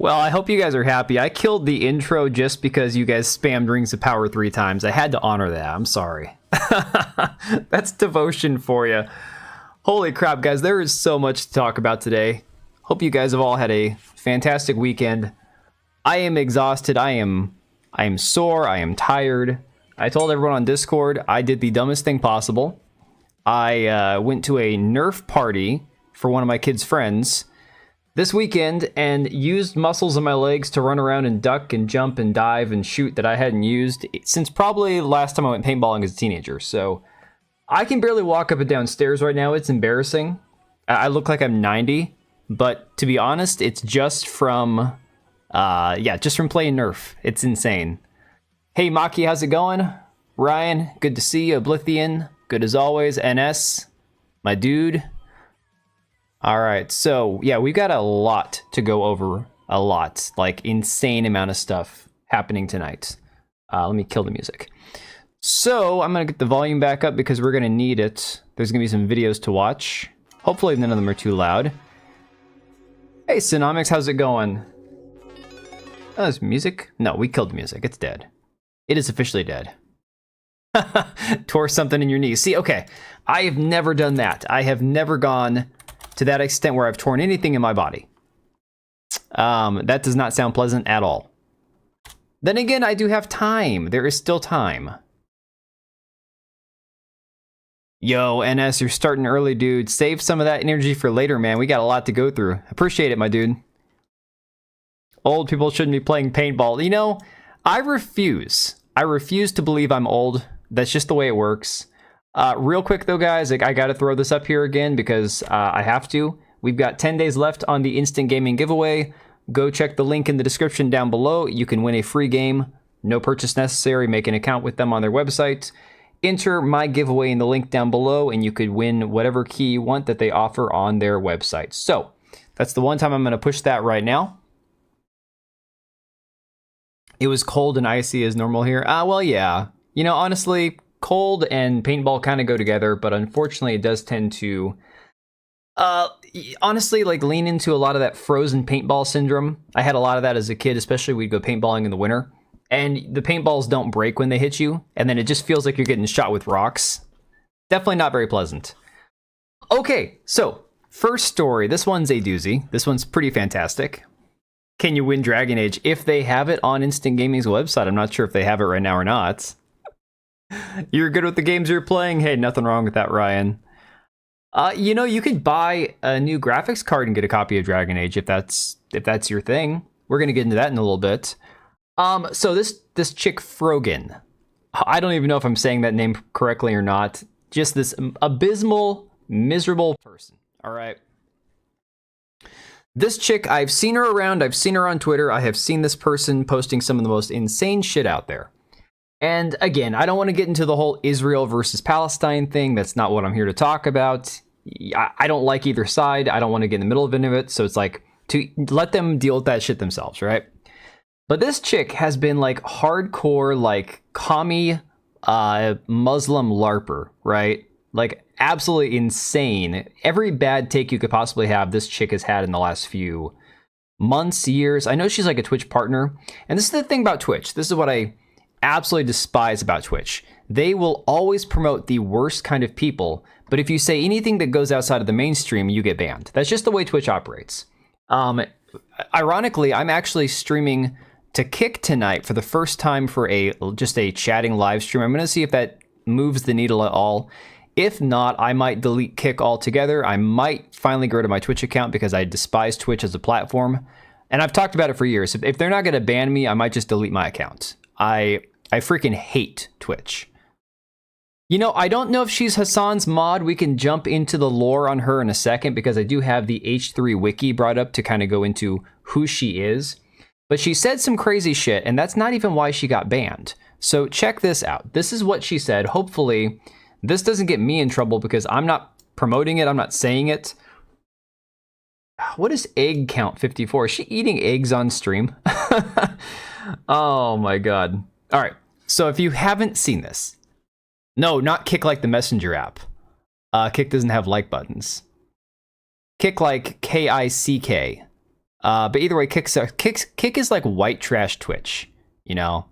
Well, I hope you guys are happy. I killed the intro just because you guys spammed Rings of Power 3 times. I had to honor that. I'm sorry. That's devotion for you. Holy crap, guys. There is so much to talk about today. Hope you guys have all had a fantastic weekend. I am exhausted. I am sore. I am tired. I told everyone on Discord I did the dumbest thing possible. I went to a Nerf party for one of my kids' friends this weekend and used muscles in my legs to run around and duck and jump and dive and shoot that I hadn't used since probably last time I went paintballing as a teenager. So I can barely walk up and down stairs right now. It's embarrassing. I look like I'm 90, but to be honest, it's just from, just from playing Nerf. It's insane. Hey, Maki, how's it going? Ryan, good to see you. Oblivion, good as always. NS, my dude. All right, so yeah, we've got a lot to go over. A lot, like insane amount of stuff happening tonight. Let me kill the music. So I'm gonna get the volume back up because we're gonna need it. There's gonna be some videos to watch. Hopefully none of them are too loud. Hey, Synomics, how's it going? Oh, there's music? No, we killed the music. It's dead. It is officially dead. Tore something in your knee. See, okay, I have never done that. I have never gone to that extent where I've torn anything in my body. That does not sound pleasant at all. Then again, I do have time. There is still time. Yo, NS, you're starting early, dude. Save some of that energy for later, man. We got a lot to go through. Appreciate it, my dude. Old people shouldn't be playing paintball. You know, I refuse. I refuse to believe I'm old. That's just the way it works. Real quick though, guys, I gotta throw this up here again because I have to. We've got 10 days left on the Instant Gaming giveaway. Go check the link in the description down below. You can win a free game. No purchase necessary. Make an account with them on their website. Enter my giveaway in the link down below and you could win whatever key you want that they offer on their website. So that's the one time I'm going to push that right now. It was cold and icy as normal here. Well, yeah. You know, honestly, cold and paintball kind of go together, but unfortunately it does tend to honestly like lean into a lot of that frozen paintball syndrome. I had a lot of that as a kid, especially we'd go paintballing in the winter, and the paintballs don't break when they hit you, and then it just feels like you're getting shot with rocks. Definitely not very pleasant. Okay, so first story. This one's a doozy. This one's pretty fantastic. Can you win Dragon Age? If they have it on Instant Gaming's website, I'm not sure if they have it right now or not. You're good with the games you're playing? Hey, nothing wrong with that, Ryan. You know, you could buy a new graphics card and get a copy of Dragon Age if that's your thing. We're gonna get into that in a little bit. So this chick Frogan, I don't even know if I'm saying that name correctly or not. Just this abysmal, miserable person. All right. This chick, I've seen her around. I've seen her on Twitter. I have seen this person posting some of the most insane shit out there. And again, I don't want to get into the whole Israel versus Palestine thing. That's not what I'm here to talk about. I don't like either side. I don't want to get in the middle of any of it. So it's like, to let them deal with that shit themselves, right? But this chick has been like hardcore, like commie Muslim LARPer, right? Like absolutely insane. Every bad take you could possibly have, this chick has had in the last few months, years. I know she's like a Twitch partner. And this is the thing about Twitch. This is what I absolutely despise about Twitch. They will always promote the worst kind of people, but if you say anything that goes outside of the mainstream, you get banned. That's just the way Twitch operates. Ironically, I'm actually streaming to Kick tonight for the first time for just a chatting live stream. I'm going to see if that moves the needle at all. If not, I might delete Kick altogether. I might finally go to my Twitch account because I despise Twitch as a platform. And I've talked about it for years. If they're not going to ban me, I might just delete my account. I freaking hate Twitch. You know, I don't know if she's Hasan's mod. We can jump into the lore on her in a second because I do have the H3 wiki brought up to kind of go into who she is. But she said some crazy shit, and that's not even why she got banned. So check this out. This is what she said. Hopefully, this doesn't get me in trouble because I'm not promoting it. I'm not saying it. What is egg count 54? Is she eating eggs on stream? Oh my god. All right. So if you haven't seen this, no, not Kick like the Messenger app. Kick doesn't have like buttons. Kick like K-I-C-K. But either way, Kick is like white trash Twitch, you know?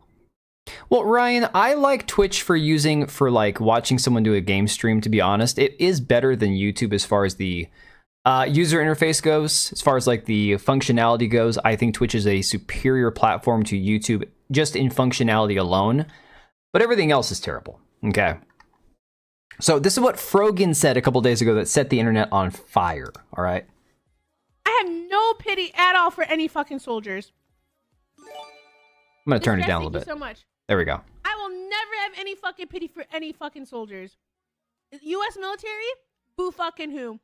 Well, Ryan, I like Twitch for like watching someone do a game stream, to be honest. It is better than YouTube as far as the user interface goes. As far as like the functionality goes, I think Twitch is a superior platform to YouTube just in functionality alone. But everything else is terrible. Okay. So this is what Frogan said a couple days ago that set the internet on fire. All right. I have no pity at all for any fucking soldiers. I'm going to turn it down a little bit. Thank you so much. There we go. I will never have any fucking pity for any fucking soldiers. U.S. military? Boo fucking who?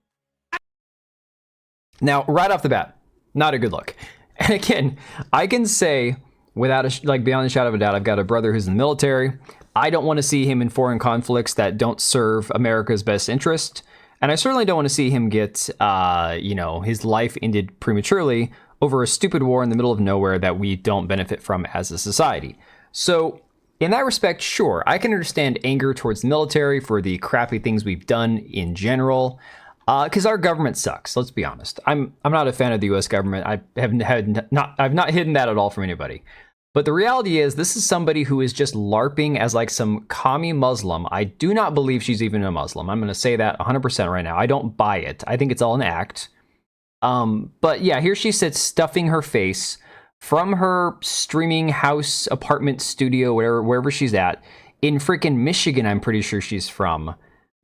Now, right off the bat, not a good look. And again, I can say without beyond a shadow of a doubt, I've got a brother who's in the military. I don't want to see him in foreign conflicts that don't serve America's best interest. And I certainly don't want to see him get, his life ended prematurely over a stupid war in the middle of nowhere that we don't benefit from as a society. So in that respect, sure, I can understand anger towards the military for the crappy things we've done in general. Because our government sucks. Let's be honest. I'm not a fan of the U.S. government. I've not hidden that at all from anybody. But the reality is, this is somebody who is just LARPing as like some commie Muslim. I do not believe she's even a Muslim. I'm going to say that 100% right now. I don't buy it. I think it's all an act. But yeah, here she sits stuffing her face from her streaming house, apartment, studio, wherever she's at in freaking Michigan. I'm pretty sure she's from.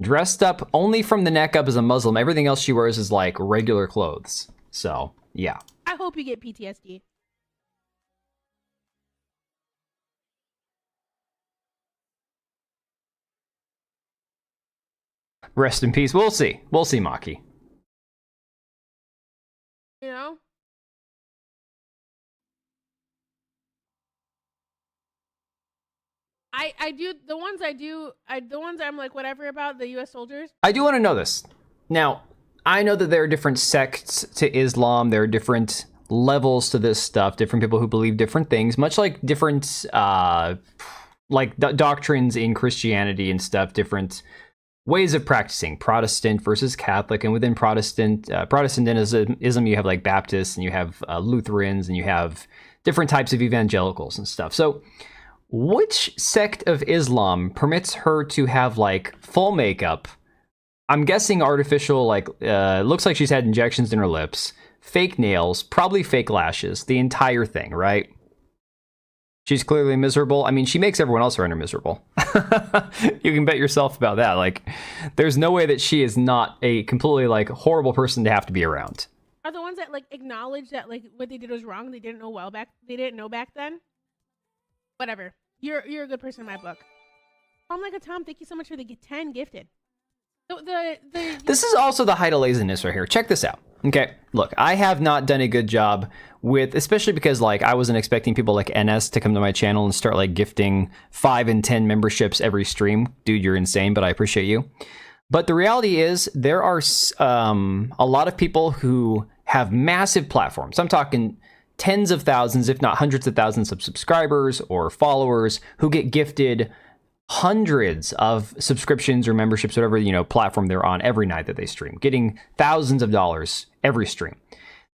Dressed up only from the neck up as a Muslim. Everything else she wears is like regular clothes. So, yeah. I hope you get PTSD. Rest in peace. We'll see. We'll see, Maki. You know? I do the ones I'm like whatever about the U.S. soldiers. I do want to know this. Now, I know that there are different sects to Islam. There are different levels to this stuff. Different people who believe different things, much like different like doctrines in Christianity and stuff, different ways of practicing, Protestant versus Catholic, and within Protestantism, you have like Baptists, and you have Lutherans, and you have different types of evangelicals and stuff. So which sect of Islam permits her to have like full makeup? I'm guessing artificial, like looks like she's had injections in her lips, fake nails, probably fake lashes, the entire thing, right? She's clearly miserable. I mean, she makes everyone else around her miserable. You can bet yourself about that. Like, there's no way that she is not a completely like horrible person to have to be around. Are the ones that like acknowledge that like what they did was wrong? They didn't know back then. Whatever. You're a good person in my book. I'm like a Tom. Thank you so much for the 10 gifted. So This is also the height of laziness right here. Check this out. Okay, look, I have not done a good job with, especially because like I wasn't expecting people like NS to come to my channel and start like gifting 5 and 10 memberships every stream. Dude, you're insane, but I appreciate you. But the reality is there are a lot of people who have massive platforms. I'm talking tens of thousands, if not hundreds of thousands of subscribers or followers who get gifted hundreds of subscriptions or memberships, whatever, platform they're on every night that they stream, getting thousands of dollars every stream.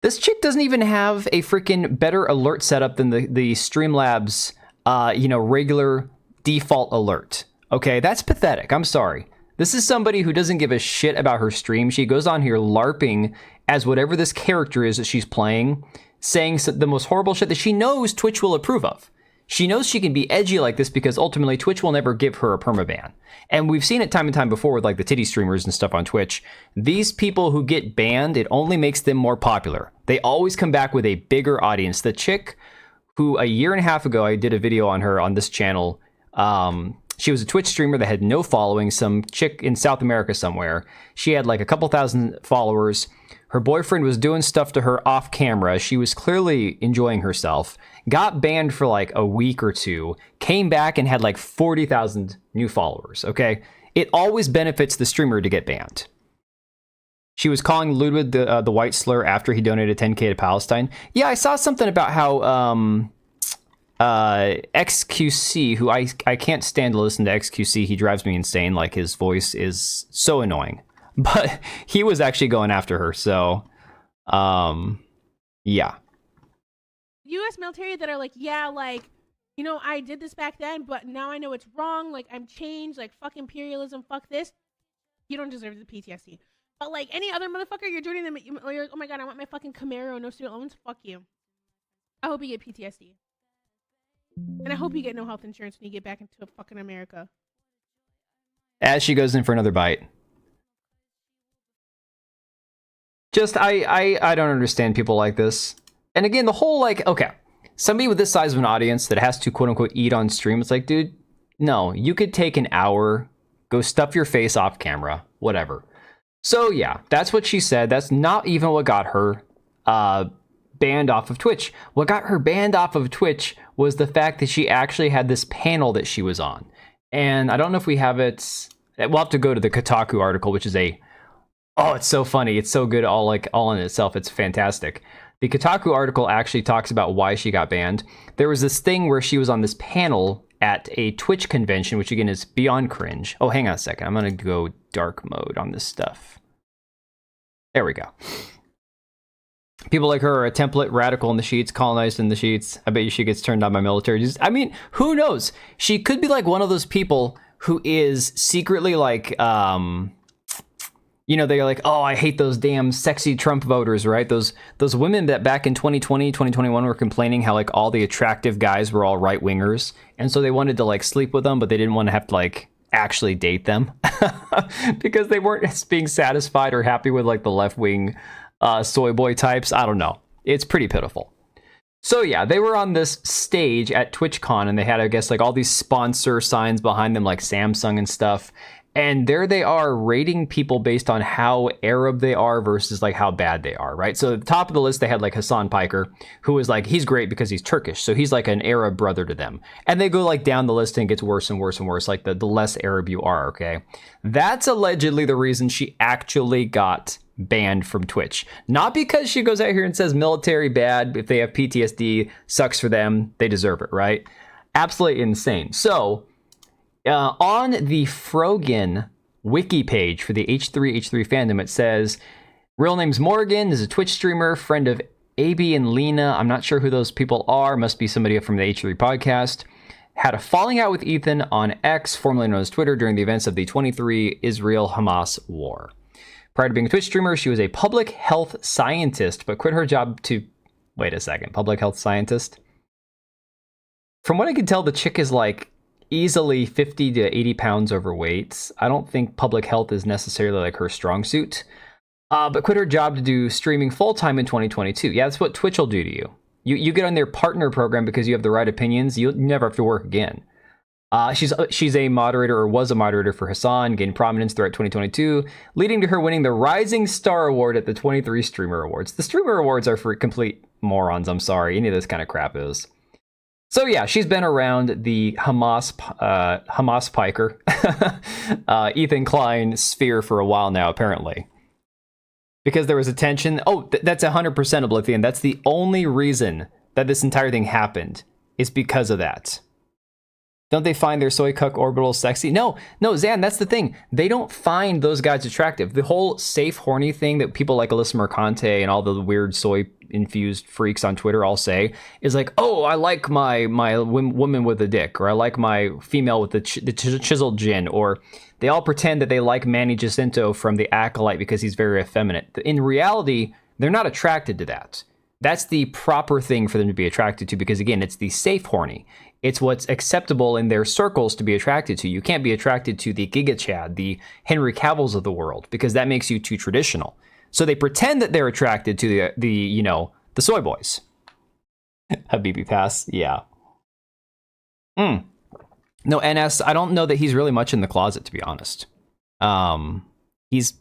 This chick doesn't even have a freaking better alert setup than the Streamlabs, regular default alert. Okay, that's pathetic. I'm sorry. This is somebody who doesn't give a shit about her stream. She goes on here LARPing as whatever this character is that she's playing, saying the most horrible shit that she knows Twitch will approve of. She knows she can be edgy like this because ultimately Twitch will never give her a permaban. And we've seen it time and time before with like the titty streamers and stuff on Twitch. These people who get banned, it only makes them more popular. They always come back with a bigger audience. The chick who a year and a half ago, I did a video on her on this channel. She was a Twitch streamer that had no following, some chick in South America somewhere. She had like a couple thousand followers. Her boyfriend was doing stuff to her off camera. She was clearly enjoying herself. Got banned for like a week or two. Came back and had like 40,000 new followers, okay? It always benefits the streamer to get banned. She was calling Ludwig the white slur after he donated 10K to Palestine. Yeah, I saw something about how XQC, who I can't stand to listen to XQC. He drives me insane. Like, his voice is so annoying. But he was actually going after her, so, yeah. U.S. military that are like, yeah, like, I did this back then, but now I know it's wrong. Like, I'm changed. Like, fuck imperialism. Fuck this. You don't deserve the PTSD. But, like, any other motherfucker, you're joining them. You're like, oh, my God, I want my fucking Camaro. No student loans. Fuck you. I hope you get PTSD. And I hope you get no health insurance when you get back into fucking America. As she goes in for another bite. Just, I don't understand people like this. And again, the whole, like, okay, somebody with this size of an audience that has to, quote-unquote, eat on stream, it's like, dude, no, you could take an hour, go stuff your face off camera, whatever. So, yeah, that's what she said. That's not even what got her banned off of Twitch. What got her banned off of Twitch was the fact that she actually had this panel that she was on. And I don't know if we have it. We'll have to go to the Kotaku article, which is oh, it's so funny. It's so good all in itself. It's fantastic. The Kotaku article actually talks about why she got banned. There was this thing where she was on this panel at a Twitch convention, which again is beyond cringe. Oh, hang on a second. I'm going to go dark mode on this stuff. There we go. People like her are a template, radical in the sheets, colonized in the sheets. I bet you she gets turned on by military. I mean, who knows? She could be like one of those people who is secretly like, they're like, oh, I hate those damn sexy Trump voters, right? Those women that back in 2020, 2021 were complaining how like all the attractive guys were all right wingers. And so they wanted to like sleep with them, but they didn't want to have to like actually date them because they weren't being satisfied or happy with like the left wing soy boy types. I don't know. It's pretty pitiful. So yeah, they were on this stage at TwitchCon and they had, I guess, like all these sponsor signs behind them, like Samsung and stuff. And there they are rating people based on how Arab they are versus like how bad they are, right? So at the top of the list, they had like Hasan Piker, who was like, he's great because he's Turkish. So he's like an Arab brother to them. And they go like down the list and it gets worse and worse and worse, like the less Arab you are, okay? That's allegedly the reason she actually got banned from Twitch. Not because she goes out here and says military bad, if they have PTSD, sucks for them, they deserve it, right? absolutely insane. So, on the Frogan wiki page for the H3H3 fandom, it says, real name's Morgan, is a Twitch streamer, friend of AB and Lena. I'm not sure who those people are. Must be somebody from the H3 podcast. Had a falling out with Ethan on X, formerly known as Twitter, during the events of the 23 Israel-Hamas war. Prior to being a Twitch streamer, she was a public health scientist, but quit her job to... Wait a second. Public health scientist? From what I can tell, the chick is like easily 50 to 80 pounds overweight. I don't think public health is necessarily like her strong suit. But quit her job to do streaming full-time in 2022. Yeah, that's what Twitch will do to you. You get on their partner program because you have the right opinions. You'll never have to work again. She's a moderator, or was a moderator for Hasan, gained prominence throughout 2022, leading to her winning the Rising Star Award at the 23 Streamer Awards. The Streamer Awards are for complete morons, I'm sorry. Any of this kind of crap is. So yeah, she's been around the Hamas Piker, Ethan Klein sphere for a while now, apparently. Because there was a tension. Oh, that's 100% Oblivion. That's the only reason that this entire thing happened, is because of that. Don't they find their soy cuck orbitals sexy? No, Zan, that's the thing. They don't find those guys attractive. The whole safe horny thing that people like Alyssa Mercante and all the weird soy-infused freaks on Twitter all say is like, oh, I like my woman with a dick, or I like my female with the chiseled chin, or they all pretend that they like Manny Jacinto from The Acolyte because he's very effeminate. In reality, they're not attracted to that. That's the proper thing for them to be attracted to because, again, it's the safe horny. It's what's acceptable in their circles to be attracted to. You can't be attracted to the Giga Chad, the Henry Cavills of the world, because that makes you too traditional. So they pretend that they're attracted to the soy boys. Habibi Pass, yeah. No, NS, I don't know that he's really much in the closet, to be honest. He's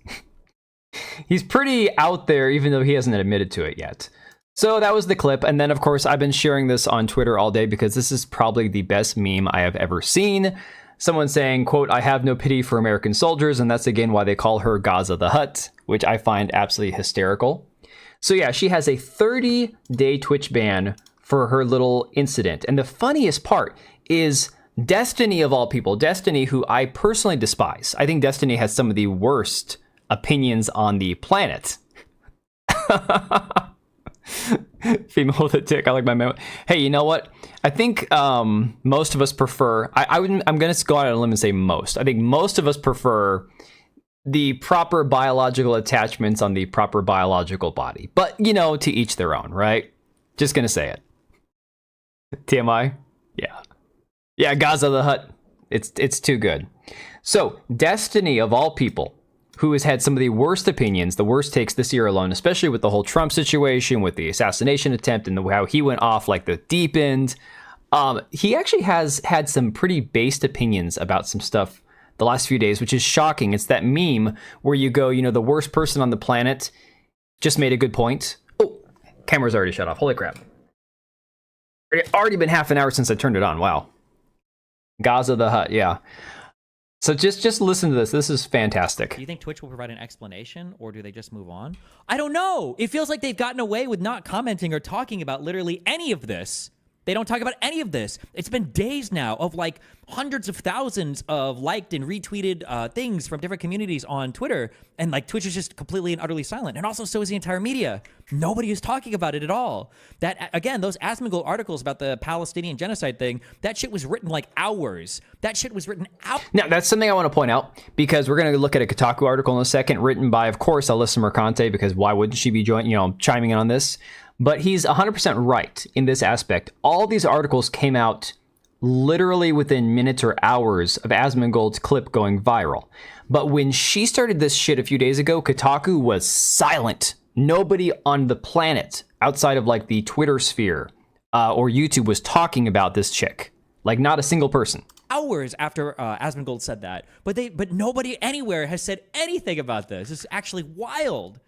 pretty out there, even though he hasn't admitted to it yet. So that was the clip, and then of course I've been sharing this on Twitter all day because this is probably the best meme I have ever seen. Someone saying, quote, I have no pity for American soldiers, and that's again why they call her Gaza the Hutt, which I find absolutely hysterical. So yeah, she has a 30-day Twitch ban for her little incident, and the funniest part is Destiny of all people, Destiny, who I personally despise. I think Destiny has some of the worst opinions on the planet. Female with a tick. I like my memo. Hey, you know what? I think most of us prefer. I'm going to go out on a limb and say most. I think most of us prefer the proper biological attachments on the proper biological body. But to each their own, right? Just gonna say it. TMI. Yeah. Gaza the Hutt. It's too good. So Destiny of all people, who has had some of the worst opinions, the worst takes this year alone, especially with the whole Trump situation, with the assassination attempt, and how he went off like the deep end. He actually has had some pretty based opinions about some stuff the last few days, which is shocking. It's that meme where you go, the worst person on the planet just made a good point. Oh, camera's already shut off. Holy crap. It's already been half an hour since I turned it on. Wow. Gaza the Hutt, yeah. So just listen to this. This is fantastic. Do you think Twitch will provide an explanation, or do they just move on? I don't know. It feels like they've gotten away with not commenting or talking about literally any of this. They don't talk about any of this. It's been days now of like hundreds of thousands of liked and retweeted things from different communities on Twitter. And like Twitch is just completely and utterly silent. And also so is the entire media. Nobody is talking about it at all. That, again, those Asmongold articles about the Palestinian genocide thing, that shit was written like hours. That shit was written out. Now, that's something I want to point out, because we're going to look at a Kotaku article in a second, written by, of course, Alyssa Mercante, because why wouldn't she be chiming in on this? But he's 100% right in this aspect. All these articles came out literally within minutes or hours of Asmongold's clip going viral. But when she started this shit a few days ago, Kotaku was silent. Nobody on the planet outside of like the Twitter sphere or YouTube was talking about this chick. Like not a single person. Hours after Asmongold said that. But nobody anywhere has said anything about this. It's actually wild.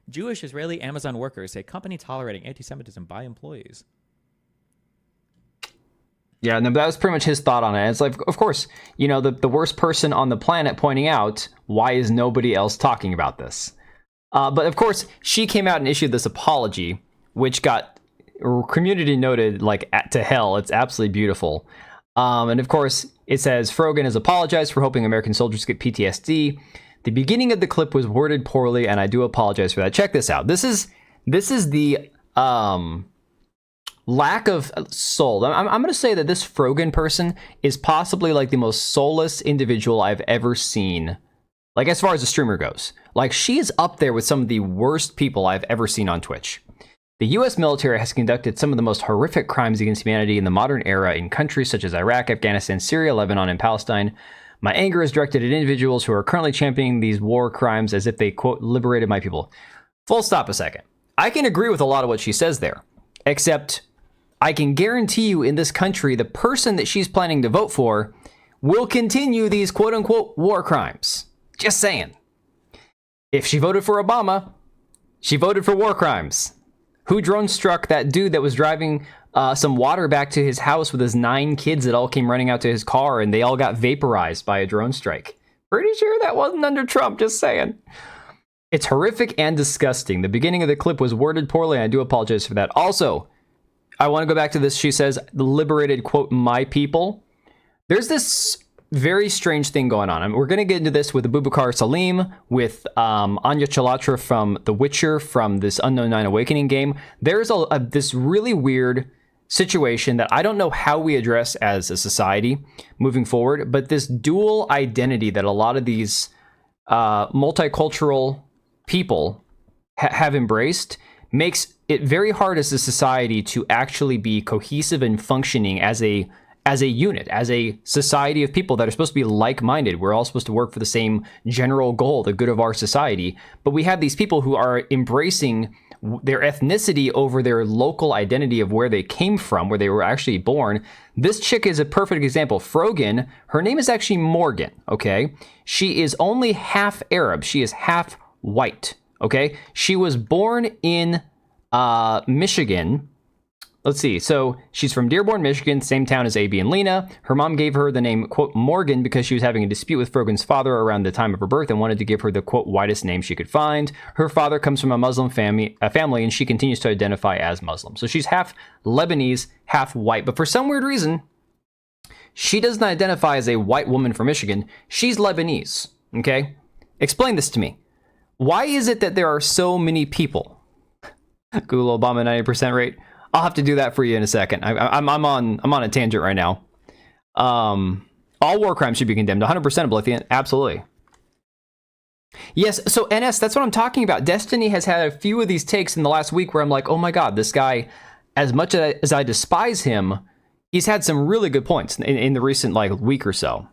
Jewish Israeli Amazon workers say company tolerating anti-Semitism by employees. Yeah, no, that was pretty much his thought on it. It's like, of course, the worst person on the planet pointing out, why is nobody else talking about this? But of course, she came out and issued this apology, which got community noted, like, to hell. It's absolutely beautiful. And of course, it says, Frogan has apologized for hoping American soldiers get PTSD. The beginning of the clip was worded poorly, and I do apologize for that. Check this out. This is the lack of soul. I'm going to say that this Frogan person is possibly like the most soulless individual I've ever seen. Like, as far as a streamer goes. Like, she is up there with some of the worst people I've ever seen on Twitch. The U.S. military has conducted some of the most horrific crimes against humanity in the modern era in countries such as Iraq, Afghanistan, Syria, Lebanon, and Palestine. My anger is directed at individuals who are currently championing these war crimes as if they, quote, liberated my people. Full stop a second. I can agree with a lot of what she says there, except I can guarantee you in this country, the person that she's planning to vote for will continue these, quote unquote, war crimes. Just saying. If she voted for Obama, she voted for war crimes. Who drone struck that dude that was driving some water back to his house with his 9 kids that all came running out to his car and they all got vaporized by a drone strike? Pretty sure that wasn't under Trump, just saying. It's horrific and disgusting. The beginning of the clip was worded poorly, and I do apologize for that. Also, I want to go back to this. She says, the liberated, quote, my people. There's this very strange thing going on. I mean, we're going to get into this with Abubakar Salim, with Anya Chilatra from The Witcher, from this Unknown Nine Awakening game. There's this really weird situation that I don't know how we address as a society moving forward, but this dual identity that a lot of these multicultural people have embraced makes it very hard as a society to actually be cohesive and functioning as a unit, as a society of people that are supposed to be like-minded. We're all supposed to work for the same general goal, the good of our society. But we have these people who are embracing their ethnicity over their local identity of where they came from, where they were actually born. This chick is a perfect example. Frogan, her name is actually Morgan, okay? She is only half Arab. She is half white, okay? She was born in Michigan. Let's see. So she's from Dearborn, Michigan, same town as AB and Lena. Her mom gave her the name, quote, Morgan because she was having a dispute with Frogan's father around the time of her birth and wanted to give her the, quote, whitest name she could find. Her father comes from a Muslim family, and she continues to identify as Muslim. So she's half Lebanese, half white. But for some weird reason, she doesn't identify as a white woman from Michigan. She's Lebanese, okay? Explain this to me. Why is it that there are so many people? Google Obama 90% rate. I'll have to do that for you in a second. I'm on a tangent right now. All war crimes should be condemned. 100% Oblivion. Absolutely. Yes, so NS, that's what I'm talking about. Destiny has had a few of these takes in the last week where I'm like, oh my god, this guy, as much as I despise him, he's had some really good points in the recent week or so.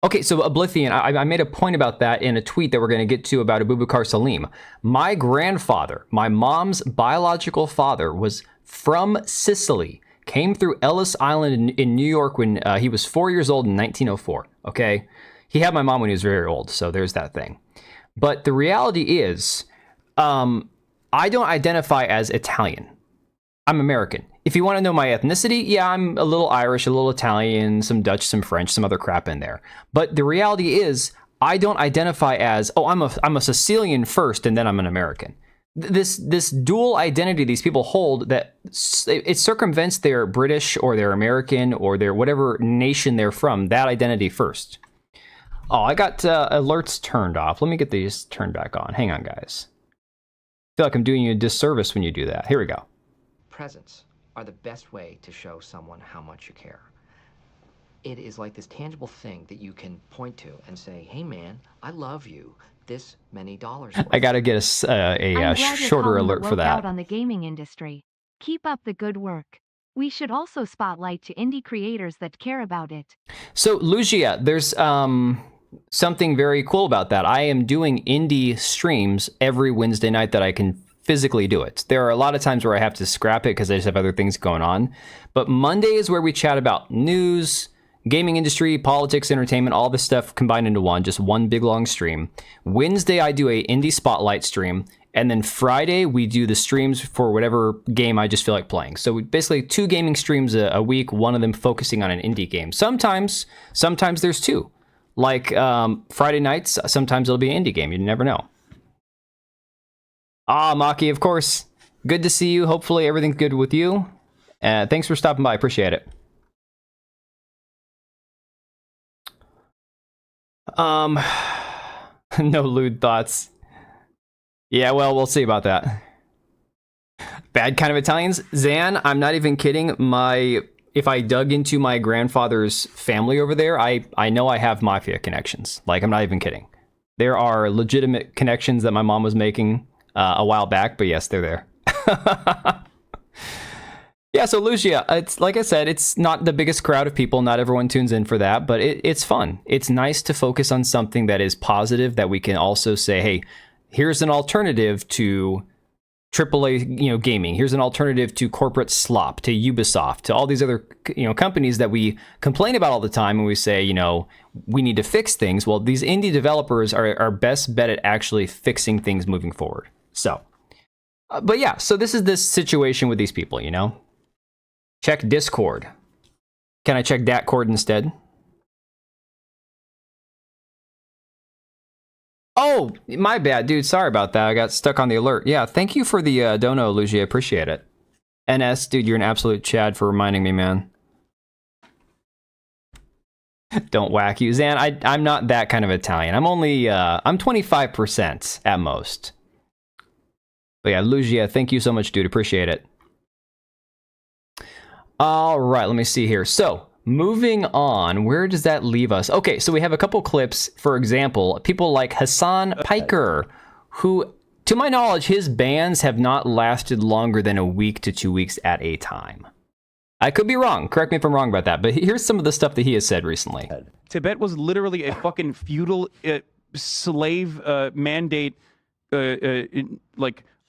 Okay, so Oblivion, I made a point about that in a tweet that we're going to get to about Abubakar Salim. My grandfather, my mom's biological father, was from Sicily, came through Ellis Island in New York when he was 4 years old in 1904, okay? He had my mom when he was very old, so there's that thing. But the reality is, I don't identify as Italian. I'm American. If you want to know my ethnicity, yeah, I'm a little Irish, a little Italian, some Dutch, some French, some other crap in there. But the reality is, I don't identify as, oh, I'm a Sicilian first, and then I'm an American. This dual identity these people hold, that it circumvents their British or their American or their whatever nation they're from, that identity first. Oh, I got alerts turned off. Let me get these turned back on. Hang on, guys. I feel like I'm doing you a disservice when you do that. Here we go. Presents are the best way to show someone how much you care. It is like this tangible thing that you can point to and say, hey man, I love you, this many dollars worth. I gotta get a shorter alert for that. Out on the gaming industry. Keep up the good work. We should also spotlight to indie creators that care about it. So Lugia, there's something very cool about that. I am doing indie streams every Wednesday night that I can physically do it. There are a lot of times where I have to scrap it because I just have other things going on. But Monday is where we chat about news, gaming industry, politics, entertainment, all this stuff combined into one, just one big long stream. Wednesday, I do a indie spotlight stream. And then Friday, we do the streams for whatever game I just feel like playing. So basically 2 gaming streams a week, one of them focusing on an indie game. Sometimes there's 2. Like Friday nights, sometimes it'll be an indie game. You never know. Ah, Maki, of course. good to see you. Hopefully everything's good with you. Thanks for stopping by. Appreciate it. No lewd thoughts. Yeah, well, we'll see about that. Bad kind of Italians. Zan, I'm not even kidding. If I dug into my grandfather's family over there, I know I have mafia connections. Like, I'm not even kidding. There are legitimate connections that my mom was making a while back, but yes, they're there. Yeah, so Lucia, it's like I said, it's not the biggest crowd of people. Not everyone tunes in for that, but it's fun. It's nice to focus on something that is positive, that we can also say, hey, here's an alternative to AAA, gaming. Here's an alternative to corporate slop, to Ubisoft, to all these other, companies that we complain about all the time, and we say, we need to fix things. Well, these indie developers are best bet at actually fixing things moving forward. So, but yeah, so this is this situation with these people, Check Discord. Can I check Datcord instead? Oh, my bad, dude. Sorry about that. I got stuck on the alert. Yeah, thank you for the dono, Luigi. I appreciate it. NS, dude, you're an absolute Chad for reminding me, man. Don't whack you. Zan, I'm not that kind of Italian. I'm only, I'm 25% at most. But yeah, Lugia, thank you so much, dude. Appreciate it. All right, let me see here. So, moving on, where does that leave us? Okay, so we have a couple clips. For example, people like Hasan Piker, who, to my knowledge, his bans have not lasted longer than a week to 2 weeks at a time. I could be wrong. Correct me if I'm wrong about that. But here's some of the stuff that he has said recently. Tibet was literally a fucking feudal slave mandate,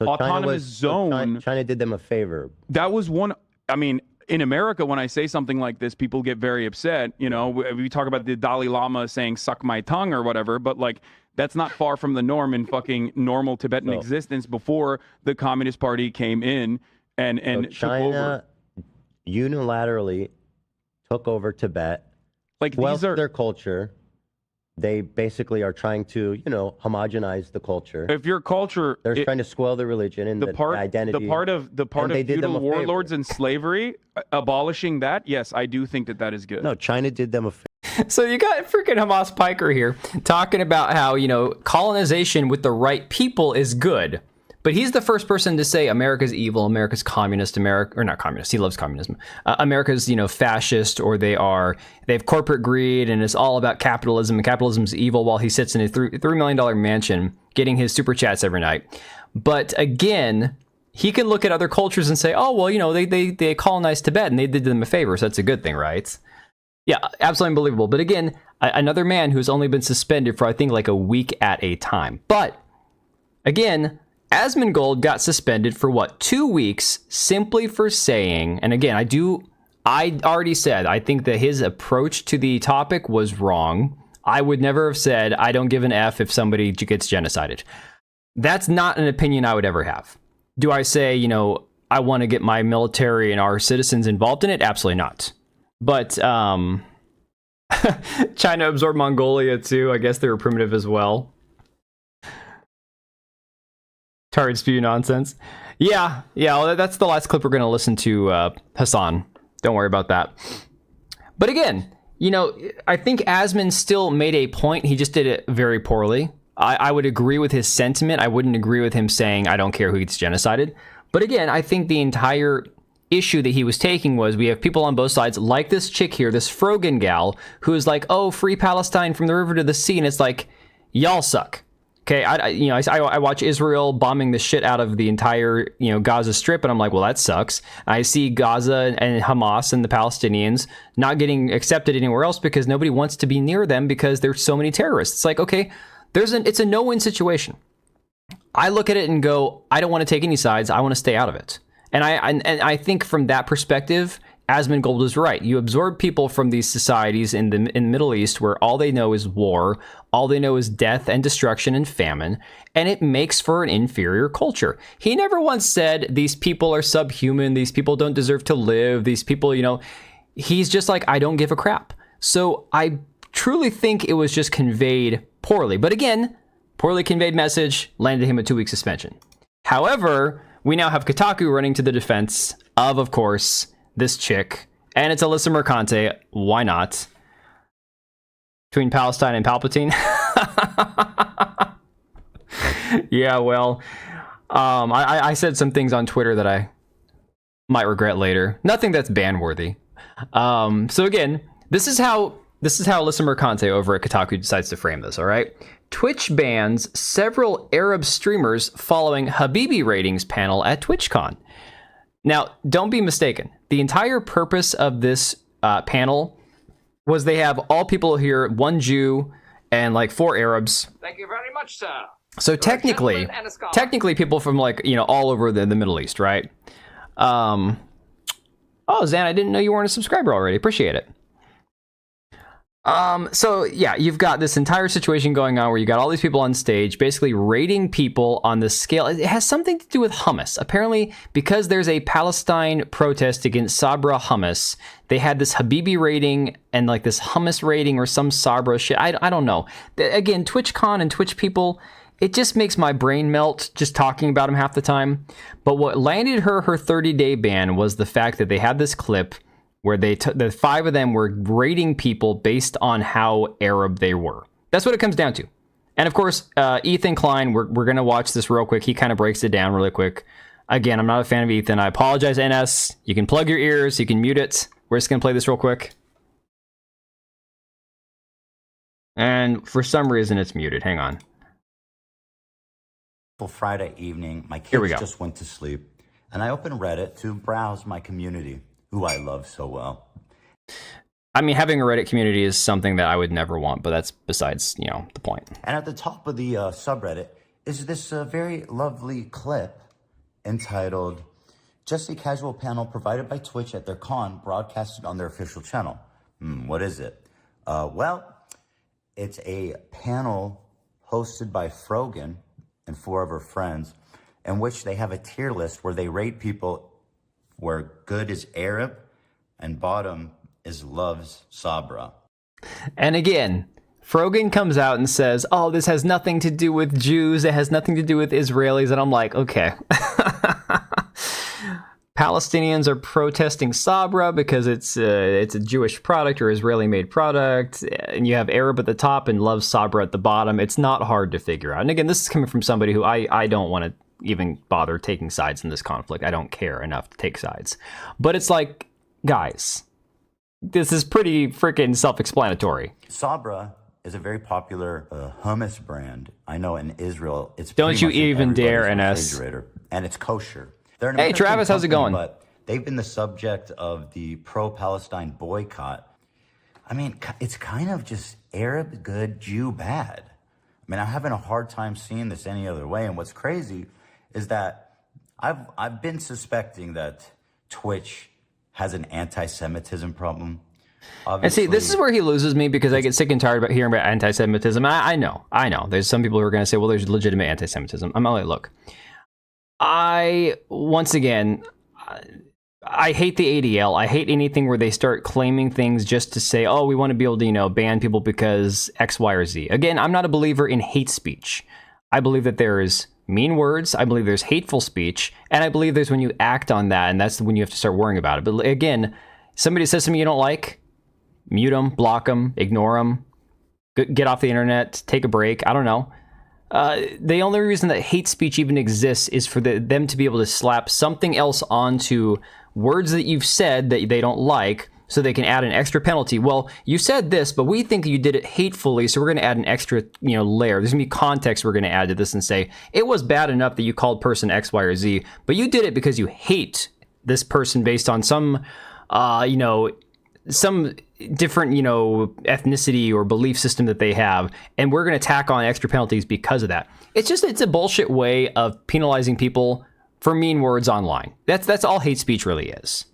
autonomous zone. China did them a favor. That was one. I mean, in America, when I say something like this, people get very upset. We talk about the Dalai Lama saying "suck my tongue" or whatever, but like that's not far from the norm in fucking normal Tibetan existence before the Communist Party came in and so China unilaterally took over Tibet. Like these are their culture. They basically are trying to, homogenize the culture. If your culture, they're trying to spoil the religion and the identity. The part of feudal warlords and slavery, abolishing that, yes, I do think that is good. No, China did them a favor. So you got freaking Hamas Piker here talking about how, colonization with the right people is good. But he's the first person to say America's evil, America's communist, or not communist, he loves communism. America's, fascist, or they have corporate greed and it's all about capitalism, and capitalism's evil, while he sits in a $3 million mansion getting his super chats every night. But again, he can look at other cultures and say, oh, well, they colonized Tibet and they did them a favor, so that's a good thing, right? Yeah, absolutely unbelievable. But again, another man who's only been suspended for, I think, like a week at a time. But again, Asmongold got suspended for 2 weeks simply for saying, and again, I already said, I think that his approach to the topic was wrong. I would never have said, I don't give an F if somebody gets genocided. That's not an opinion I would ever have. Do I say, I want to get my military and our citizens involved in it? Absolutely not. But, China absorbed Mongolia too. I guess they were primitive as well. Tard spew nonsense. Yeah, well, that's the last clip we're going to listen to, Hasan. Don't worry about that. But again, I think Asmon still made a point. He just did it very poorly. I would agree with his sentiment. I wouldn't agree with him saying, I don't care who gets genocided. But again, I think the entire issue that he was taking was we have people on both sides, like this chick here, this Frogan gal, who is like, oh, free Palestine from the river to the sea. And it's like, y'all suck. Okay, I watch Israel bombing the shit out of the entire, Gaza Strip, and I'm like, well, that sucks. I see Gaza and Hamas and the Palestinians not getting accepted anywhere else because nobody wants to be near them because there's so many terrorists. It's like, okay, it's a no-win situation. I look at it and go, I don't want to take any sides. I want to stay out of it. And I think from that perspective, Asmongold is right. You absorb people from these societies in the Middle East where all they know is war, all they know is death and destruction and famine, and it makes for an inferior culture. He never once said these people are subhuman, these people don't deserve to live, these people, he's just like, I don't give a crap. So I truly think it was just conveyed poorly. But again, poorly conveyed message landed him a 2-week suspension. However, we now have Kotaku running to the defense of course, this chick. And it's Alyssa Mercante. Why not? Between Palestine and Palpatine? Yeah, well, I said some things on Twitter that I might regret later. Nothing that's ban-worthy. So again, this is how Alyssa Mercante over at Kotaku decides to frame this, all right? Twitch bans several Arab streamers following Habibi ratings panel at TwitchCon. Now, don't be mistaken. The entire purpose of this panel was they have all people here, 1 Jew and like 4 Arabs. Thank you very much, sir. So technically people from like, all over the Middle East, right? Oh, Zan, I didn't know you weren't a subscriber already. Appreciate it. So yeah, you've got this entire situation going on where you got all these people on stage basically rating people on the scale. It has something to do with hummus. Apparently, because there's a Palestine protest against Sabra hummus, they had this Habibi rating and like this hummus rating or some Sabra shit. I don't know. Again, TwitchCon and Twitch people, it just makes my brain melt just talking about them half the time. But what landed her 30-day ban was the fact that they had this clip where the 5 of them were rating people based on how Arab they were. That's what it comes down to. And of course, Ethan Klein, we're going to watch this real quick. He kind of breaks it down really quick. Again, I'm not a fan of Ethan. I apologize, NS. You can plug your ears. You can mute it. We're just going to play this real quick. And for some reason, it's muted. Hang on. Friday evening, my Here we kids go. just went to sleep, and I opened Reddit to browse my community, who I love so well. I mean, having a Reddit community is something that I would never want, but that's besides, the point. And at the top of the subreddit is this very lovely clip entitled, "Just a casual panel provided by Twitch at their con, broadcasted on their official channel." What is it? Well, it's a panel hosted by Frogan and 4 of her friends, in which they have a tier list where they rate people where good is Arab and bottom is loves Sabra. And again, Frogan comes out and says, oh, this has nothing to do with Jews. It has nothing to do with Israelis. And I'm like, okay. Palestinians are protesting Sabra because it's a Jewish product or Israeli-made product, and you have Arab at the top and loves Sabra at the bottom. It's not hard to figure out. And again, this is coming from somebody who I don't want to even bother taking sides in this conflict. I don't care enough to take sides. But it's like, guys, this is pretty freaking self-explanatory. Sabra is a very popular hummus brand. I know in Israel, it's don't you even dare, NS. Refrigerator, and it's kosher. They're an hey, American Travis, how's it company, going? But they've been the subject of the pro-Palestine boycott. I mean, it's kind of just Arab good, Jew bad. I mean, I'm having a hard time seeing this any other way. And what's crazy is that I've been suspecting that Twitch has an anti-Semitism problem. Obviously, and see, this is where he loses me because I get sick and tired about hearing about anti-Semitism. I know. There's some people who are going to say, well, there's legitimate anti-Semitism. I'm like, look, once again, I hate the ADL. I hate anything where they start claiming things just to say, oh, we want to be able to, ban people because X, Y, or Z. Again, I'm not a believer in hate speech. I believe that there is mean words. I believe there's hateful speech. And I believe there's when you act on that, and that's when you have to start worrying about it. But again, somebody says something you don't like, mute them, block them, ignore them, get off the internet, take a break. I don't know. The only reason that hate speech even exists is for them to be able to slap something else onto words that you've said that they don't like, so they can add an extra penalty. Well, you said this, but we think you did it hatefully, so we're going to add an extra, layer. There's going to be context we're going to add to this and say, it was bad enough that you called person X, Y, or Z, but you did it because you hate this person based on some, some different, ethnicity or belief system that they have, and we're going to tack on extra penalties because of that. It's a bullshit way of penalizing people for mean words online. That's all hate speech really is.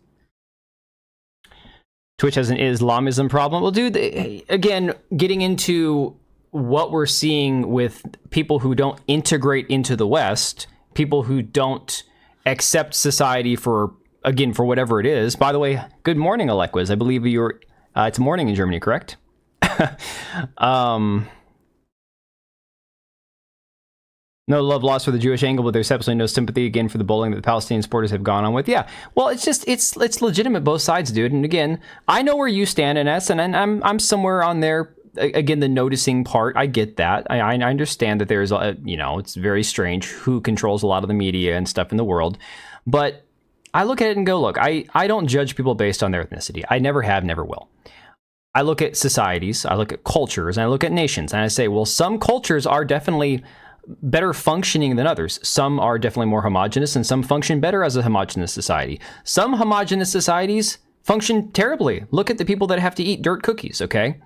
Twitch has an Islamism problem. Well, dude, again, getting into what we're seeing with people who don't integrate into the West, people who don't accept society for whatever it is. By the way, good morning, Alequiz. I believe you're, it's morning in Germany, correct? Not No love lost for the Jewish angle, but there's absolutely no sympathy again for the bullying that the Palestinian supporters have gone on with. Yeah, well, it's legitimate both sides, dude. And again, I know where you stand in S, and I'm somewhere on there. Again, the noticing part, I get that. I understand that there's it's very strange who controls a lot of the media and stuff in the world, but I look at it and go, look, I don't judge people based on their ethnicity. I never have, never will. I look at societies, I look at cultures, and I look at nations, and I say, well, some cultures are definitely better functioning than others. Some are definitely more homogenous, and some function better as a homogenous society. Some homogenous societies function terribly. Look at the people that have to eat dirt cookies, okay?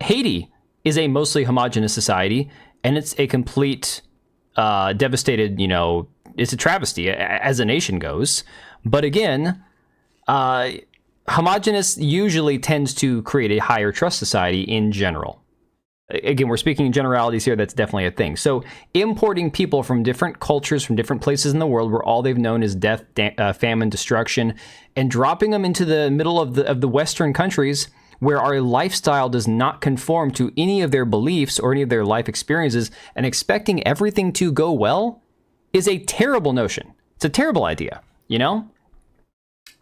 Haiti is a mostly homogenous society, and it's a complete devastated, it's a travesty as a nation goes. But again, homogenous usually tends to create a higher trust society in general. Again, we're speaking in generalities here. That's definitely a thing. So importing people from different cultures, from different places in the world where all they've known is death, famine, destruction, and dropping them into the middle of the Western countries where our lifestyle does not conform to any of their beliefs or any of their life experiences, and expecting everything to go well is a terrible notion. It's a terrible idea,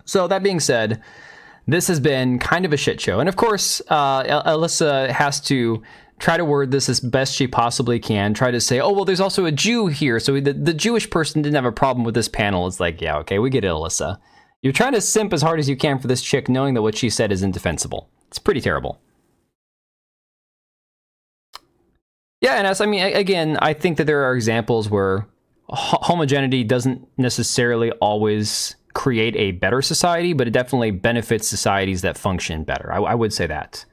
So that being said, this has been kind of a shit show. And of course, Alyssa has to try to word this as best she possibly can, try to say, oh, well, there's also a Jew here, so the Jewish person didn't have a problem with this panel. It's like, yeah, okay, we get it, Alyssa. You're trying to simp as hard as you can for this chick, knowing that what she said is indefensible. It's pretty terrible. Yeah, and I mean, again, I think that there are examples where homogeneity doesn't necessarily always create a better society, but it definitely benefits societies that function better. I would say that.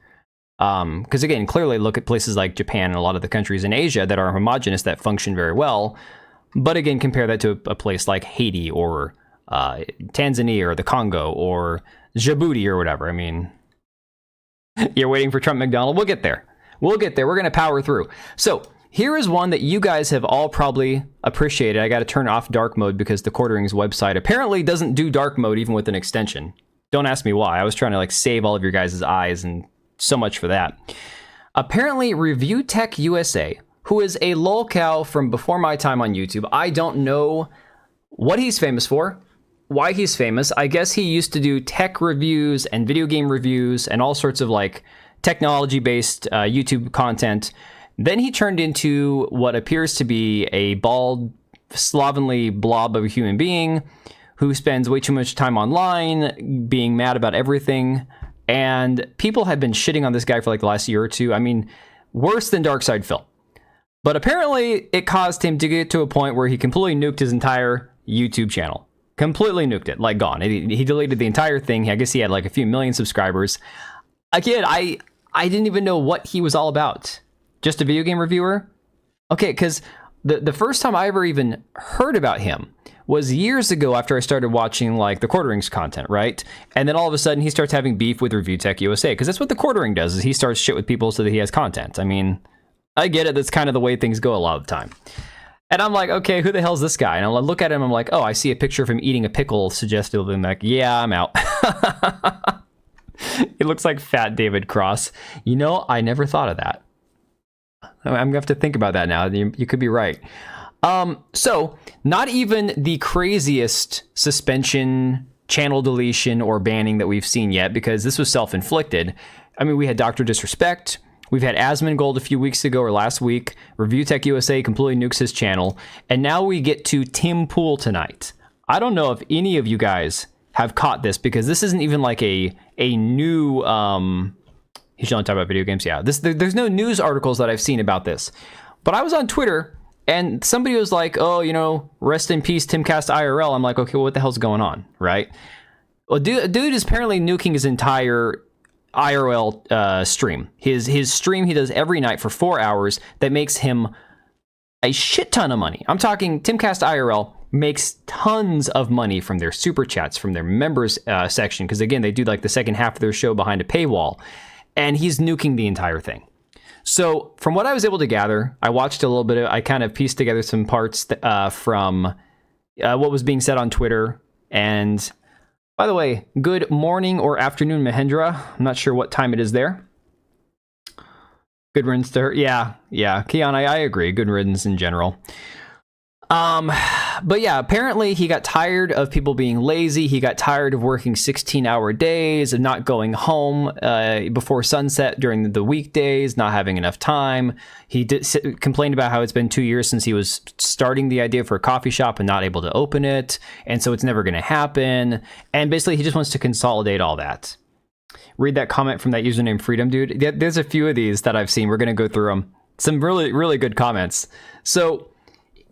Because again, clearly look at places like Japan and a lot of the countries in Asia that are homogenous that function very well. But again, compare that to a place like Haiti or Tanzania or the Congo or Djibouti or whatever. I mean, you're waiting for Trump McDonald. We'll get there. We'll get there. We're going to power through. So here is one that you guys have all probably appreciated. I got to turn off dark mode because the Quartering's website apparently doesn't do dark mode even with an extension. Don't ask me why. I was trying to save all of your guys' eyes, and so much for that. Apparently, ReviewTechUSA, who is a lolcow from before my time on YouTube, I don't know what he's famous for, why he's famous. I guess he used to do tech reviews and video game reviews and all sorts of technology-based YouTube content. Then he turned into what appears to be a bald, slovenly blob of a human being who spends way too much time online, being mad about everything. And people have been shitting on this guy for the last year or two. I mean, worse than Darkside Phil. But apparently it caused him to get to a point where he completely nuked his entire YouTube channel. Completely nuked it, gone. He deleted the entire thing. I guess he had a few million subscribers. Again, I didn't even know what he was all about. Just a video game reviewer? Okay, because the first time I ever even heard about him was years ago after I started watching the Quartering's content, right? And then all of a sudden he starts having beef with ReviewTechUSA, because that's what the Quartering does, is he starts shit with people so that he has content. I mean, I get it, that's kind of the way things go a lot of the time. And I'm like, okay, who the hell's this guy? And I look at him, I'm like, oh, I see a picture of him eating a pickle, suggestively. I'm like, yeah, I'm out. It looks like Fat David Cross. I never thought of that. I'm gonna have to think about that now. You could be right. So not even the craziest suspension, channel deletion, or banning that we've seen yet, because this was self-inflicted. I mean, we had Dr. Disrespect. We've had asmongold a few weeks ago or last week. ReviewTechUSA completely nukes his channel. And now we get to Tim Pool tonight. I don't know if any of you guys have caught this, because this isn't even a new... He should only talk about video games. Yeah, there's no news articles that I've seen about this. But I was on Twitter, and somebody was like, oh, rest in peace, Timcast IRL. I'm like, okay, well, what the hell's going on, right? Well, dude is apparently nuking his entire IRL stream. His stream he does every night for 4 hours that makes him a shit ton of money. I'm talking Timcast IRL makes tons of money from their super chats, from their members section, because again, they do the second half of their show behind a paywall. And he's nuking the entire thing. So from what I was able to gather, I watched a little bit I kind of pieced together some parts from what was being said on Twitter. And by the way, good morning or afternoon, Mahendra. I'm not sure what time it is there. Good riddance to her. Yeah, Keon, I agree. Good riddance in general. But yeah, apparently he got tired of people being lazy. He got tired of working 16-hour days, of not going home before sunset during the weekdays, not having enough time. He complained about how it's been 2 years since he was starting the idea for a coffee shop and not able to open it, and so it's never going to happen. And basically, he just wants to consolidate all that. Read that comment from that username Freedom Dude. There's a few of these that I've seen. We're going to go through them. Some really, really good comments. So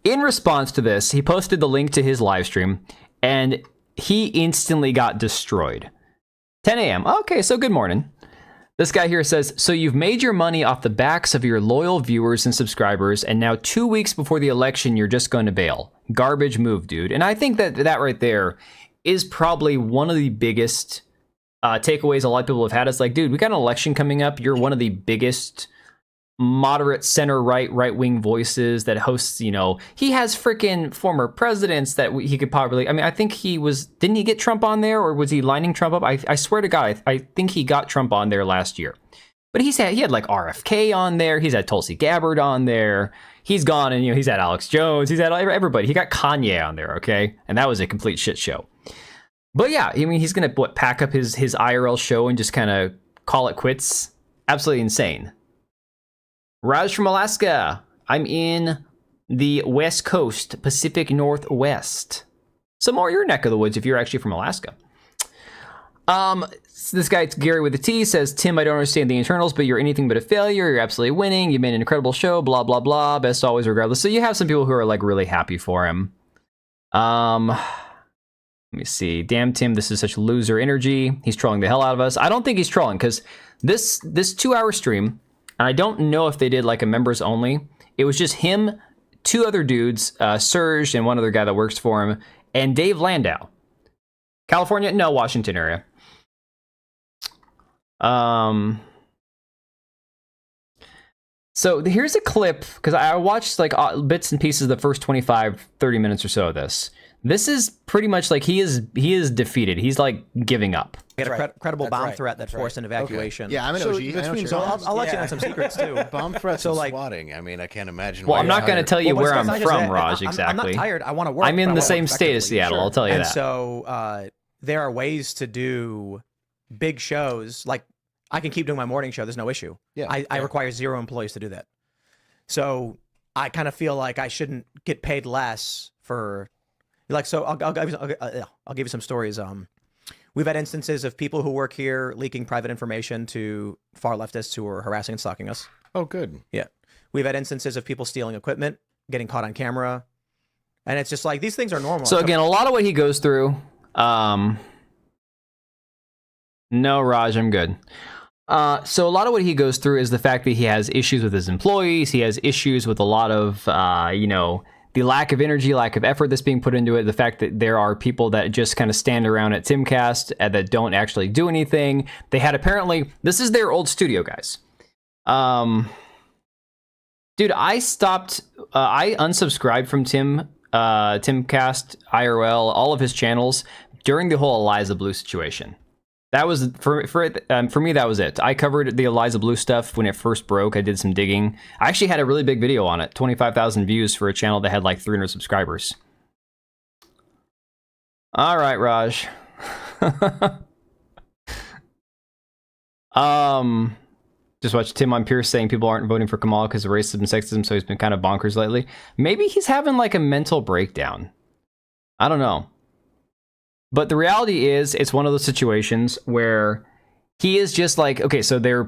in response to this, he posted the link to his live stream, and he instantly got destroyed. 10 a.m. Okay, so good morning. This guy here says, so you've made your money off the backs of your loyal viewers and subscribers, and now 2 weeks before the election, you're just going to bail. Garbage move, dude. And I think that right there is probably one of the biggest takeaways a lot of people have had. It's like, dude, we got an election coming up. You're one of the biggest moderate center right wing voices that hosts, you know, he has freaking former presidents that he could probably, I mean, I think didn't he get Trump on there, or was he lining Trump up? I swear to God, I think he got Trump on there last year. But he had like RFK on there. He's had Tulsi Gabbard on there. He's gone, and, you know, he's had Alex Jones. He's had everybody. He got Kanye on there, okay? And that was a complete shit show. But yeah, I mean, he's going to pack up his IRL show and just kind of call it quits. Absolutely insane. Raj from Alaska. I'm in the West Coast, Pacific Northwest. So more your neck of the woods if you're actually from Alaska. This guy, Gary with a T, says, Tim, I don't understand the internals, but you're anything but a failure. You're absolutely winning. You made an incredible show, blah, blah, blah. Best always, regardless. So you have some people who are like really happy for him. Let me see. Damn, Tim, this is such loser energy. He's trolling the hell out of us. I don't think he's trolling, because this 2-hour stream, and I don't know if they did like a members only. It was just him, 2 other dudes, Serge and one other guy that works for him, and Dave Landau. California? No, Washington area. So here's a clip, because I watched like bits and pieces of the first 25, 30 minutes or so of this. This is pretty much like he is defeated. He's like giving up. We had a credible bomb threat that forced an evacuation. Okay. Yeah, I'm an OG. So I'll let you know some secrets too. Bomb threats and swatting. I mean, I can't imagine. Well, I'm not going to tell you where I'm from, Raj, exactly. I'm not tired. I want to work. I'm in the same state as Seattle, I'll tell you that. And so there are ways to do big shows. Like, I can keep doing my morning show. There's no issue. Yeah, I require 0 employees to do that. So I kind of feel like I shouldn't get paid less for... Like, so I'll give you some stories. We've had instances of people who work here leaking private information to far leftists who are harassing and stalking us. Oh, good. Yeah. We've had instances of people stealing equipment, getting caught on camera. And it's just like, these things are normal. So again, a lot of what he goes through, no, Raj, I'm good. So a lot of what he goes through is the fact that he has issues with his employees. He has issues with a lot of, the lack of energy, lack of effort that's being put into it, the fact that there are people that just kind of stand around at Timcast that don't actually do anything. They had apparently, this is their old studio, guys. Dude, I unsubscribed from Timcast, IRL, all of his channels during the whole Eliza Blue situation. That was for me. That was it. I covered the Eliza Blue stuff when it first broke. I did some digging. I actually had a really big video on it. 25,000 views for a channel that had like 300 subscribers. All right, Raj. Just watched Tim on Pierce saying people aren't voting for Kamal because of racism and sexism, so he's been kind of bonkers lately. Maybe he's having like a mental breakdown. I don't know. But the reality is, it's one of those situations where he is just like, okay, so their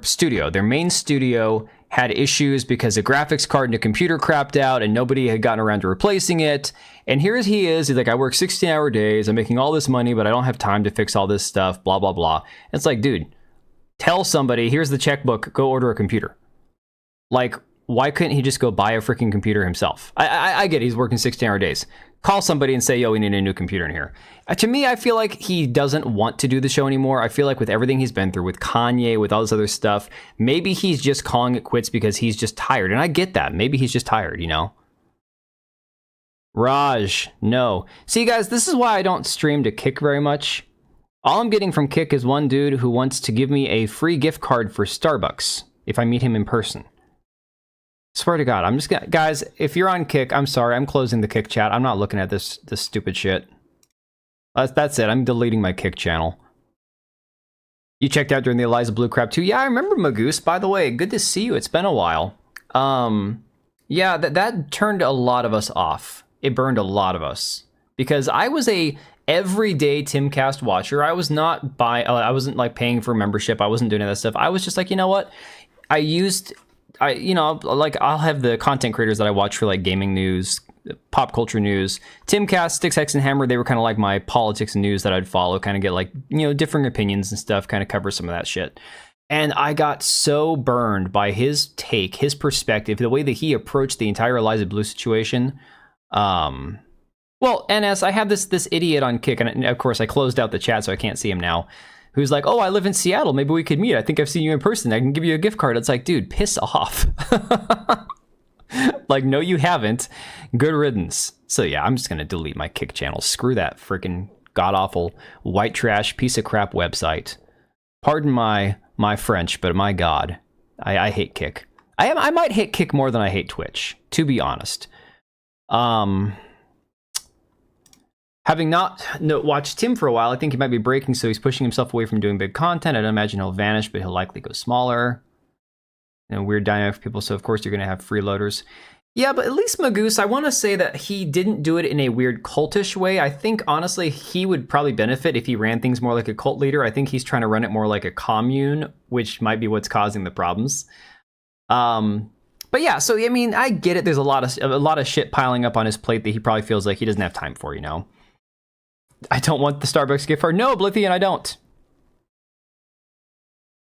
main studio had issues because the graphics card and the computer crapped out and nobody had gotten around to replacing it. And he's like, I work 16-hour days, I'm making all this money, but I don't have time to fix all this stuff, blah, blah, blah. It's like, dude, tell somebody, here's the checkbook, go order a computer. Like, why couldn't he just go buy a freaking computer himself? I get it, he's working 16-hour days. Call somebody and say, yo, we need a new computer in here. To me, I feel like he doesn't want to do the show anymore. I feel like with everything he's been through, with Kanye, with all this other stuff, maybe he's just calling it quits because he's just tired. And I get that. Maybe he's just tired, you know? Raj, no. See, guys, this is why I don't stream to Kick very much. All I'm getting from Kick is one dude who wants to give me a free gift card for Starbucks if I meet him in person. Swear to God, I'm just gonna, guys, if you're on Kick, I'm sorry, I'm closing the Kick chat. I'm not looking at this stupid shit. That's it. I'm deleting my Kick channel. You checked out during the Eliza Blue crap too. Yeah, I remember Magoose. By the way, good to see you. It's been a while. Yeah, that turned a lot of us off. It burned a lot of us because I was a everyday Timcast watcher. I was not I wasn't like paying for membership. I wasn't doing that stuff. I was just like, you know what? I'll have the content creators that I watch for like gaming news, pop culture news. Timcast, Sticks, Hex, and Hammer, they were kind of like my politics and news that I'd follow, kind of get like, differing opinions and stuff, kind of cover some of that shit. And I got so burned by his take, his perspective, the way that he approached the entire Eliza Blue situation. Well, NS, I have this idiot on Kick, and of course I closed out the chat so I can't see him now, who's like, oh, I live in Seattle, maybe we could meet. I think I've seen you in person. I can give you a gift card. It's like, dude, piss off. Like, no, you haven't. Good riddance. So yeah, I'm just going to delete my Kick channel. Screw that freaking god-awful white trash piece of crap website. Pardon my French, but my God, I hate Kick. I might hate Kick more than I hate Twitch, to be honest. Having not watched Tim for a while, I think he might be breaking, so he's pushing himself away from doing big content. I don't imagine he'll vanish, but he'll likely go smaller. Weird dynamic for people, so of course you're going to have freeloaders. Yeah, but at least Magoose, I want to say that he didn't do it in a weird cultish way. I think, honestly, he would probably benefit if he ran things more like a cult leader. I think he's trying to run it more like a commune, which might be what's causing the problems. But yeah, so, I mean, I get it. There's a lot of shit piling up on his plate that he probably feels like he doesn't have time for, I don't want the Starbucks gift card. No, Blithian, I don't.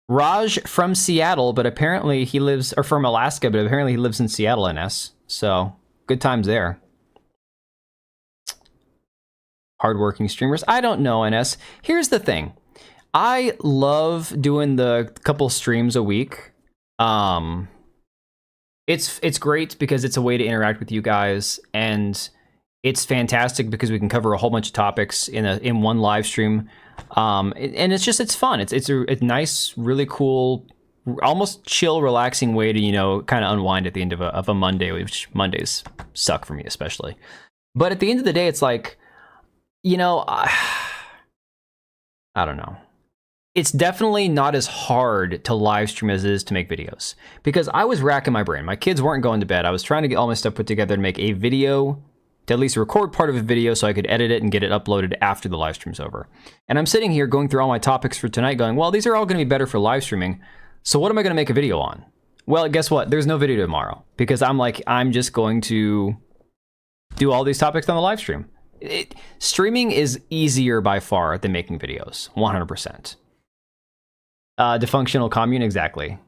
Raj from Seattle, but apparently he lives, or from Alaska, but apparently he lives in Seattle, NS. So, good times there. Hardworking streamers. I don't know, NS. Here's the thing. I love doing the couple streams a week. It's great because it's a way to interact with you guys, and it's fantastic because we can cover a whole bunch of topics in one live stream. And it's fun. It's a nice, really cool, almost chill, relaxing way to, kind of unwind at the end of a Monday, which Mondays suck for me especially. But at the end of the day, it's like, I don't know. It's definitely not as hard to live stream as it is to make videos, because I was racking my brain. My kids weren't going to bed. I was trying to get all my stuff put together and make a video, to at least record part of a video so I could edit it and get it uploaded after the live stream's over. And I'm sitting here going through all my topics for tonight going, well, these are all going to be better for live streaming. So what am I going to make a video on? Well, guess what? There's no video tomorrow because I'm just going to do all these topics on the live stream. Streaming is easier by far than making videos. 100%. Dysfunctional commune, exactly.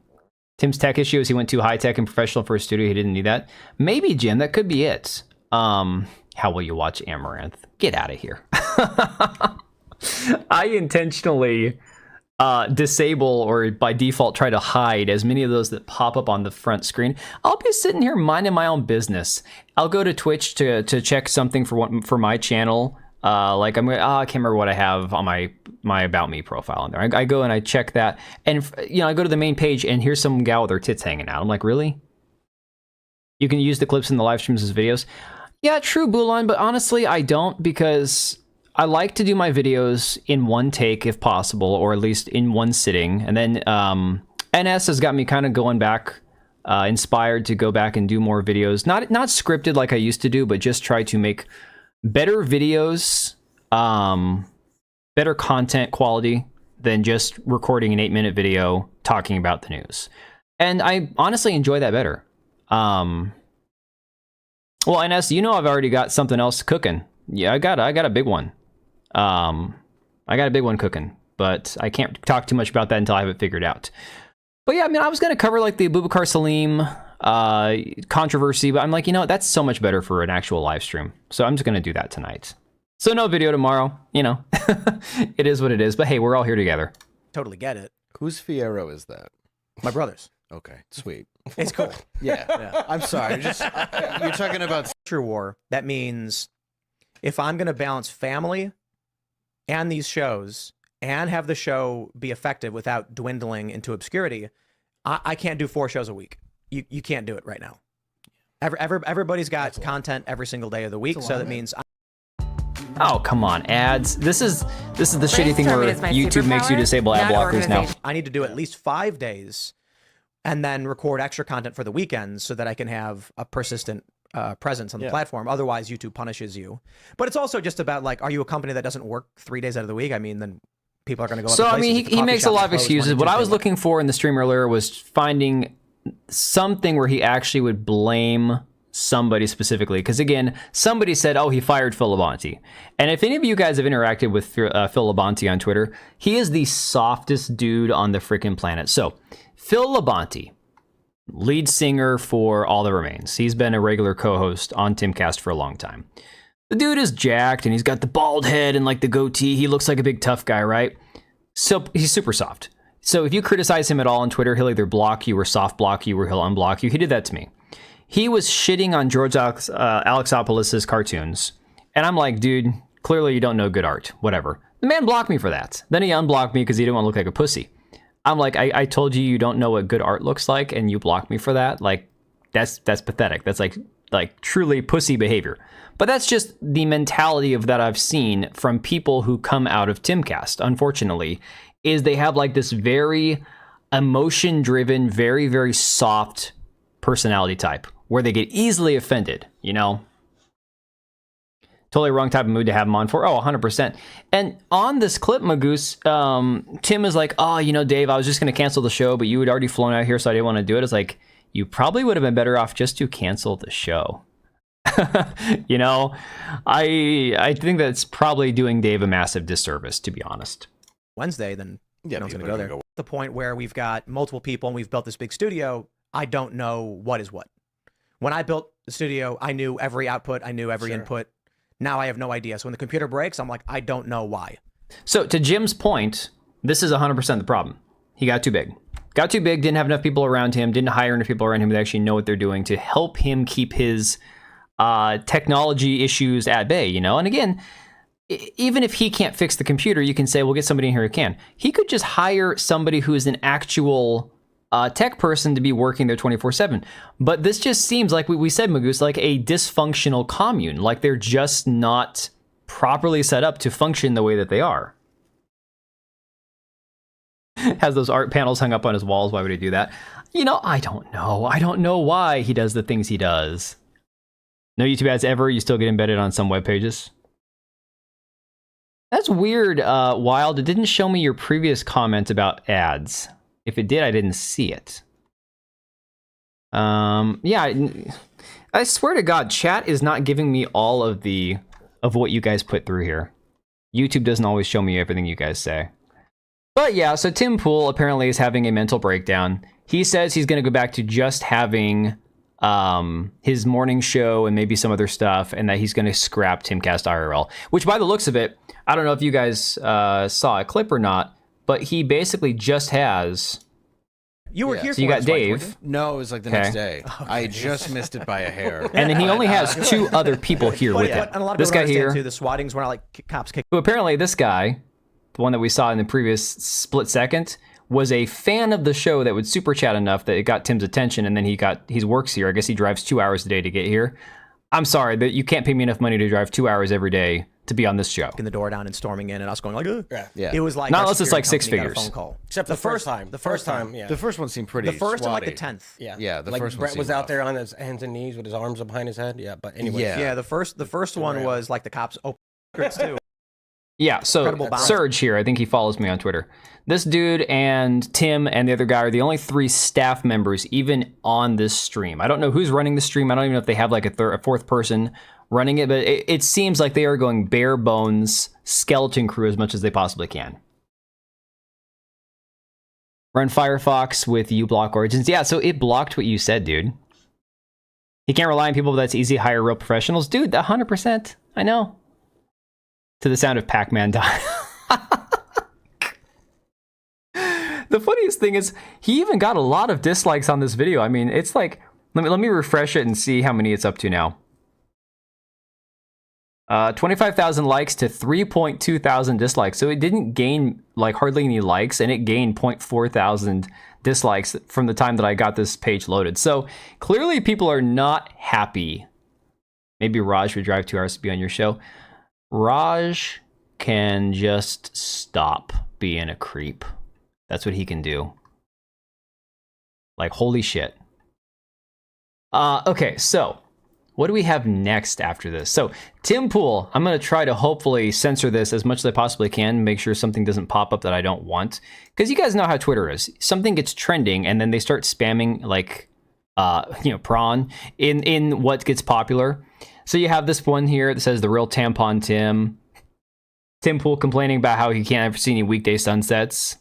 Tim's tech issue is he went too high tech and professional for a studio. He didn't need that. Maybe, Jim, that could be it. How will you watch Amaranth? Get out of here. I intentionally disable or by default try to hide as many of those that pop up on the front screen. I'll be sitting here minding my own business. I'll go to Twitch to check something for my channel. I can't remember what I have on my About Me profile on there. I go and I check that, and I go to the main page and here's some gal with her tits hanging out. I'm like, really? You can use the clips in the live streams as videos. Yeah, true, Bulan, but honestly, I don't, because I like to do my videos in one take if possible, or at least in one sitting. And then NS has got me kind of going back, inspired to go back and do more videos. Not scripted like I used to do, but just try to make better videos, better content quality than just recording an 8-minute video talking about the news. And I honestly enjoy that better. Well, NS, I've already got something else cooking. Yeah, I got a big one. I got a big one cooking, but I can't talk too much about that until I have it figured out. But yeah, I was going to cover like the Abubakar Salim controversy, but I'm like, that's so much better for an actual live stream. So I'm just going to do that tonight. So no video tomorrow, it is what it is. But hey, we're all here together. Totally get it. Whose Fiero is that? My brother's. Okay, sweet. It's cool. Yeah. I'm sorry. You're talking about culture war. That means if I'm going to balance family and these shows and have the show be effective without dwindling into obscurity, I can't do 4 shows a week. you can't do it right now. Everybody's got content every single day of the week, so that means. Oh, come on, ads. This is the shitty thing where YouTube makes you disable ad blockers now. I need to do at least 5 days and then record extra content for the weekends so that I can have a persistent presence on the platform. Otherwise, YouTube punishes you. But it's also just about, like, are you a company that doesn't work 3 days out of the week? I mean, then people are going to go So, I mean, he makes a lot of excuses. What I was looking for in the stream earlier was finding something where he actually would blame somebody specifically, because again, somebody said, oh, he fired Phil Labonte. And if any of you guys have interacted with Phil Labonte on Twitter, he is the softest dude on the freaking planet. So Phil Labonte, lead singer for All That Remains, he's been a regular co-host on Timcast for a long time. The dude is jacked and he's got the bald head and like the goatee. He looks like a big tough guy, right? So he's super soft. So if you criticize him at all on Twitter, he'll either block you or soft block you or he'll unblock you. He did that to me. He was shitting on George Alexopoulos' cartoons. And I'm like, dude, clearly you don't know good art. Whatever. The man blocked me for that. Then he unblocked me because he didn't want to look like a pussy. I'm like, I told you don't know what good art looks like, and you blocked me for that? Like, that's pathetic. That's like truly pussy behavior. But that's just the mentality of that I've seen from people who come out of Timcast, unfortunately, is they have like this very emotion-driven, very, very soft personality type where they get easily offended, you know? Totally wrong type of mood to have him on for. Oh, 100%. And on this clip, Magoose, Tim is like, oh, you know, Dave, I was just going to cancel the show, but you had already flown out here, so I didn't want to do it. It's like, you probably would have been better off just to cancel the show. You know, I think that's probably doing Dave a massive disservice, to be honest. Wednesday, then no one's going to go there. The point where we've got multiple people and we've built this big studio, I don't know what is what. When I built the studio, I knew every output, I knew every input. Now I have no idea. So when the computer breaks, I'm like, I don't know why. So to Jim's point, this is 100% the problem. He got too big. Got too big, didn't have enough people around him, didn't hire enough people around him that actually know what they're doing to help him keep his technology issues at bay, you know? And again, even if he can't fix the computer, you can say, we'll get somebody in here who can. He could just hire somebody who is an actual tech person to be working there 24/7. But this just seems like we said, Magoose, like a dysfunctional commune. Like they're just not properly set up to function the way that they are. Has those art panels hung up on his walls. Why would he do that? You know, I don't know. I don't know why he does the things he does. No YouTube ads ever. You still get embedded on some web pages. That's weird, Wild. It didn't show me your previous comment about ads. If it did, I didn't see it. Yeah, I swear to God, chat is not giving me all of what you guys put through here. YouTube doesn't always show me everything you guys say. But yeah, so Tim Pool apparently is having a mental breakdown. He says he's going to go back to just having his morning show and maybe some other stuff, and that he's going to scrap Timcast IRL. Which, by the looks of it, I don't know if you guys saw a clip or not, but he basically just has. You were here. So you got Dave. No, it was like the next day. I just missed it by a hair. And then he only has 2 other people here with him. And a lot of this guy here, too, the swattings were not like cops kicking. who apparently this guy, the one that we saw in the previous split second, was a fan of the show that would super chat enough that it got Tim's attention, and then he works here. I guess he drives 2 hours a day to get here. I'm sorry that you can't pay me enough money to drive 2 hours every day to be on this show. The door down and storming in, and us going like, ugh. Yeah. It was like not unless it's like 6 figures. Phone call. Except the first time. The first time, yeah. The first one seemed pretty. The first and like the 10th. Yeah. Yeah, the like first one Brett seemed was out rough. there on his hands and knees with his arms up behind his head. Yeah, but anyway. Yeah. The first one was like the cops open secrets too. Yeah, so Serge here, I think he follows me on Twitter. This dude and Tim and the other guy are the only 3 staff members even on this stream. I don't know who's running the stream. I don't even know if they have like a 4th person running it, but it seems like they are going bare bones skeleton crew as much as they possibly can. Run Firefox with uBlock Origins. Yeah, so it blocked what you said, dude. He can't rely on people, but that's easy. Hire real professionals. Dude, 100%. I know. To the sound of Pac-Man die. The funniest thing is, he even got a lot of dislikes on this video. I mean, it's like, let me refresh it and see how many it's up to now. 25,000 likes to 3.2 thousand dislikes. So it didn't gain like hardly any likes, and it gained 0.4 thousand dislikes from the time that I got this page loaded. So clearly people are not happy. Maybe Raj would drive 2 hours to be on your show. Raj can just stop being a creep. That's what he can do. Like, holy shit. Okay, so what do we have next after this? So, Tim Pool, I'm going to try to hopefully censor this as much as I possibly can, make sure something doesn't pop up that I don't want. Because you guys know how Twitter is. Something gets trending, and then they start spamming, like, prawn in what gets popular. So you have this one here that says the real tampon Tim. Tim Pool complaining about how he can't ever see any weekday sunsets.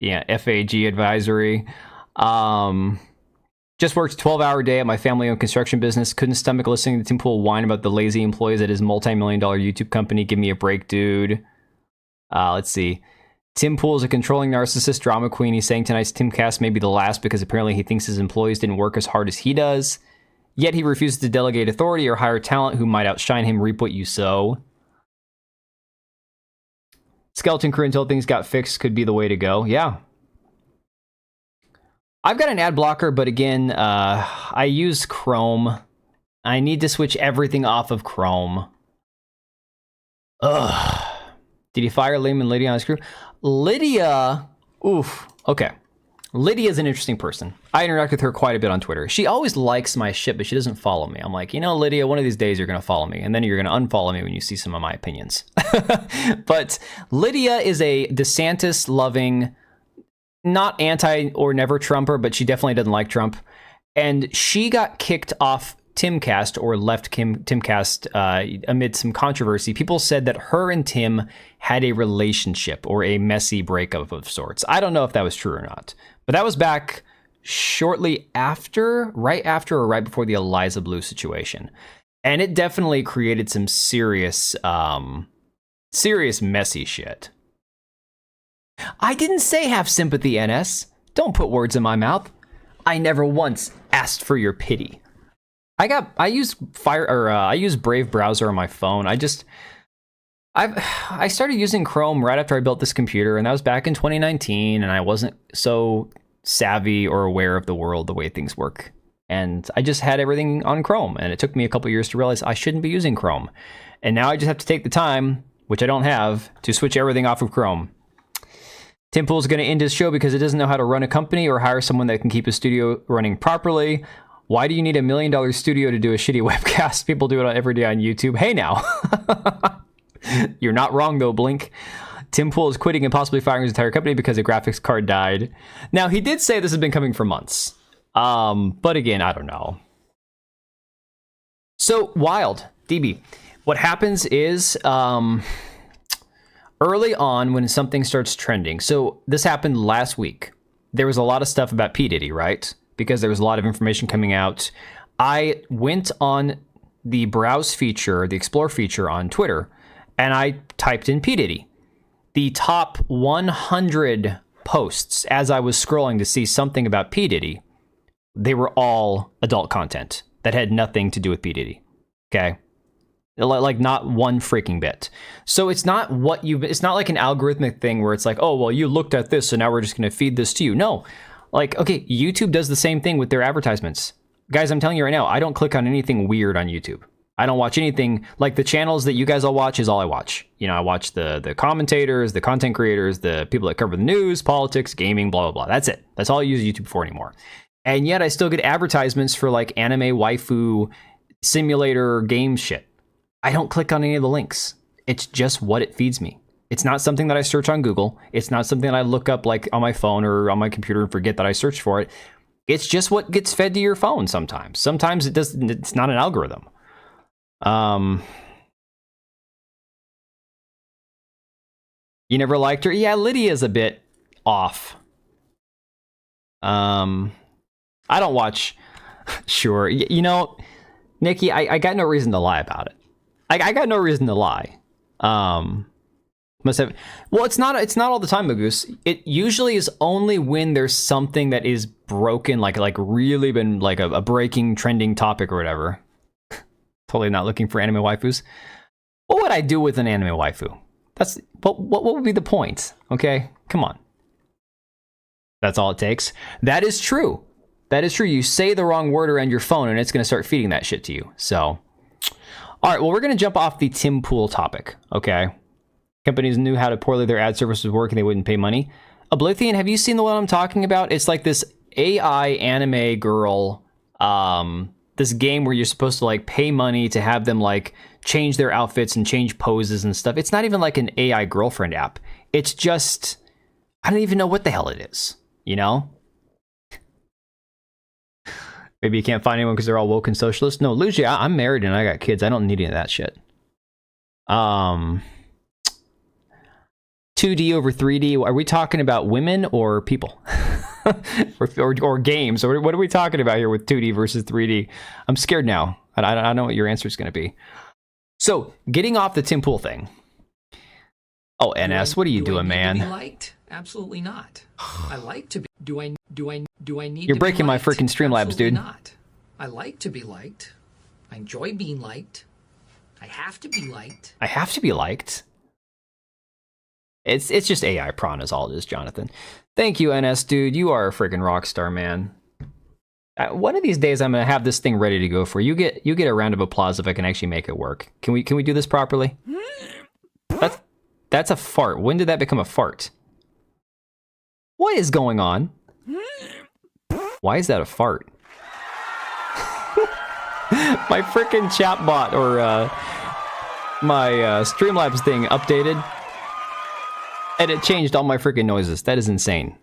Yeah, FAG advisory. Just worked a 12-hour day at my family-owned construction business. Couldn't stomach listening to Tim Pool whine about the lazy employees at his multi-million-dollar YouTube company. Give me a break, dude. Let's see. Tim Pool is a controlling narcissist drama queen. He's saying tonight's Timcast may be the last because apparently he thinks his employees didn't work as hard as he does. Yet he refuses to delegate authority or hire talent who might outshine him. Reap what you sow. Skeleton crew until things got fixed could be the way to go. Yeah. I've got an ad blocker, but again, I use Chrome. I need to switch everything off of Chrome. Ugh. Did he fire Liam and Lydia on his crew? Lydia, oof. Okay. Lydia's an interesting person. I interact with her quite a bit on Twitter. She always likes my shit, but she doesn't follow me. I'm like, you know, Lydia, one of these days you're going to follow me, and then you're going to unfollow me when you see some of my opinions. But Lydia is a DeSantis-loving, not anti or never Trumper, but she definitely doesn't like Trump. And she got kicked off Timcast or left Timcast amid some controversy. People said that her and Tim had a relationship or a messy breakup of sorts. I don't know if that was true or not, but that was back shortly after, right after or right before the Eliza Blue situation. And it definitely created some serious messy shit. I didn't say have sympathy, NS. Don't put words in my mouth. I never once asked for your pity. I use Brave browser on my phone. I started using Chrome right after I built this computer, and that was back in 2019, and I wasn't so savvy or aware of the world, the way things work. And I just had everything on Chrome, and it took me a couple years to realize I shouldn't be using Chrome. And now I just have to take the time, which I don't have, to switch everything off of Chrome. Tim Pool's going to end his show because he doesn't know how to run a company or hire someone that can keep his studio running properly. Why do you need $1 million studio to do a shitty webcast? People do it every day on YouTube. Hey now. You're not wrong though, Blink. Tim Pool is quitting and possibly firing his entire company because a graphics card died. Now, he did say this has been coming for months. But again, I don't know. So, Wild, DB. What happens is, early on when something starts trending, so this happened last week. There was a lot of stuff about P. Diddy, right? Because there was a lot of information coming out. I went on the browse feature, the explore feature on Twitter, and I typed in P. Diddy. The top 100 posts as I was scrolling to see something about P. Diddy, they were all adult content that had nothing to do with P. Diddy. Okay? Like not one freaking bit. So it's not it's not like an algorithmic thing where it's like, oh, well, you looked at this, so now we're just going to feed this to you. No. Like, okay, YouTube does the same thing with their advertisements. Guys, I'm telling you right now, I don't click on anything weird on YouTube. I don't watch anything like the channels that you guys all watch is all I watch. You know, I watch the commentators, the content creators, the people that cover the news, politics, gaming, blah, blah, blah. That's it. That's all I use YouTube for anymore. And yet I still get advertisements for like anime, waifu, simulator, game shit. I don't click on any of the links. It's just what it feeds me. It's not something that I search on Google. It's not something that I look up like on my phone or on my computer and forget that I searched for it. It's just what gets fed to your phone sometimes. Sometimes it doesn't. It's not an algorithm. You never liked her? Yeah, Lydia's a bit off. I don't watch. Sure. You know, Nikki, I got no reason to lie about it. I got no reason to lie. Must have. Well, it's not all the time, Magoose. It usually is only when there's something that is broken, like really been like a breaking trending topic or whatever. Totally not looking for anime waifus. What would I do with an anime waifu? What would be the point? Okay, come on. That's all it takes. That is true. That is true. You say the wrong word around your phone and it's going to start feeding that shit to you. So, all right, well, we're going to jump off the Tim Pool topic, okay? Companies knew how to poorly their ad services work and they wouldn't pay money. Oblivion, have you seen the one I'm talking about? It's like this AI anime girl, this game where you're supposed to like pay money to have them like change their outfits and change poses and stuff. It's not even like an AI girlfriend app. It's just, I don't even know what the hell it is, you know? Maybe you can't find anyone because they're all woke and socialist. No, Luigi, I'm married and I got kids. I don't need any of that shit. 2D over 3D. Are we talking about women or people? or games? Or what are we talking about here with 2D versus 3D? I'm scared now. I don't know what your answer is going to be. So, getting off the Tim Pool thing. Oh, NS, what are you doing, man? To be liked? Absolutely not. I like to be. Do I need? You're breaking my freaking Streamlabs, dude. Not. I like to be liked. I enjoy being liked. I have to be liked. I have to be liked. It's just AI prawn is all it is, Jonathan. Thank you, NS, dude. You are a freaking rock star, man. One of these days, I'm gonna have this thing ready to go for you. You get a round of applause if I can actually make it work. Can we do this properly? That's a fart. When did that become a fart? What is going on? Why is that a fart? My freaking chatbot or my Streamlabs thing updated, and it changed all my freaking noises. That is insane.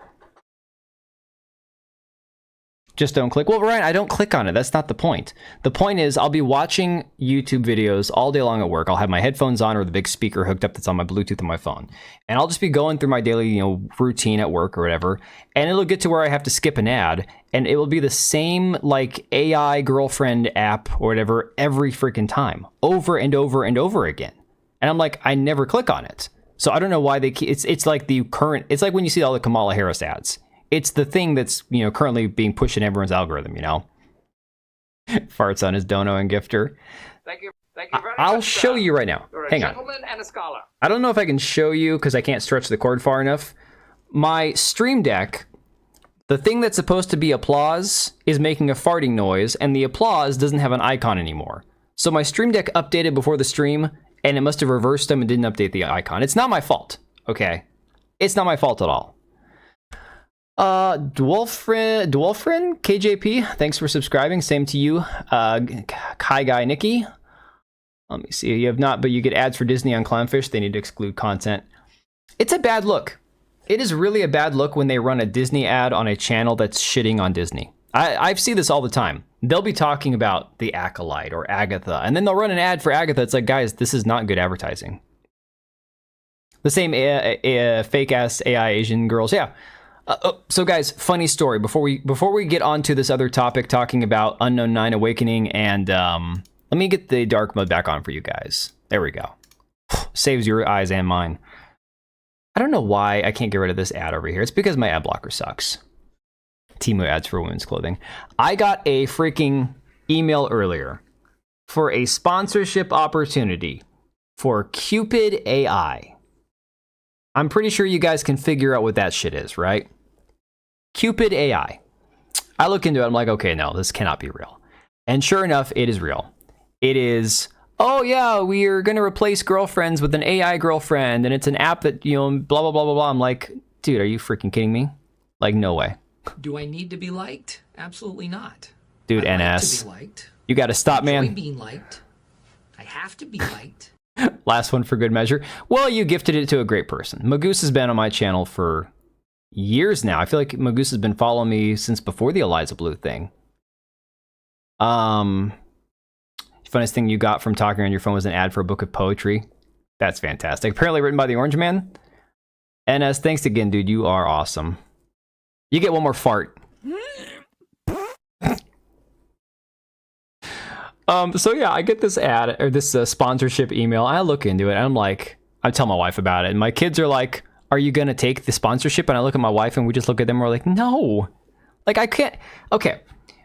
Just don't click. Well, Ryan, I don't click on it. That's not the point. The point is I'll be watching YouTube videos all day long at work. I'll have my headphones on or the big speaker hooked up that's on my Bluetooth on my phone. And I'll just be going through my daily, routine at work or whatever. And it'll get to where I have to skip an ad. And it will be the same, like, AI girlfriend app or whatever every freaking time. Over and over and over again. And I'm like, I never click on it. So I don't know why they keep... It's like the current... It's like when you see all the Kamala Harris ads. It's the thing that's, currently being pushed in everyone's algorithm, Farts on his dono and gifter. Thank you very much. I'll show you right now. You're a Hang on. gentleman and a scholar. I don't know if I can show you because I can't stretch the cord far enough. My Stream Deck, the thing that's supposed to be applause is making a farting noise, and the applause doesn't have an icon anymore. So my Stream Deck updated before the stream, and it must have reversed them and didn't update the icon. It's not my fault, okay? It's not my fault at all. Dwolfrin, KJP, thanks for subscribing. Same to you. Kai Guy Nikki. Let me see. You have not, but you get ads for Disney on Clownfish. They need to exclude content. It's a bad look. It is really a bad look when they run a Disney ad on a channel that's shitting on Disney. I see this all the time. They'll be talking about The Acolyte or Agatha, and then they'll run an ad for Agatha. It's like, guys, this is not good advertising. The same fake-ass AI Asian girls. Yeah. So guys, funny story. Before we get on to this other topic, talking about Unknown 9 Awakening, and let me get the dark mode back on for you guys. There we go. Saves your eyes and mine. I don't know why I can't get rid of this ad over here. It's because my ad blocker sucks. Temu ads for women's clothing. I got a freaking email earlier for a sponsorship opportunity for Cupid AI. I'm pretty sure you guys can figure out what that shit is, right? Cupid AI. I look into it, I'm like, okay, no, this cannot be real. And sure enough, it is real. It is, oh yeah, we are going to replace girlfriends with an AI girlfriend, and it's an app that, blah, blah, blah, blah, blah. I'm like, dude, are you freaking kidding me? Like, no way. Do I need to be liked? Absolutely not. Dude, I like NS. to be liked. You got to stop, man. I enjoy being liked. I have to be liked. Last one for good measure. Well, you gifted it to a great person. Magoose has been on my channel for years now. I feel like Magoose has been following me since before the Eliza Blue thing. Funniest thing you got from talking on your phone was an ad for a book of poetry. That's fantastic. Apparently written by the Orange Man. NS, thanks again, dude. You are awesome. You get one more fart. So yeah, I get this ad or this sponsorship email. I look into it and I'm like, I tell my wife about it. And my kids are like, are you going to take the sponsorship? And I look at my wife and we just look at them and we're like, no. Like, I can't. Okay.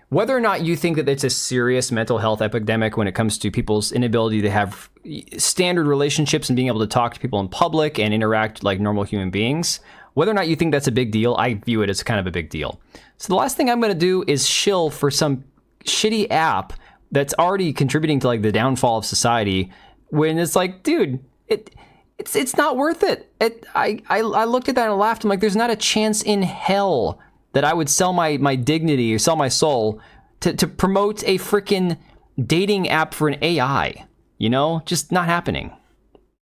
Whether or not you think that it's a serious mental health epidemic when it comes to people's inability to have standard relationships and being able to talk to people in public and interact like normal human beings, Whether or not you think that's a big deal, I view it as kind of a big deal. So the last thing I'm going to do is shill for some shitty app that's already contributing to like the downfall of society, when it's like, dude, it's not worth it. I looked at that and I laughed. I'm like, there's not a chance in hell that I would sell my dignity or sell my soul to promote a freaking dating app for an AI. You know, just not happening.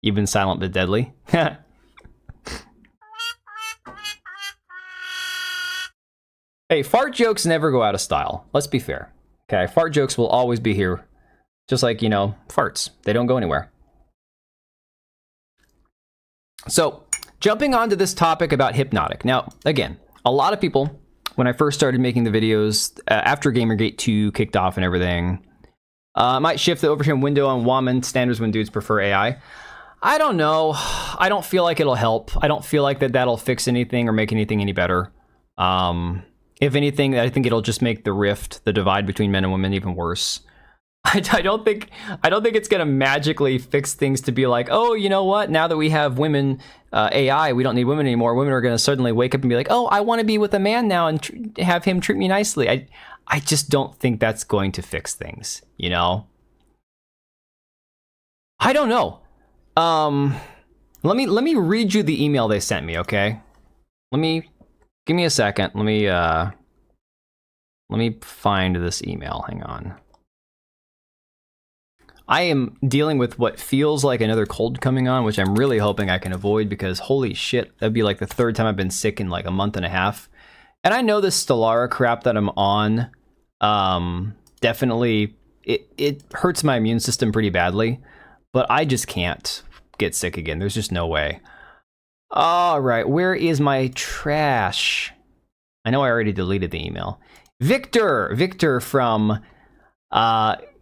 You've been silent but deadly. Hey, fart jokes never go out of style. Let's be fair. Okay, fart jokes will always be here. Just like, you know, farts. They don't go anywhere. So, jumping on to this topic about Hypnotic. Now, again, a lot of people, when I first started making the videos, after Gamergate 2 kicked off and everything, might shift the overtime window on woman standards when dudes prefer AI. I don't know. I don't feel like it'll help. I don't feel like that'll fix anything or make anything any better. If anything, I think it'll just make the rift, the divide between men and women, even worse. I don't think it's gonna magically fix things to be like, oh, you know what? Now that we have women AI, we don't need women anymore. Women are gonna suddenly wake up and be like, oh, I want to be with a man now and have him treat me nicely. I just don't think that's going to fix things. You know? I don't know. Let me read you the email they sent me. Okay. Give me a second. Let me find this email. Hang on. I am dealing with what feels like another cold coming on, which I'm really hoping I can avoid, because holy shit, that'd be like the third time I've been sick in like a month and a half. And I know this Stellara crap that I'm on, definitely, it hurts my immune system pretty badly, but I just can't get sick again. There's just no way. All right, where is my trash? I know I already deleted the email. Victor from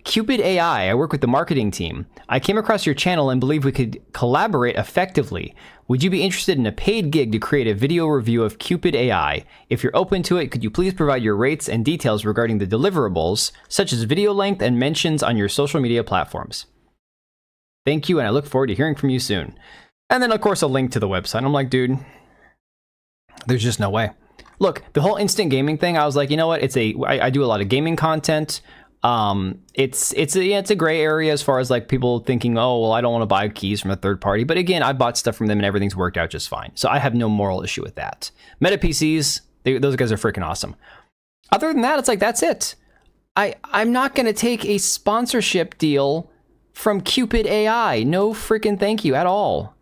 Cupid AI. I work with the marketing team. I came across your channel and believe we could collaborate effectively. Would you be interested in a paid gig to create a video review of Cupid AI? If you're open to it, could you please provide your rates and details regarding the deliverables, such as video length and mentions on your social media platforms? Thank you, and I look forward to hearing from you soon. And then, of course, a link to the website. I'm like, dude, there's just no way. Look, the whole instant gaming thing, I was like, you know what? I do a lot of gaming content. It's a gray area as far as like people thinking, oh, well, I don't want to buy keys from a third party. But again, I bought stuff from them and everything's worked out just fine. So I have no moral issue with that. Meta PCs, those guys are freaking awesome. Other than that, it's like, that's it. I'm not going to take a sponsorship deal from Cupid AI. No freaking thank you at all.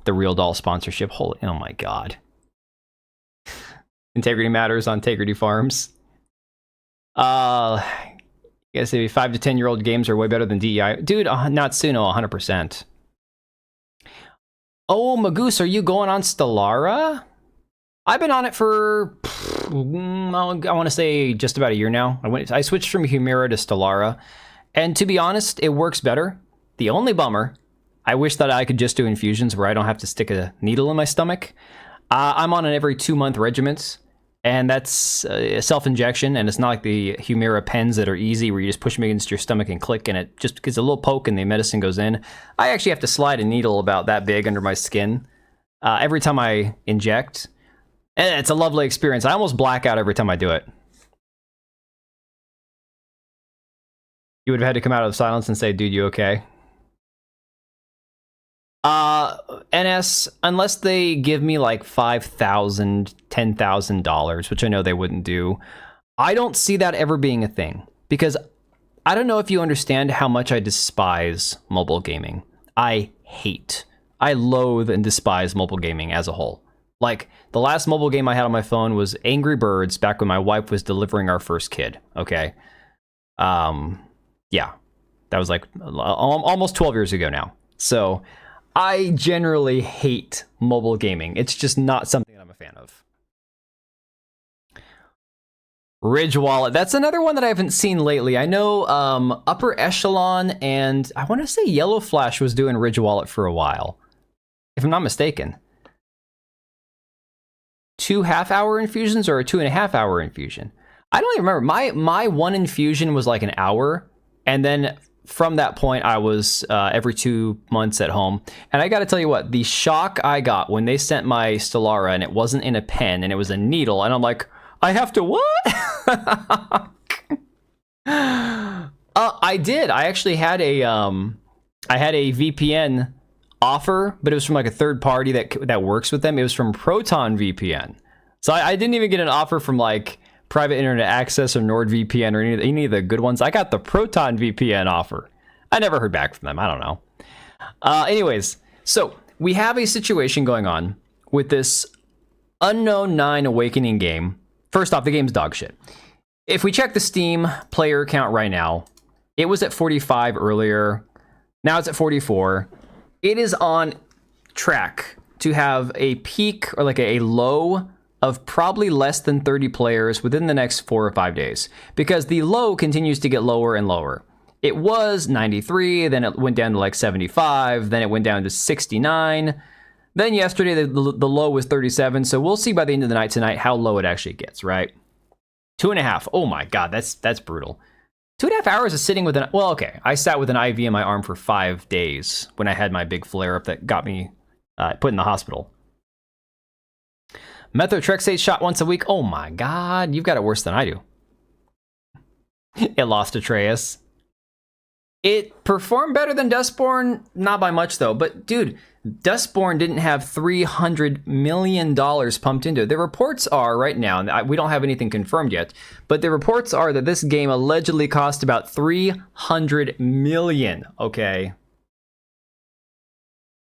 The Real Doll sponsorship. Holy, oh my God. Integrity matters on Integrity Farms. I guess maybe 5 to 10-year-old games are way better than DEI. Dude, Natsuno, 100%. Oh, Magoose, are you going on Stellara? I've been on it for, I want to say just about a year now. I switched from Humira to Stellara. And to be honest, it works better. The only bummer, I wish that I could just do infusions where I don't have to stick a needle in my stomach. I'm on an every 2-month regiment, and that's a self-injection, and it's not like the Humira pens that are easy where you just push them against your stomach and click, and it just gets a little poke and the medicine goes in. I actually have to slide a needle about that big under my skin every time I inject. And it's a lovely experience. I almost black out every time I do it. You would have had to come out of the silence and say, dude, you okay? NS, unless they give me like $5,000, $10,000, which I know they wouldn't do, I don't see that ever being a thing. Because I don't know if you understand how much I despise mobile gaming. I loathe and despise mobile gaming as a whole. Like, the last mobile game I had on my phone was Angry Birds back when my wife was delivering our first kid, okay? Yeah, that was like almost 12 years ago now. So I generally hate mobile gaming. It's just not something that I'm a fan of. Ridge Wallet, that's another one that I haven't seen lately. I know Upper Echelon and I want to say Yellow Flash was doing Ridge Wallet for a while, if I'm not mistaken. 2 half-hour infusions or a 2.5-hour infusion? I don't even remember. My one infusion was like an hour, and then from that point, I was every 2 months at home. And I got to tell you what, the shock I got when they sent my Stellara and it wasn't in a pen and it was a needle. And I'm like, I have to what? I did. I actually had a VPN offer, but it was from like a third party that works with them. It was from Proton VPN. So I didn't even get an offer from like Private Internet Access or NordVPN or any of the good ones. I got the Proton VPN offer. I never heard back from them. I don't know. Anyways, so we have a situation going on with this Unknown 9 Awakening game. First off, the game's dog shit. If we check the Steam player count right now, it was at 45 earlier. Now it's at 44. It is on track to have a peak or like a low of probably less than 30 players within the next 4 or 5 days, because the low continues to get lower and lower. It was 93, then it went down to like 75, then it went down to 69. Then yesterday, the low was 37, so we'll see by the end of the night tonight how low it actually gets, right? 2.5. Oh my God, that's brutal. 2.5 hours of sitting with an... Well, okay, I sat with an IV in my arm for 5 days when I had my big flare-up that got me put in the hospital. Methotrexate shot once a week. Oh my God, you've got it worse than I do. It lost Atreus. It performed better than Dustborn, not by much though. But dude, Dustborn didn't have $300 million pumped into it. The reports are right now, we don't have anything confirmed yet, but the reports are that this game allegedly cost about $300 million. Okay.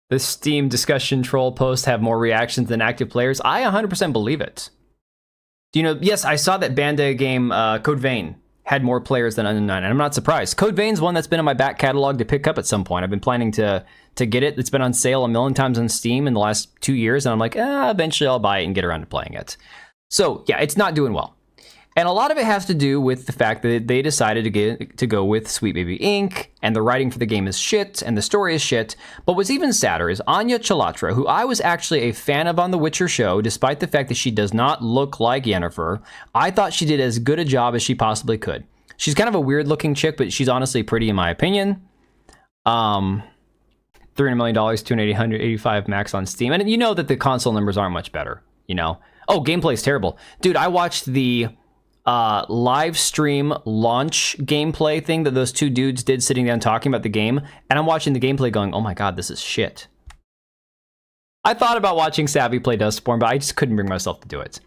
The Steam discussion troll posts have more reactions than active players. I 100% believe it. Do you know? Yes, I saw that Bandai game Code Vein had more players than Unknown 9, and I'm not surprised. Code Vein's one that's been in my back catalog to pick up at some point. I've been planning to get it. It's been on sale a million times on Steam in the last 2 years, and I'm like, eventually I'll buy it and get around to playing it. So yeah, it's not doing well. And a lot of it has to do with the fact that they decided to go with Sweet Baby Inc., and the writing for the game is shit, and the story is shit. But what's even sadder is Anya Chilatra, who I was actually a fan of on The Witcher show, despite the fact that she does not look like Yennefer. I thought she did as good a job as she possibly could. She's kind of a weird-looking chick, but she's honestly pretty in my opinion. $300 million, 285 max on Steam. And you know that the console numbers aren't much better, you know? Oh, gameplay's terrible. Dude, I watched the... live stream launch gameplay thing that those two dudes did sitting down talking about the game, and I'm watching the gameplay going, oh my God, this is shit. I thought about watching Savvy play Dustborn, but I just couldn't bring myself to do it.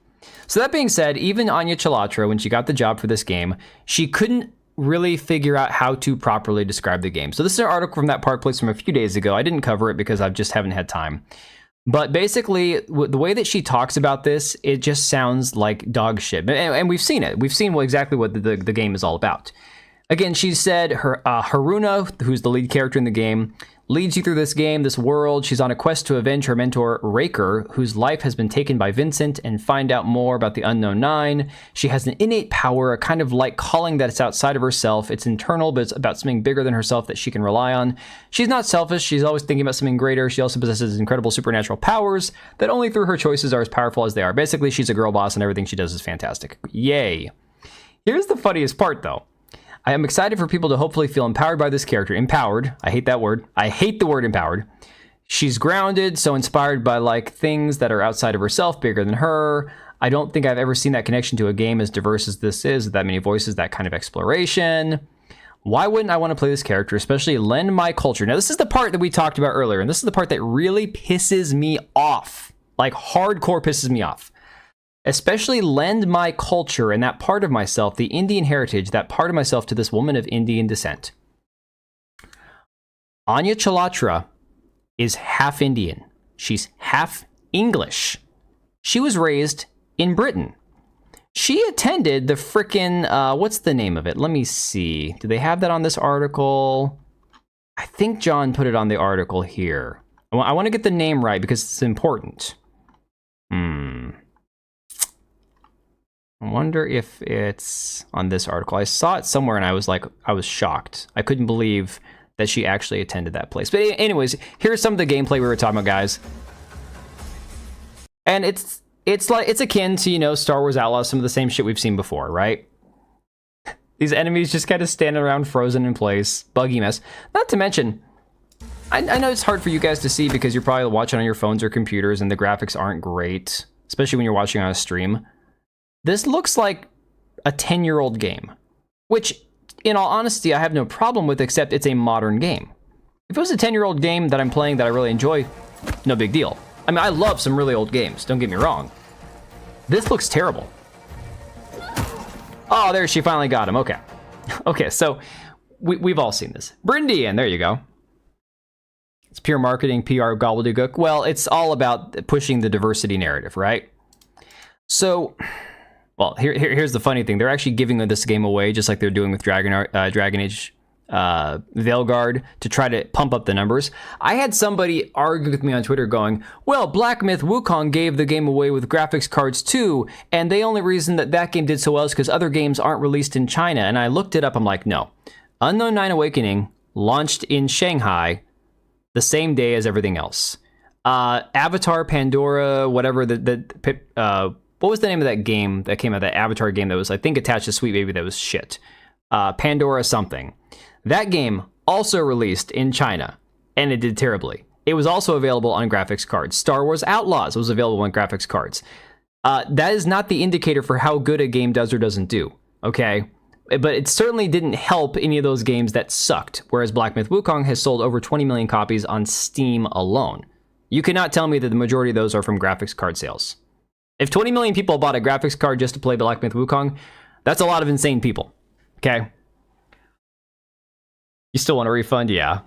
So that being said, even Anya Chilatra, when she got the job for this game, she couldn't really figure out how to properly describe the game. So this is an article from that Park Place from a few days ago. I didn't cover it because I just haven't had time. But basically, the way that she talks about this, it just sounds like dog shit. And we've seen it. We've seen exactly what the game is all about. Again, she said Haruna, who's the lead character in the game, leads you through this game, this world. She's on a quest to avenge her mentor, Raker, whose life has been taken by Vincent, and find out more about the Unknown 9. She has an innate power, a kind of like calling that is outside of herself. It's internal, but it's about something bigger than herself that she can rely on. She's not selfish. She's always thinking about something greater. She also possesses incredible supernatural powers that only through her choices are as powerful as they are. Basically, she's a girl boss, and everything she does is fantastic. Yay. Here's the funniest part, though. I am excited for people to hopefully feel empowered by this character. Empowered. I hate that word. I hate the word empowered. She's grounded, so inspired by like things that are outside of herself, bigger than her. I don't think I've ever seen that connection to a game as diverse as this is, with that many voices, that kind of exploration. Why wouldn't I want to play this character, especially lend my culture? Now, this is the part that we talked about earlier, and this is the part that really pisses me off. Like, hardcore pisses me off. Especially lend my culture and that part of myself, the Indian heritage, that part of myself to this woman of Indian descent. Anya Chilatra is half Indian. She's half English. She was raised in Britain. She attended the frickin', what's the name of it? Let me see. Do they have that on this article? I think John put it on the article here. I want to get the name right because it's important. I wonder if it's on this article. I saw it somewhere and I was shocked. I couldn't believe that she actually attended that place. But anyways, here's some of the gameplay we were talking about, guys. And it's akin to, you know, Star Wars Outlaws, some of the same shit we've seen before, right? These enemies just kind of standing around frozen in place. Buggy mess. Not to mention, I know it's hard for you guys to see because you're probably watching on your phones or computers and the graphics aren't great, especially when you're watching on a stream. This looks like a 10-year-old game, which, in all honesty, I have no problem with, except it's a modern game. If it was a 10-year-old game that I'm playing that I really enjoy, no big deal. I mean, I love some really old games, don't get me wrong. This looks terrible. Oh, there, she finally got him. Okay. Okay, so we've all seen this. Brindian, there you go. It's pure marketing, PR gobbledygook. Well, it's all about pushing the diversity narrative, right? So, well, here's the funny thing. They're actually giving this game away, just like they're doing with Dragon Age Veilguard, to try to pump up the numbers. I had somebody argue with me on Twitter going, well, Black Myth Wukong gave the game away with graphics cards too, and the only reason that game did so well is because other games aren't released in China. And I looked it up. I'm like, no. Unknown Nine Awakening launched in Shanghai the same day as everything else. Avatar, Pandora, whatever, what was the name of that game that came out, that Avatar game that was, I think, attached to Sweet Baby that was shit? Pandora something. That game also released in China, and it did terribly. It was also available on graphics cards. Star Wars Outlaws was available on graphics cards. That is not the indicator for how good a game does or doesn't do, okay? But it certainly didn't help any of those games that sucked, whereas Black Myth Wukong has sold over 20 million copies on Steam alone. You cannot tell me that the majority of those are from graphics card sales. If 20 million people bought a graphics card just to play Black Myth Wukong, that's a lot of insane people, okay? You still want a refund? Yeah.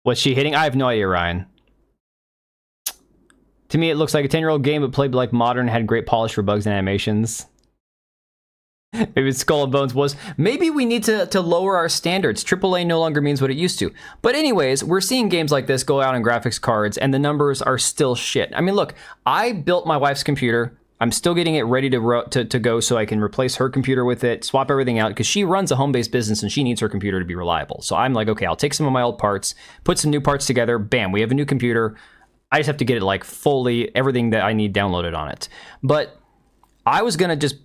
What's she hitting? I have no idea, Ryan. To me, it looks like a 10-year-old game, but played like modern, had great polish for bugs and animations. Maybe Skull and Bones was. Maybe we need to lower our standards. AAA no longer means what it used to. But anyways, we're seeing games like this go out on graphics cards, and the numbers are still shit. I mean, look, I built my wife's computer. I'm still getting it ready to go so I can replace her computer with it, swap everything out, because she runs a home-based business and she needs her computer to be reliable. So I'm like, okay, I'll take some of my old parts, put some new parts together, bam, we have a new computer. I just have to get it like fully, everything that I need downloaded on it. But I was gonna just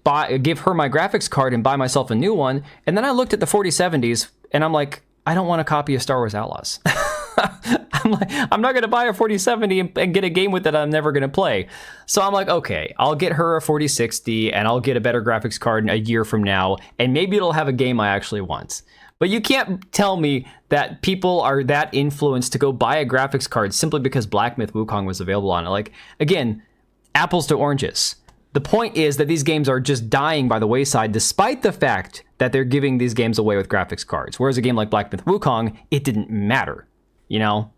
give her my graphics card and buy myself a new one, and then I looked at the 4070s, and I'm like, I don't want a copy of Star Wars Outlaws. I'm like, I'm not gonna buy a 4070 and get a game with it I'm never gonna play. So I'm like, okay, I'll get her a 4060, and I'll get a better graphics card a year from now, and maybe it'll have a game I actually want. But you can't tell me that people are that influenced to go buy a graphics card simply because Black Myth Wukong was available on it. Like, again, apples to oranges. The point is that these games are just dying by the wayside, despite the fact that they're giving these games away with graphics cards. Whereas a game like Black Myth Wukong, it didn't matter, you know?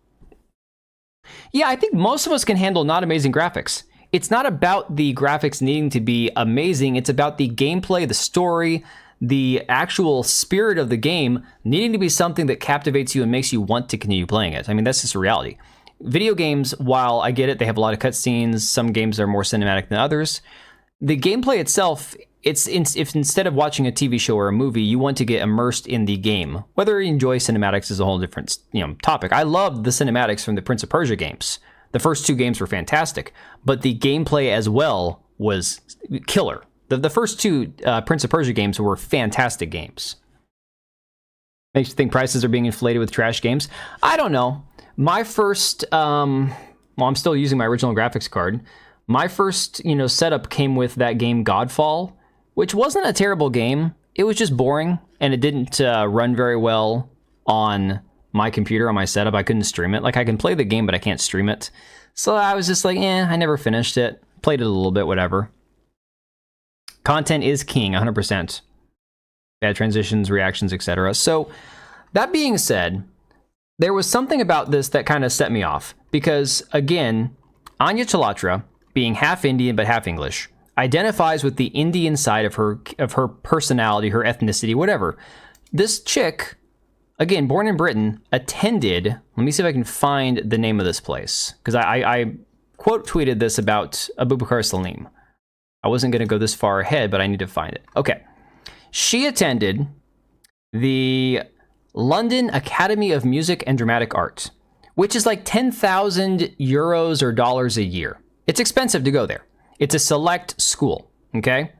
Yeah, I think most of us can handle not amazing graphics. It's not about the graphics needing to be amazing. It's about the gameplay, the story, the actual spirit of the game needing to be something that captivates you and makes you want to continue playing it. I mean, that's just a reality. Video games, while I get it, they have a lot of cutscenes. Some games are more cinematic than others. The gameplay itself, if instead of watching a TV show or a movie, you want to get immersed in the game. Whether you enjoy cinematics is a whole different topic. I loved the cinematics from the Prince of Persia games. The first two games were fantastic, but the gameplay as well was killer. The first two Prince of Persia games were fantastic games. Makes you think prices are being inflated with trash games. I don't know. My first, I'm still using my original graphics card. My first, setup came with that game Godfall, which wasn't a terrible game. It was just boring, and it didn't run very well on my computer, on my setup. I couldn't stream it. Like, I can play the game, but I can't stream it. So I was just like, I never finished it. Played it a little bit, whatever. Content is king, 100%. Bad transitions, reactions, etc. So, that being said, there was something about this that kind of set me off. Because, again, Anya Chilatra, being half Indian but half English, identifies with the Indian side of her personality, her ethnicity, whatever. This chick, again, born in Britain, attended, let me see if I can find the name of this place, because I quote tweeted this about Abubakar Salim. I wasn't going to go this far ahead, but I need to find it. Okay. She attended the London Academy of Music and Dramatic Art, which is like 10,000 euros or dollars a year. It's expensive to go there. It's a select school, okay?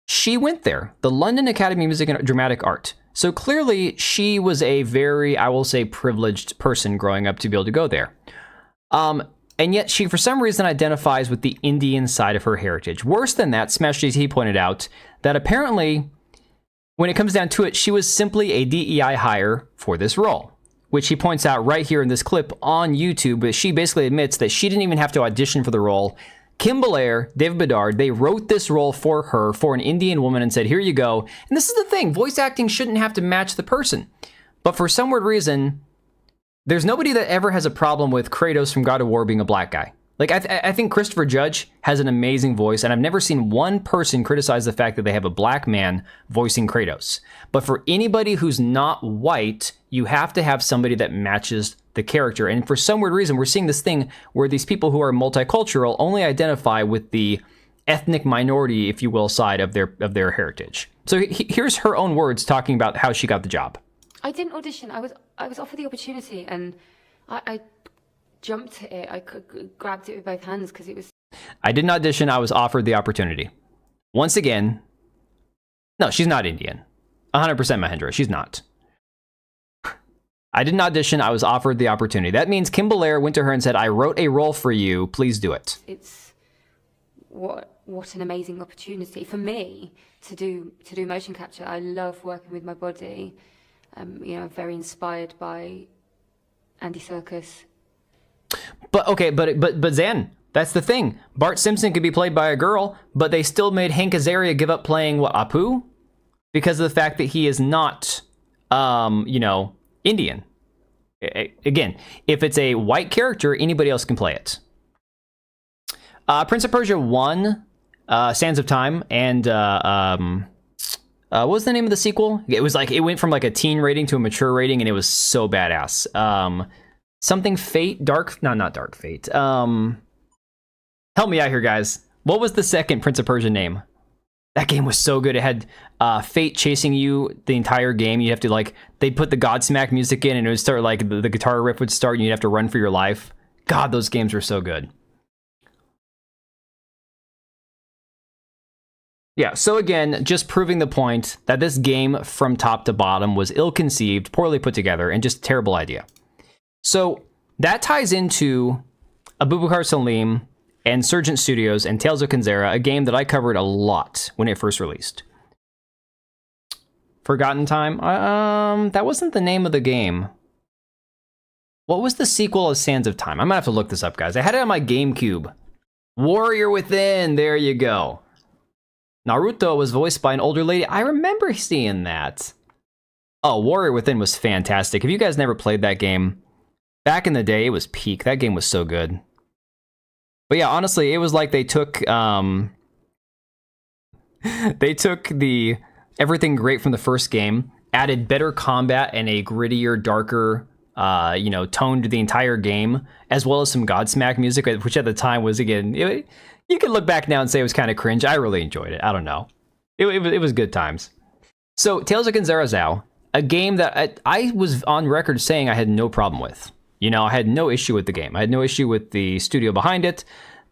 she went there, the London Academy of Music and Dramatic Art. So clearly she was a very, I will say, privileged person growing up to be able to go there. And yet she, for some reason, identifies with the Indian side of her heritage. Worse than that, Smash GT pointed out that apparently, when it comes down to it, she was simply a DEI hire for this role, which he points out right here in this clip on YouTube. But she basically admits that she didn't even have to audition for the role. Kim Belair, David Bedard, they wrote this role for her, for an Indian woman, and said, here you go. And this is the thing, voice acting shouldn't have to match the person. But for some weird reason, there's nobody that ever has a problem with Kratos from God of War being a black guy. Like, I think Christopher Judge has an amazing voice, and I've never seen one person criticize the fact that they have a black man voicing Kratos. But for anybody who's not white, you have to have somebody that matches the character. And for some weird reason, we're seeing this thing where these people who are multicultural only identify with the ethnic minority, if you will, side of their heritage. So here's her own words talking about how she got the job. I didn't audition. I was offered the opportunity, and I jumped at it. I grabbed it with both hands because it was... I didn't audition. I was offered the opportunity. Once again, no, she's not Indian. 100% Mahendra. She's not. I didn't audition. I was offered the opportunity. That means Kim Belair went to her and said, I wrote a role for you. Please do it. It's what an amazing opportunity for me to do motion capture. I love working with my body. I'm very inspired by Andy Serkis. But okay, but Zan, that's the thing. Bart Simpson could be played by a girl, but they still made Hank Azaria give up playing Apu because of the fact that he is not, Indian. Again, if it's a white character, anybody else can play it. Prince of Persia 1, Sands of Time, and what was the name of the sequel? It was like, it went from like a teen rating to a mature rating, and it was so badass. Something Fate, Dark, no, not Dark Fate. Help me out here, guys. What was the second Prince of Persia name? That game was so good. It had Fate chasing you the entire game. You have to they'd put the Godsmack music in, and it would start the guitar riff would start, and you'd have to run for your life. God, those games were so good. Yeah, so again, just proving the point that this game from top to bottom was ill-conceived, poorly put together, and just a terrible idea. So that ties into Abubakar Salim and Surgent Studios and Tales of Kenzera, a game that I covered a lot when it first released. Forgotten Time? That wasn't the name of the game. What was the sequel of Sands of Time? I'm gonna have to look this up, guys. I had it on my GameCube. Warrior Within, there you go. Naruto was voiced by an older lady. I remember seeing that. Oh, Warrior Within was fantastic. If you guys never played that game, back in the day, it was peak. That game was so good. But yeah, honestly, it was like they took the everything great from the first game, added better combat and a grittier, darker, tone to the entire game, as well as some Godsmack music, which at the time was, again, you can look back now and say it was kind of cringe. I really enjoyed it. I don't know. It was good times. So, Tales of Kenzera Zao, a game that I was on record saying I had no problem with. I had no issue with the game. I had no issue with the studio behind it.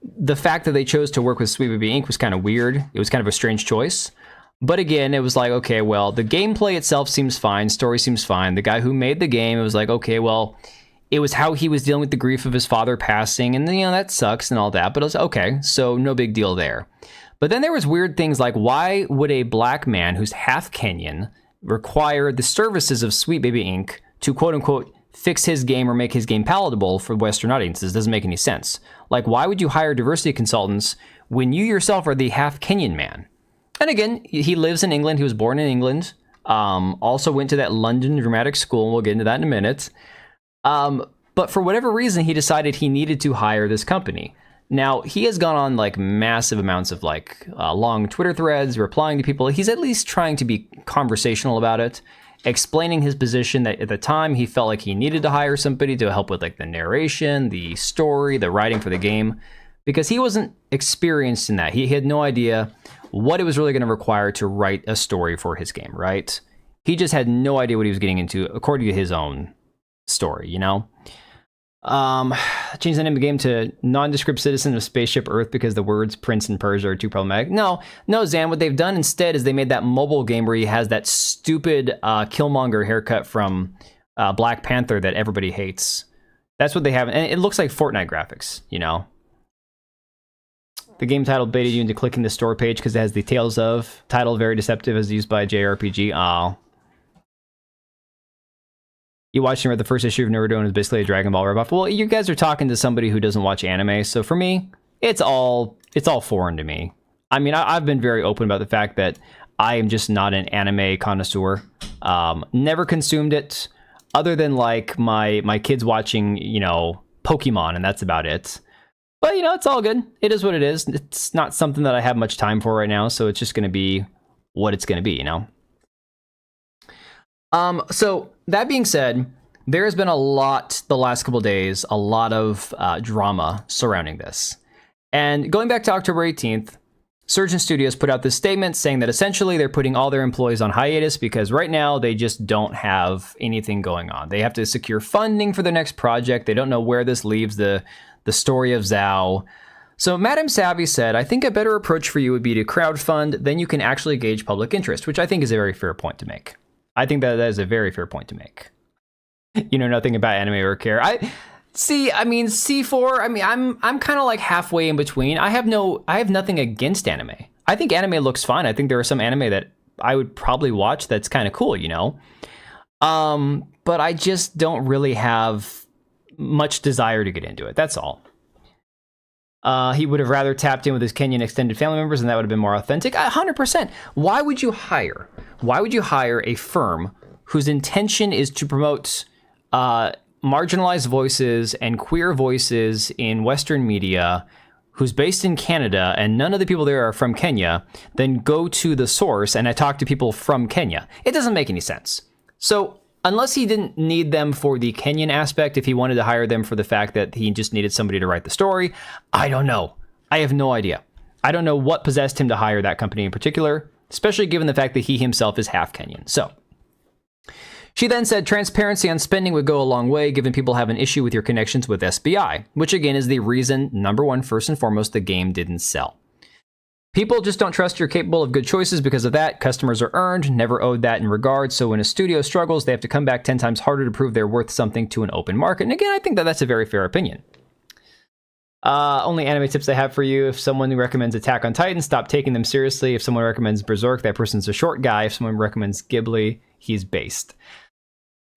The fact that they chose to work with Sweet Baby Inc. was kind of weird. It was kind of a strange choice. But again, it was like, okay, well, the gameplay itself seems fine. Story seems fine. The guy who made the game, it was like, okay, well, it was how he was dealing with the grief of his father passing. And, that sucks and all that. But it was okay, so no big deal there. But then there was weird things like, why would a black man who's half Kenyan require the services of Sweet Baby Inc. to, quote-unquote, fix his game or make his game palatable for Western audiences? Doesn't make any sense. Why would you hire diversity consultants when you yourself are the half Kenyan man? And again, he lives in England. He was born in England. Also went to that London dramatic school. We'll get into that in a minute. But for whatever reason, he decided he needed to hire this company. Now, he has gone on massive amounts of long Twitter threads, replying to people. He's at least trying to be conversational about it, explaining his position that at the time he felt like he needed to hire somebody to help with the narration, the story, the writing for the game, because he wasn't experienced in that. He had no idea what it was really going to require to write a story for his game, right? He just had no idea what he was getting into according to his own story, Change the name of the game to Nondescript Citizen of Spaceship Earth because the words Prince and Persia are too problematic. No, Zan, what they've done instead is they made that mobile game where he has that stupid Killmonger haircut from Black Panther that everybody hates. That's what they have, and it looks like Fortnite graphics, you know? The game title baited you into clicking the store page because it has the Tales of title, very deceptive as used by JRPG. Oh. You watched and read the first issue of Naruto and it's basically a Dragon Ball ripoff. Well, you guys are talking to somebody who doesn't watch anime, so for me, it's all foreign to me. I mean, I've been very open about the fact that I am just not an anime connoisseur. Never consumed it, other than like my kids watching, you know, Pokemon, and that's about it. But you know, it's all good. It is what it is. It's not something that I have much time for right now, so it's just going to be what it's going to be, you know. So that being said, there has been a lot the last couple days, a lot of drama surrounding this. And going back to October 18th, Surgeon Studios put out this statement saying that essentially they're putting all their employees on hiatus because right now they just don't have anything going on. They have to secure funding for the next project. They don't know where this leaves the story of Zhao. So Madam Savvy said, I think a better approach for you would be to crowdfund, then you can actually gauge public interest, which I think is a very fair point to make. I think that is a very fair point to make. You know nothing about anime or care. C4, I mean, I'm kind of like halfway in between. I have nothing against anime. I think anime looks fine. I think there are some anime that I would probably watch that's kind of cool, you know? But I just don't really have much desire to get into it. That's all. He would have rather tapped in with his Kenyan extended family members, and that would have been more authentic. 100%. Why would you hire a firm whose intention is to promote marginalized voices and queer voices in Western media, who's based in Canada, and none of the people there are from Kenya, then go to the source and I talk to people from Kenya? It doesn't make any sense. So unless he didn't need them for the Kenyan aspect, if he wanted to hire them for the fact that he just needed somebody to write the story, I don't know. I have no idea. I don't know what possessed him to hire that company in particular, especially given the fact that he himself is half Kenyan. So she then said transparency on spending would go a long way, given people have an issue with your connections with SBI, which again is the reason, number one, first and foremost, the game didn't sell. People just don't trust you're capable of good choices because of that. Customers are earned, never owed that in regard. So when a studio struggles, they have to come back 10 times harder to prove they're worth something to an open market. And again, I think that that's a very fair opinion. Only anime tips I have for you. If someone recommends Attack on Titan, stop taking them seriously. If someone recommends Berserk, that person's a short guy. If someone recommends Ghibli, he's based.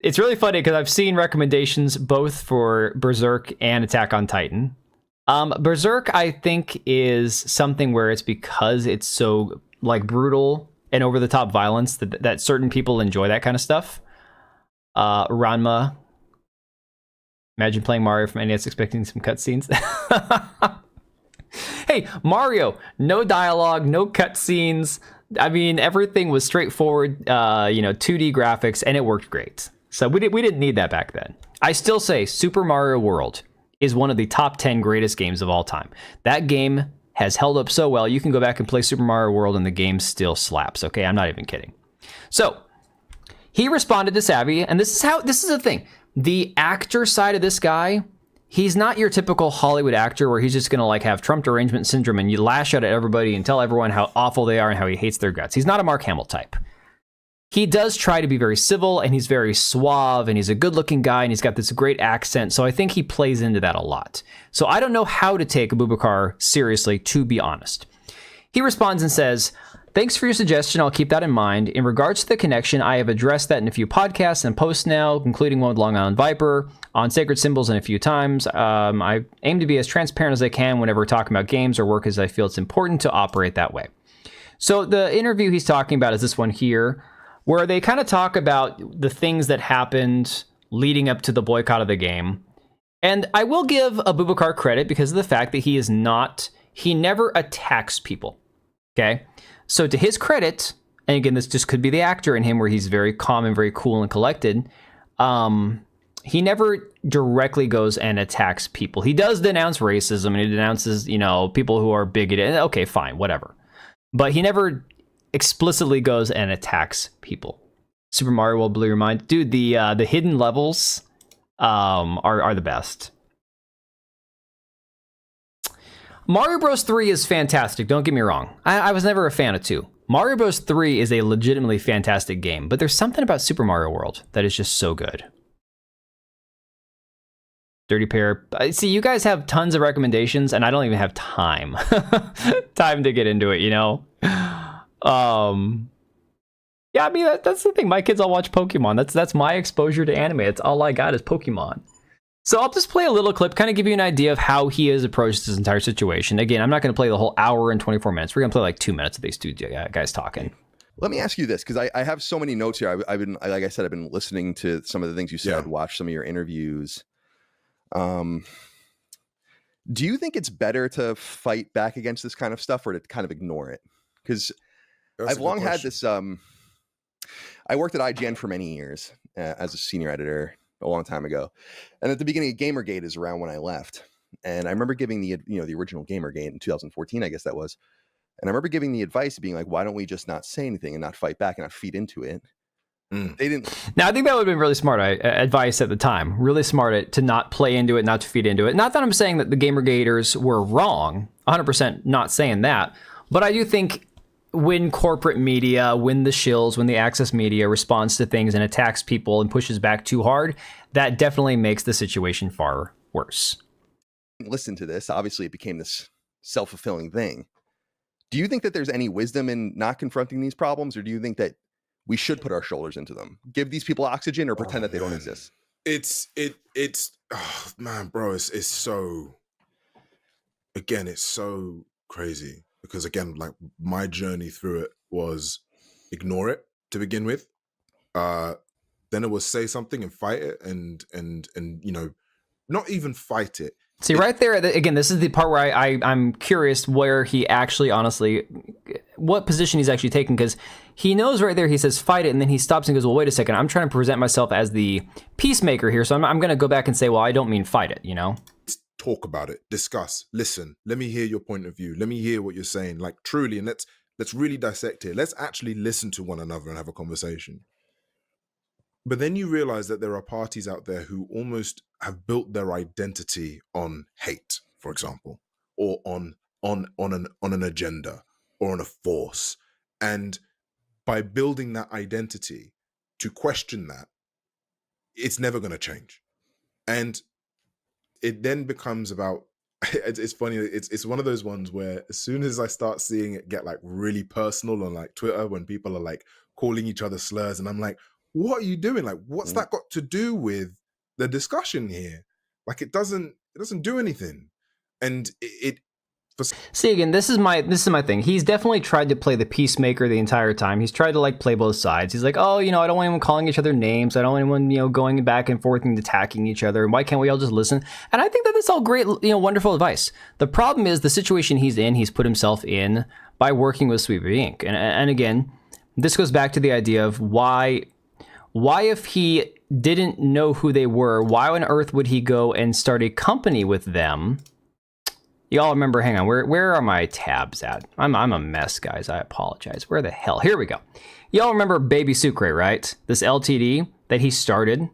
It's really funny because I've seen recommendations both for Berserk and Attack on Titan. Berserk, I think, is something where it's because it's so like brutal and over the top violence that certain people enjoy that kind of stuff. Ranma. Imagine playing Mario from NES expecting some cutscenes. Hey, Mario, no dialogue, no cutscenes. I mean, everything was straightforward, 2D graphics, and it worked great. So we didn't need that back then. I still say Super Mario World is one of the top 10 greatest games of all time. That game has held up so well. You can go back and play Super Mario World and the game still slaps. Okay, I'm not even kidding. So he responded to Savvy, and this is the thing. The actor side of this guy, he's not your typical Hollywood actor where he's just gonna like have Trump derangement syndrome and you lash out at everybody and tell everyone how awful they are and how he hates their guts. He's not a Mark Hamill type. He does try to be very civil, and he's very suave, and he's a good-looking guy, and he's got this great accent, so I think he plays into that a lot. So I don't know how to take Abubakar seriously, to be honest. He responds and says, thanks for your suggestion, I'll keep that in mind. In regards to the connection, I have addressed that in a few podcasts and posts now, including one with Long Island Viper, on Sacred Symbols and a few times. I aim to be as transparent as I can whenever talking about games or work, as I feel it's important to operate that way. So the interview he's talking about is this one here, where they kind of talk about the things that happened leading up to the boycott of the game. And I will give Abubakar credit because of the fact that he never attacks people, okay? So to his credit, and again, this just could be the actor in him where he's very calm and very cool and collected, he never directly goes and attacks people. He does denounce racism, and he denounces, people who are bigoted. Okay, fine, whatever. But he never explicitly goes and attacks people. Super Mario will blow your mind. Dude, the hidden levels are the best. Mario Bros. 3 is fantastic. Don't get me wrong. I was never a fan of 2. Mario Bros. 3 is a legitimately fantastic game, but there's something about Super Mario World that is just so good. Dirty Pair. See, you guys have tons of recommendations, and I don't even have time. Time to get into it, you know? Yeah, I mean, that's the thing. My kids all watch Pokemon. That's my exposure to anime. It's all I got is Pokemon. So I'll just play a little clip, kind of give you an idea of how he has approached this entire situation. Again, I'm not going to play the whole hour and 24 minutes. We're going to play like 2 minutes of these two guys talking. Let me ask you this, because I have so many notes here. I've been, like I said, I've been listening to some of the things you said, watched some of your interviews. Do you think it's better to fight back against this kind of stuff or to kind of ignore it? Because I've long had this... I worked at IGN for many years as a senior editor a long time ago. And at the beginning of Gamergate is around when I left. And I remember giving the original Gamergate in 2014, I guess that was. And I remember giving the advice of being like, why don't we just not say anything and not fight back and not feed into it? They didn't. Now, I think that would have been really smart advice at the time. Really smart to not play into it, not to feed into it. Not that I'm saying that the Gamergaters were wrong. 100% not saying that. But I do think when corporate media, when the shills, when the access media responds to things and attacks people and pushes back too hard, that definitely makes the situation far worse. Listen to this. Obviously, it became this self-fulfilling thing. Do you think that there's any wisdom in not confronting these problems, or do you think that we should put our shoulders into them, give these people oxygen, or pretend that they don't exist? It's oh man, bro, it's so, again, it's so crazy. Because again, like my journey through it was ignore it to begin with. Then it was say something and fight it and not even fight it. See, right there, again, this is the part where I'm curious where he actually, honestly, what position he's actually taking, because he knows right there, he says fight it, and then he stops and goes, well, wait a second, I'm trying to present myself as the peacemaker here, so I'm going to go back and say, well, I don't mean fight it, you know? Talk about it, discuss, listen, let me hear your point of view, let me hear what you're saying, like truly, and let's really dissect it. Let's actually listen to one another and have a conversation. But then you realize that there are parties out there who almost have built their identity on hate, for example, or on an agenda or on a force. And by building that identity, to question that, it's never going to change. And it then becomes about, it's funny, it's one of those ones where as soon as I start seeing it get like really personal on like Twitter, when people are like calling each other slurs, and I'm like, what are you doing? Like, what's that got to do with the discussion here? Like, it doesn't do anything. And See, again, this is my thing. He's definitely tried to play the peacemaker the entire time. He's tried to like play both sides. He's like, oh, I don't want anyone calling each other names. I don't want anyone, going back and forth and attacking each other. And why can't we all just listen? And I think that that's all great, wonderful advice. The problem is the situation he's in. He's put himself in by working with Sweet Baby Inc. And again, this goes back to the idea of why if he didn't know who they were, why on earth would he go and start a company with them? Y'all remember, hang on, where are my tabs at? I'm a mess, guys. I apologize. Where the hell? Here we go. Y'all remember Baby Sucre, right? This LTD that he started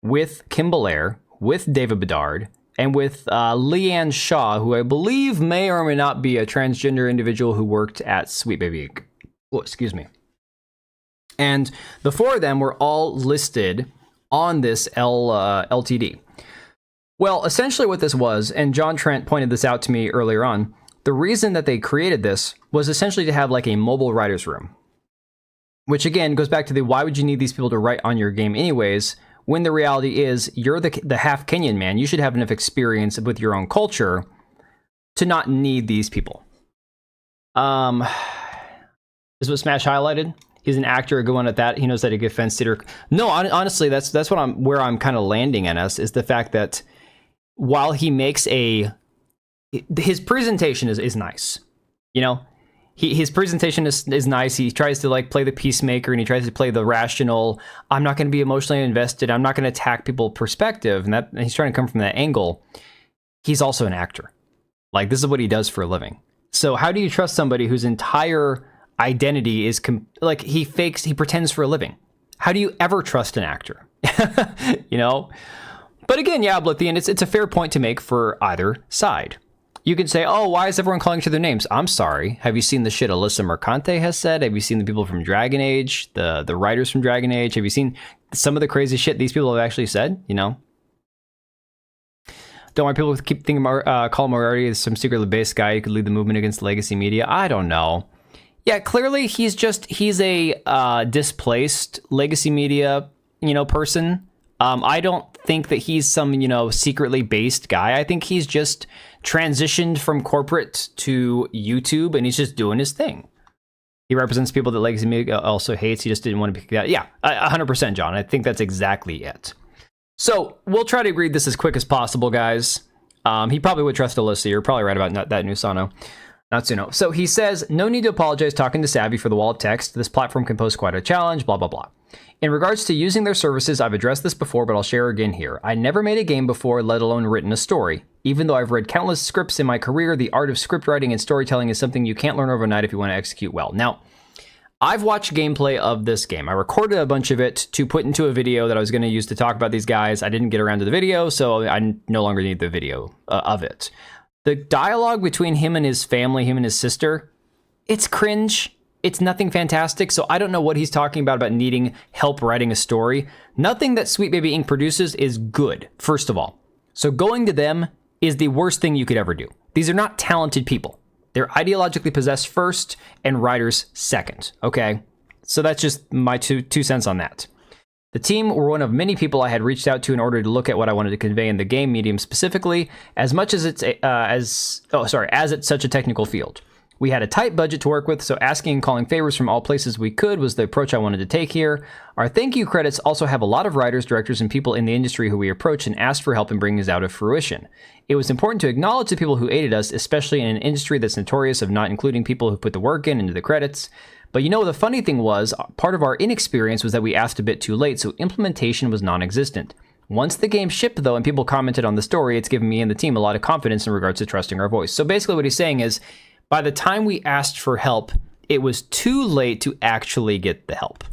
with Kim Belair, with David Bedard, and with Leanne Shaw, who I believe may or may not be a transgender individual who worked at Sweet Baby Inc. Oh, excuse me. And the four of them were all listed on this LTD. Well, essentially what this was, and John Trent pointed this out to me earlier on, the reason that they created this was essentially to have like a mobile writer's room. Which again goes back to the why would you need these people to write on your game anyways, when the reality is you're the half Kenyan man. You should have enough experience with your own culture to not need these people. This is what Smash highlighted. He's an actor going at that. He knows that he gets fence sitter. No, honestly, that's where I'm kind of landing at us, is the fact that while he makes his presentation is nice, his presentation is nice. He tries to like play the peacemaker and he tries to play the rational, I'm not going to be emotionally invested, I'm not going to attack people perspective, and he's trying to come from that angle. He's also an actor. Like, this is what he does for a living. So how do you trust somebody whose entire identity is he pretends for a living? How do you ever trust an actor? But again, yeah, but at the end, it's a fair point to make for either side. You could say, oh, why is everyone calling each other names? I'm sorry. Have you seen the shit Alyssa Mercante has said? Have you seen the people from Dragon Age, the writers from Dragon Age? Have you seen some of the crazy shit these people have actually said? You know? Don't want people to keep thinking Colin Moriarty is some secretly based guy who could lead the movement against legacy media. I don't know. Yeah, clearly he's a displaced legacy media, person. I don't think that he's some, secretly based guy. I think he's just transitioned from corporate to YouTube, and he's just doing his thing. He represents people that legacy media also hates. He just didn't want to be that. Yeah, 100%, John. I think that's exactly it. So we'll try to read this as quick as possible, guys. He probably would trust Alyssa. You're probably right about that, Nusano. Natsuno. So he says, no need to apologize talking to Savvy for the wall of text. This platform can pose quite a challenge, blah, blah, blah. In regards to using their services, I've addressed this before, but I'll share again here. I never made a game before, let alone written a story. Even though I've read countless scripts in my career, the art of script writing and storytelling is something you can't learn overnight if you want to execute well. Now, I've watched gameplay of this game. I recorded a bunch of it to put into a video that I was going to use to talk about these guys. I didn't get around to the video, so I no longer need the video of it. The dialogue between him and his family, him and his sister, it's cringe. It's nothing fantastic, so I don't know what he's talking about needing help writing a story. Nothing that Sweet Baby Inc. produces is good, first of all. So going to them is the worst thing you could ever do. These are not talented people. They're ideologically possessed first and writers second, okay? So that's just my two cents on that. The team were one of many people I had reached out to in order to look at what I wanted to convey in the game medium specifically, as much as it's as it's such a technical field. We had a tight budget to work with, so asking and calling favors from all places we could was the approach I wanted to take here. Our thank you credits also have a lot of writers, directors, and people in the industry who we approached and asked for help in bringing this out of fruition. It was important to acknowledge the people who aided us, especially in an industry that's notorious of not including people who put the work into the credits. But the funny thing was, part of our inexperience was that we asked a bit too late, so implementation was non-existent. Once the game shipped, though, and people commented on the story, it's given me and the team a lot of confidence in regards to trusting our voice. So basically what he's saying is, by the time we asked for help, it was too late to actually get the help.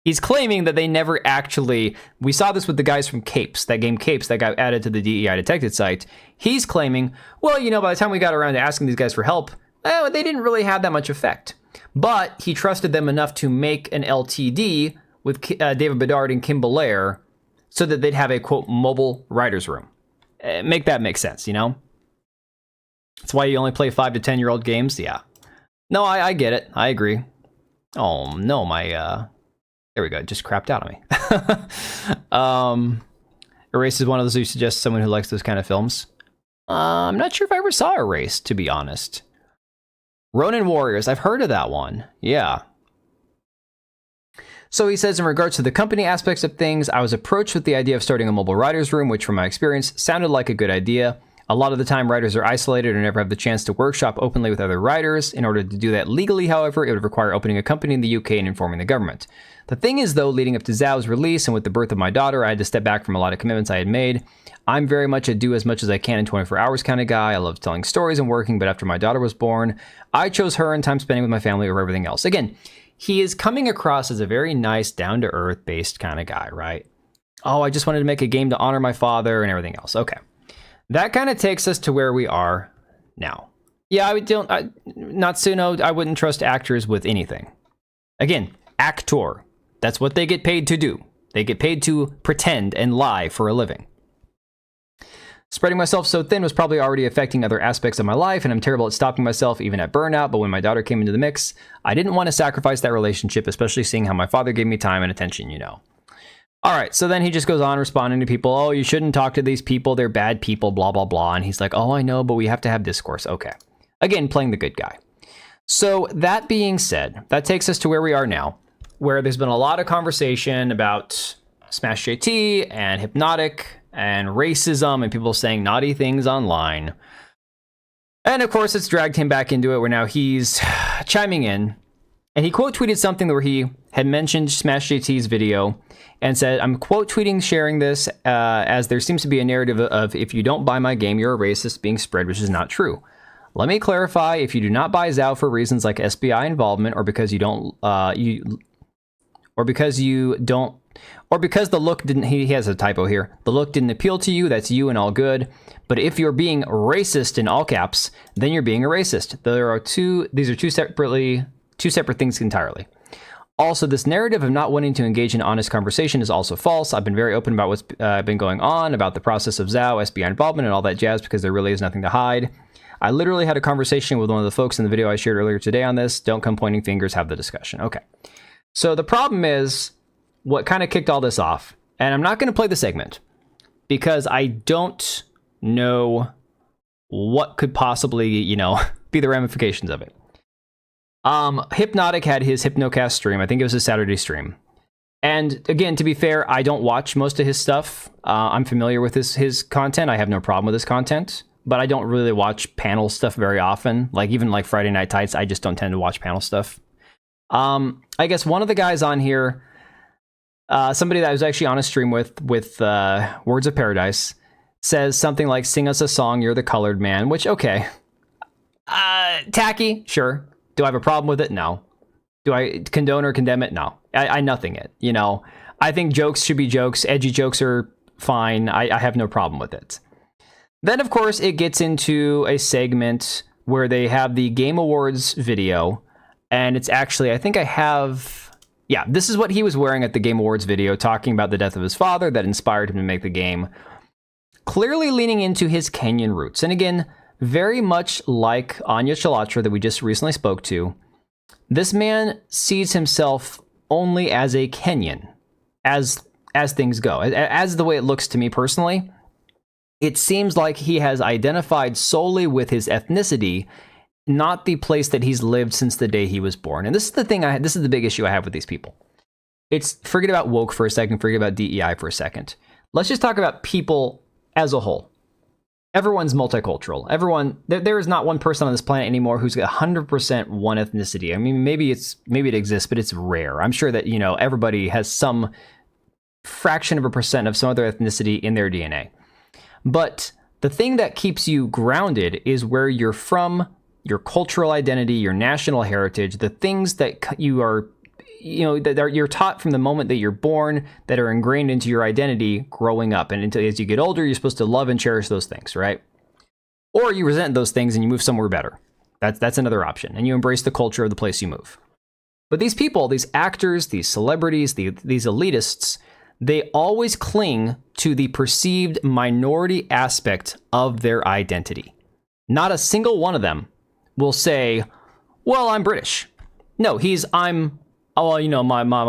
He's claiming that they never actually... We saw this with the guys from Capes, that game Capes that got added to the DEI detected site. He's claiming, well, by the time we got around to asking these guys for help, they didn't really have that much effect. But he trusted them enough to make an LTD with David Bedard and Kim Belair so that they'd have a, quote, mobile writer's room. Make that make sense, That's why you only play 5 to 10-year-old games? Yeah. No, I get it. I agree. Oh, no, there we go. It just crapped out on me. Erase is one of those who suggests someone who likes those kind of films. I'm not sure if I ever saw Erase, to be honest. Ronin Warriors. I've heard of that one. Yeah. So he says, in regards to the company aspects of things, I was approached with the idea of starting a mobile writer's room, which from my experience sounded like a good idea. A lot of the time, writers are isolated or never have the chance to workshop openly with other writers. In order to do that legally, however, it would require opening a company in the UK and informing the government. The thing is, though, leading up to Zhao's release and with the birth of my daughter, I had to step back from a lot of commitments I had made. I'm very much a do as much as I can in 24 hours kind of guy. I love telling stories and working, but after my daughter was born, I chose her and time spending with my family over everything else. Again, he is coming across as a very nice, down-to-earth based kind of guy, right? Oh, I just wanted to make a game to honor my father and everything else. Okay. That kind of takes us to where we are now. Yeah, Natsuno, I wouldn't trust actors with anything. Again, actor. That's what they get paid to do. They get paid to pretend and lie for a living. Spreading myself so thin was probably already affecting other aspects of my life, and I'm terrible at stopping myself, even at burnout, but when my daughter came into the mix, I didn't want to sacrifice that relationship, especially seeing how my father gave me time and attention, All right, so then he just goes on responding to people, oh, you shouldn't talk to these people, they're bad people, blah, blah, blah, and he's like, oh, I know, but we have to have discourse. Okay. Again, playing the good guy. So that being said, that takes us to where we are now, where there's been a lot of conversation about Smash JT and Hypnotic and racism and people saying naughty things online. And of course, it's dragged him back into it where now he's chiming in. And he quote tweeted something where he had mentioned Smash JT's video and said, I'm quote tweeting sharing this as there seems to be a narrative of if you don't buy my game, you're a racist being spread, which is not true. Let me clarify, if you do not buy Zhao for reasons like SBI involvement or because you don't or because the look didn't, he has a typo here, the look didn't appeal to you, that's you and all good. But if you're being racist in all caps, then you're being a racist. These are two separate things entirely. Also, this narrative of not wanting to engage in honest conversation is also false. I've been very open about what's been going on, about the process of Zhao, SBI involvement, and all that jazz, because there really is nothing to hide. I literally had a conversation with one of the folks in the video I shared earlier today on this. Don't come pointing fingers, have the discussion. Okay. So the problem is what kind of kicked all this off, and I'm not going to play the segment because I don't know what could possibly, be the ramifications of it. Hypnotic had his Hypnocast stream. I think it was a Saturday stream. And again, to be fair, I don't watch most of his stuff. I'm familiar with his content. I have no problem with his content, but I don't really watch panel stuff very often. Like even like Friday Night Tights, I just don't tend to watch panel stuff. I guess one of the guys on here, somebody that I was actually on a stream with Words of Paradise, says something like, "Sing us a song, you're the colored man," which, okay. Tacky, sure. Do I have a problem with it? No. Do I condone or condemn it? No. I nothing it, I think jokes should be jokes. Edgy jokes are fine. I have no problem with it. Then, of course, it gets into a segment where they have the Game Awards video, and it's actually, I think I have... Yeah, this is what he was wearing at the Game Awards video, talking about the death of his father that inspired him to make the game. Clearly leaning into his Kenyan roots. And again, very much like Anya Chilatra that we just recently spoke to, this man sees himself only as a Kenyan, as things go. As the way it looks to me personally, it seems like he has identified solely with his ethnicity, not the place that he's lived since the day he was born. And this is the thing this is the big issue I have with these people. It's, forget about woke for a second, forget about DEI for a second. Let's just talk about people as a whole. Everyone's multicultural. There is not one person on this planet anymore who's got 100% one ethnicity. I mean, maybe it exists, but it's rare. I'm sure that, everybody has some fraction of a percent of some other ethnicity in their DNA. But the thing that keeps you grounded is where you're from, your cultural identity, your national heritage, the things that you are, you're taught from the moment that you're born, that are ingrained into your identity growing up. And until as you get older, you're supposed to love and cherish those things, right? Or you resent those things and you move somewhere better. That's another option. And you embrace the culture of the place you move. But these people, these actors, these celebrities, these elitists, they always cling to the perceived minority aspect of their identity. Not a single one of them will say, well, I'm British. No, my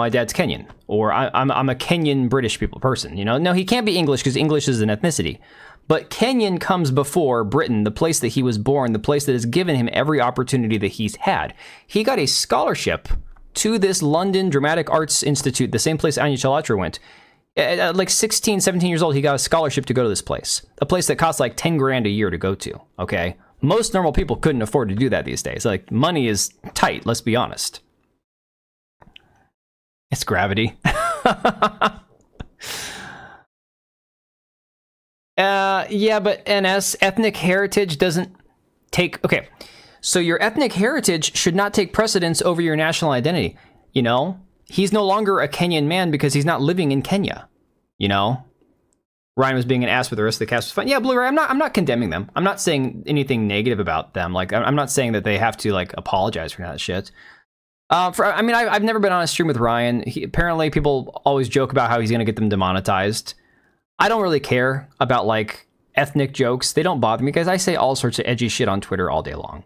dad's Kenyan, or I'm a Kenyan British person. No, he can't be English because English is an ethnicity. But Kenyan comes before Britain, the place that he was born, the place that has given him every opportunity that he's had. He got a scholarship to this London Dramatic Arts Institute, the same place Anya Chilatra went. At like 16, 17 years old, he got a scholarship to go to this place. A place that costs like 10 grand a year to go to, okay? Most normal people couldn't afford to do that these days. Like, money is tight, let's be honest. It's gravity. Yeah, but NS, ethnic heritage doesn't take... Okay, so your ethnic heritage should not take precedence over your national identity, He's no longer a Kenyan man because he's not living in Kenya, Ryan was being an ass, but the rest of the cast was fine. Yeah, Blu-ray, I'm not condemning them. I'm not saying anything negative about them. Like, I'm not saying that they have to, like, apologize for that shit. I've never been on a stream with Ryan. Apparently, people always joke about how he's going to get them demonetized. I don't really care about, like, ethnic jokes. They don't bother me because I say all sorts of edgy shit on Twitter all day long,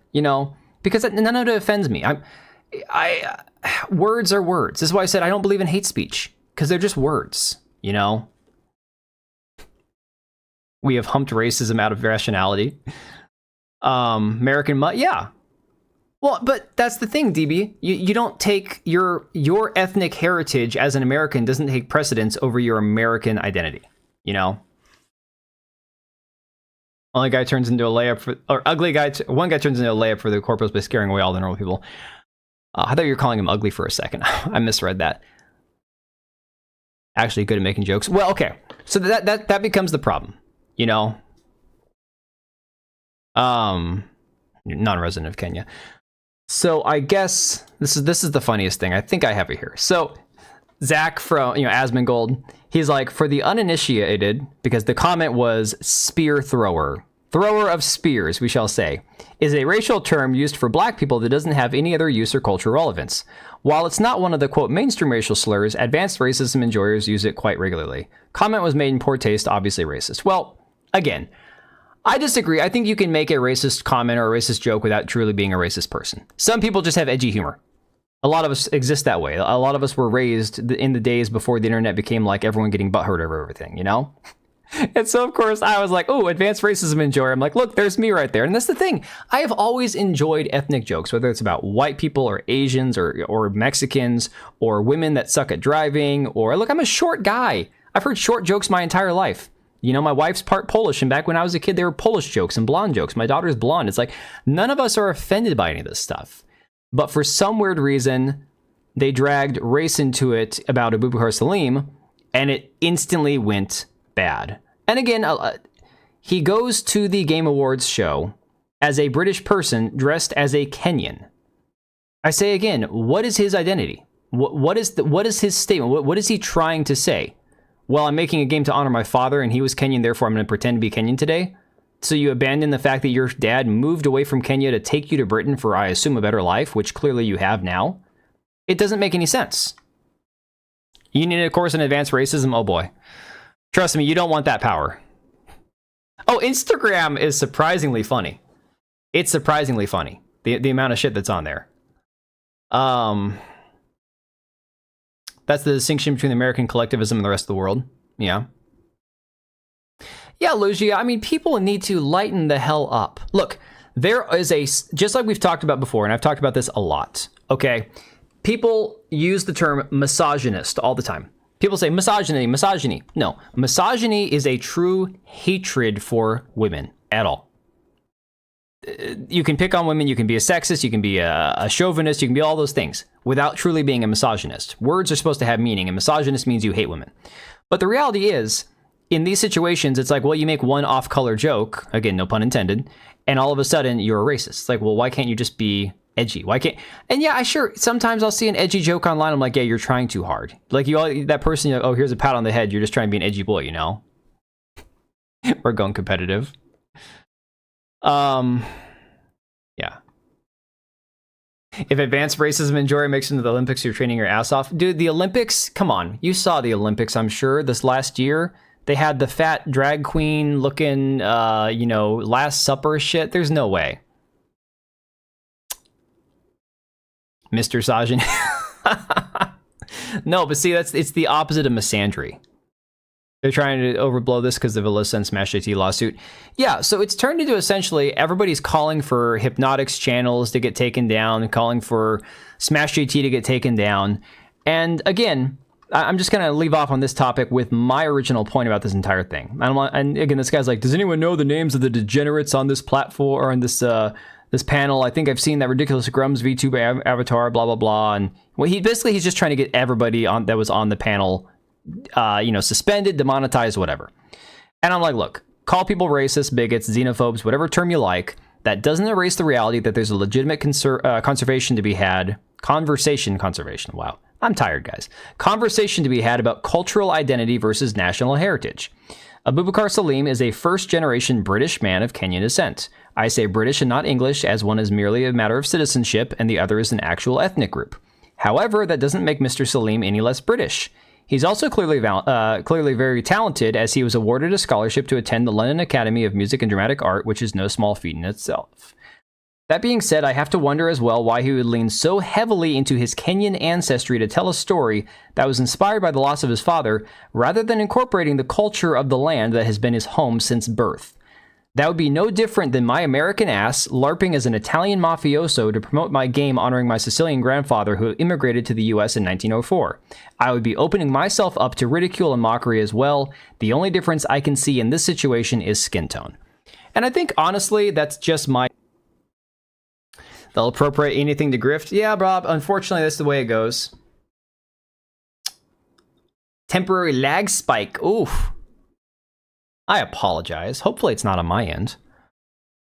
because none of it offends me. Words are words. This is why I said I don't believe in hate speech, because they're just words, We have humped racism out of rationality. Yeah. Well, but that's the thing, DB. You don't take your ethnic heritage as an American doesn't take precedence over your American identity, Only guy turns into a layup for, or ugly guy. One guy turns into a layup for the corpos by scaring away all the normal people. I thought you were calling him ugly for a second. I misread that. Actually good at making jokes. Well, okay. So that becomes the problem, non-resident of Kenya. So I guess this is the funniest thing. I think I have it here. So Zach from, Asmongold, he's like, for the uninitiated, because the comment was spear thrower of spears, we shall say, is a racial term used for black people that doesn't have any other use or cultural relevance. While it's not one of the, quote, mainstream racial slurs, advanced racism enjoyers use it quite regularly. Comment was made in poor taste, obviously racist. Well, again, I disagree. I think you can make a racist comment or a racist joke without truly being a racist person. Some people just have edgy humor. A lot of us exist that way. A lot of us were raised in the days before the internet became like everyone getting butthurt over everything, And so, of course, I was like, oh, advanced racism enjoyer. I'm like, look, there's me right there. And that's the thing. I have always enjoyed ethnic jokes, whether it's about white people or Asians or Mexicans or women that suck at driving. Or, look, I'm a short guy. I've heard short jokes my entire life. My wife's part Polish. And back when I was a kid, there were Polish jokes and blonde jokes. My daughter's blonde. It's like, none of us are offended by any of this stuff. But for some weird reason, they dragged race into it about Abubakar Salim, and it instantly went bad. And again, he goes to the Game Awards show as a British person dressed as a Kenyan. I say again, what is his identity? What is his statement? What is he trying to say? Well, I'm making a game to honor my father, and he was Kenyan, therefore I'm going to pretend to be Kenyan today? So you abandon the fact that your dad moved away from Kenya to take you to Britain for, I assume, a better life, which clearly you have now? It doesn't make any sense. You need a course in advanced racism? Oh boy. Trust me, you don't want that power. Oh, Instagram is surprisingly funny. It's surprisingly funny. The amount of shit that's on there. That's the distinction between American collectivism and the rest of the world. Yeah. Yeah, Lugia, I mean, people need to lighten the hell up. Look, there is just like we've talked about before, and I've talked about this a lot, okay? People use the term misogynist all the time. People say misogyny. No, misogyny is a true hatred for women at all. You can pick on women, you can be a sexist, you can be a chauvinist, you can be all those things without truly being a misogynist. Words are supposed to have meaning, and misogynist means you hate women. But the reality is, in these situations, it's like, well, you make one off-color joke, again, no pun intended, and all of a sudden you're a racist. It's like, well, why can't you just be edgy? Why can't? And yeah, sometimes I'll see an edgy joke online. I'm like, yeah, you're trying too hard. Like that person, oh, here's a pat on the head. You're just trying to be an edgy boy, We're going competitive. Yeah. If advanced racism and joy makes it into the Olympics, you're training your ass off. Dude, the Olympics, come on. You saw the Olympics, I'm sure, this last year. They had the fat drag queen looking, Last Supper shit. There's no way. Mr. Sajin. No, but see, it's the opposite of misandry. They're trying to overblow this because of Alyssa and Smash JT lawsuit. Yeah, so it's turned into essentially everybody's calling for Hypnotic's channels to get taken down, calling for Smash JT to get taken down. And again, I'm just going to leave off on this topic with my original point about this entire thing. And again, this guy's like, does anyone know the names of the degenerates on this platform or on this panel? I think I've seen that ridiculous Grums VTuber avatar, blah, blah, blah. And well, he's just trying to get everybody on that was on the panel, suspended, demonetized, whatever. And I'm like, look, call people racist, bigots, xenophobes, whatever term you like. That doesn't erase the reality that there's a legitimate conversation to be had. Conversation. Wow. I'm tired, guys. Conversation to be had about cultural identity versus national heritage. Abubakar Salim is a first-generation British man of Kenyan descent. I say British and not English, as one is merely a matter of citizenship and the other is an actual ethnic group. However, that doesn't make Mr. Salim any less British. He's also clearly very talented, as he was awarded a scholarship to attend the London Academy of Music and Dramatic Art, which is no small feat in itself. That being said, I have to wonder as well why he would lean so heavily into his Kenyan ancestry to tell a story that was inspired by the loss of his father, rather than incorporating the culture of the land that has been his home since birth. That would be no different than my American ass LARPing as an Italian mafioso to promote my game honoring my Sicilian grandfather who immigrated to the US in 1904. I would be opening myself up to ridicule and mockery as well. The only difference I can see in this situation is skin tone. And I think, honestly, that's just my... They'll appropriate anything to grift. Yeah, Rob, unfortunately, that's the way it goes. Temporary lag spike. Oof. I apologize. Hopefully it's not on my end.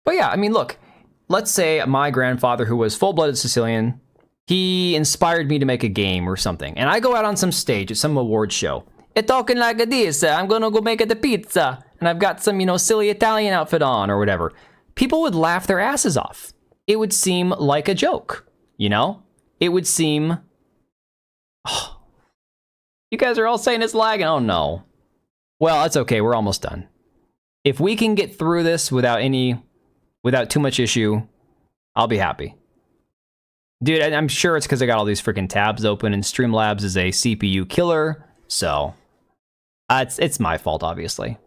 But yeah, I mean, look. Let's say my grandfather, who was full-blooded Sicilian, he inspired me to make a game or something. And I go out on some stage at some award show. It's talking like this. I'm going to go make the pizza. And I've got some, silly Italian outfit on or whatever. People would laugh their asses off. It would seem like a joke, It would seem... Oh, you guys are all saying it's lagging. Oh, no. Well, it's okay. We're almost done. If we can get through this without too much issue, I'll be happy. Dude, I'm sure it's because I got all these freaking tabs open, and Streamlabs is a CPU killer, so it's my fault, obviously.